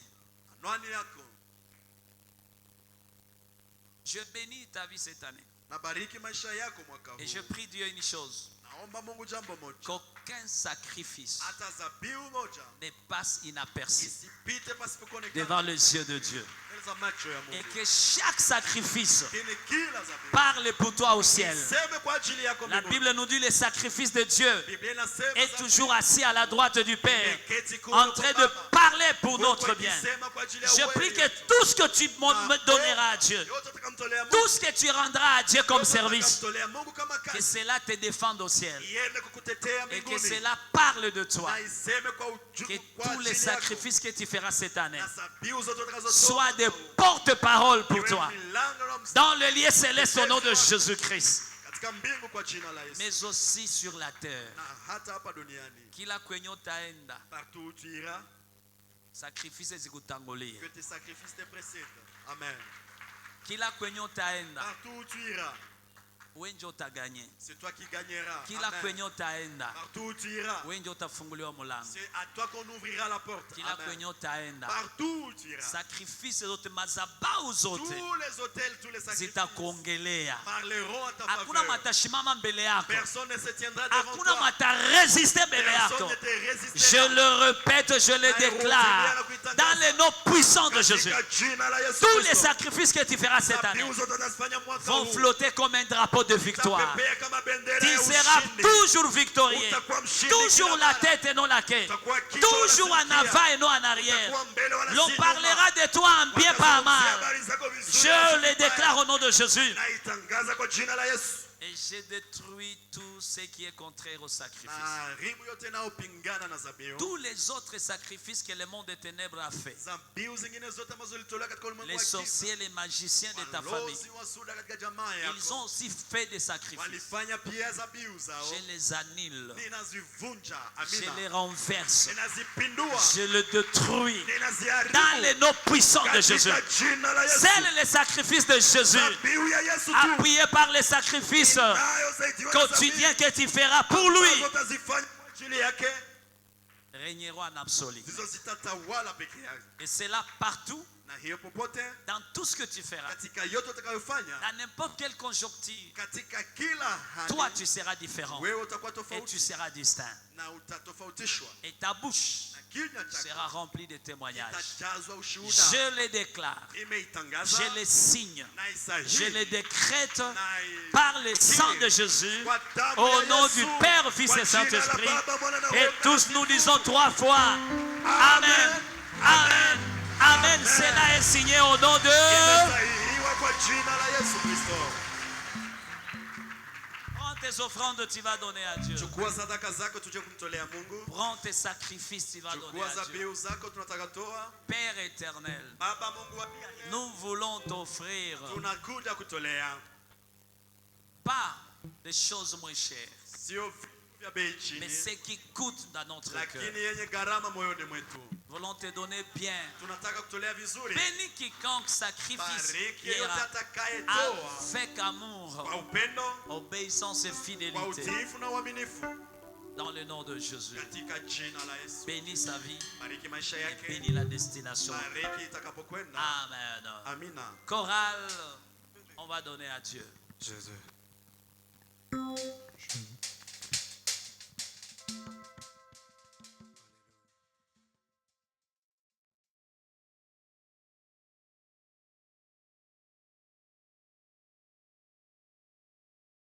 Je bénis ta vie cette année. Et je prie Dieu une chose. Qu'aucun sacrifice ne passe inaperçu devant les yeux de Dieu. Et que chaque sacrifice parle pour toi au ciel. La Bible nous dit le sacrifice de Dieu est toujours assis à la droite du Père, en train de parler pour notre bien. Je prie que tout ce que tu me donneras à Dieu, tout ce que tu rendras à Dieu comme service, que cela te défende au ciel. Et que cela parle de toi. Que tous les sacrifices que tu feras cette année soient des porte-parole pour toi. Dans le lieu céleste au nom de Jésus-Christ. Mais aussi sur la terre. Kila kwenye utaenda. Partout où tu iras, sacrifice zikutangulie. que tes sacrifices te précèdent. Amen. Kila kwenye utaenda. Partout où tu iras, wenje utaganye. c'est toi qui gagneras. Kila Amen. kwenye utaenda. Partout où tu iras, wenje utafunguliwa mulango. c'est à toi qu'on ouvrira la porte. Kila Amen. kwenye utaenda. Partout où tu iras, Sacrifice zote, madhabahu zote tous les hôtels, tous les sacrifices zitakuongelea. parleront à ta Hakuna faveur. matashimama mbele yako. Personne ne se tiendra devant Hakuna toi. mataresiste mbele Personne yako. ne te Je résistera. le répète, je le déclare dans le nom puissant de Jésus. Katika jina la Yesu Tous les Kristo. sacrifices que tu feras cette année Dhabihu zote unazifanya mwaka vont huu. flotter comme un drapeau de victoire. Utapepea kama bendera Tu ya seras ushindi. toujours victorieux. Utakuwa mshindi Toujours kila la mara. tête et non la queue. Utakuwa kichwa Toujours wala en mkia. avant et non en arrière. Utakuwa mbele wala L'on si parlera nyuma. de toi en bien, pas en Watazungumzia mal. habari zako vizuri Je na le vibaya. déclare au nom de Jésus. Naitangaza kwa jina la Yesu. Et j'ai détruit tout ce qui est contraire au sacrifice. Tous les autres sacrifices que le monde des ténèbres a fait. Les sorciers, les magiciens de ta famille. Ils ont aussi fait des sacrifices. Je les annule. Je les renverse. Je les détruis. Dans les noms puissants de Jésus. C'est le sacrifice de Jésus. Appuyé par les sacrifices quotidiens que tu feras pour lui. Régneront en absolu. Et c'est là partout. Dans tout ce que tu feras, dans n'importe quelle conjoncture, toi tu seras différent et tu seras distinct. Et ta bouche sera remplie de témoignages. Je les déclare, je les signe, je les décrète par le sang de Jésus, au nom du Père, Fils et Saint-Esprit. Et tous nous disons 3 fois Amen, Amen. Amen, cela est signé au nom de... Prends tes offrandes, tu vas donner à Dieu. Prends tes sacrifices, tu vas donner à Dieu. Père éternel, nous voulons t'offrir pas des choses moins chères, mais ce qui coûte dans notre cœur. Nous voulons te donner bien. Bénis quiconque sacrifice avec amour, obéissance et fidélité. Dans le nom de Jésus. Bénis sa vie et bénis la destination. Amen. Chorale, on va donner à Dieu. Jésus.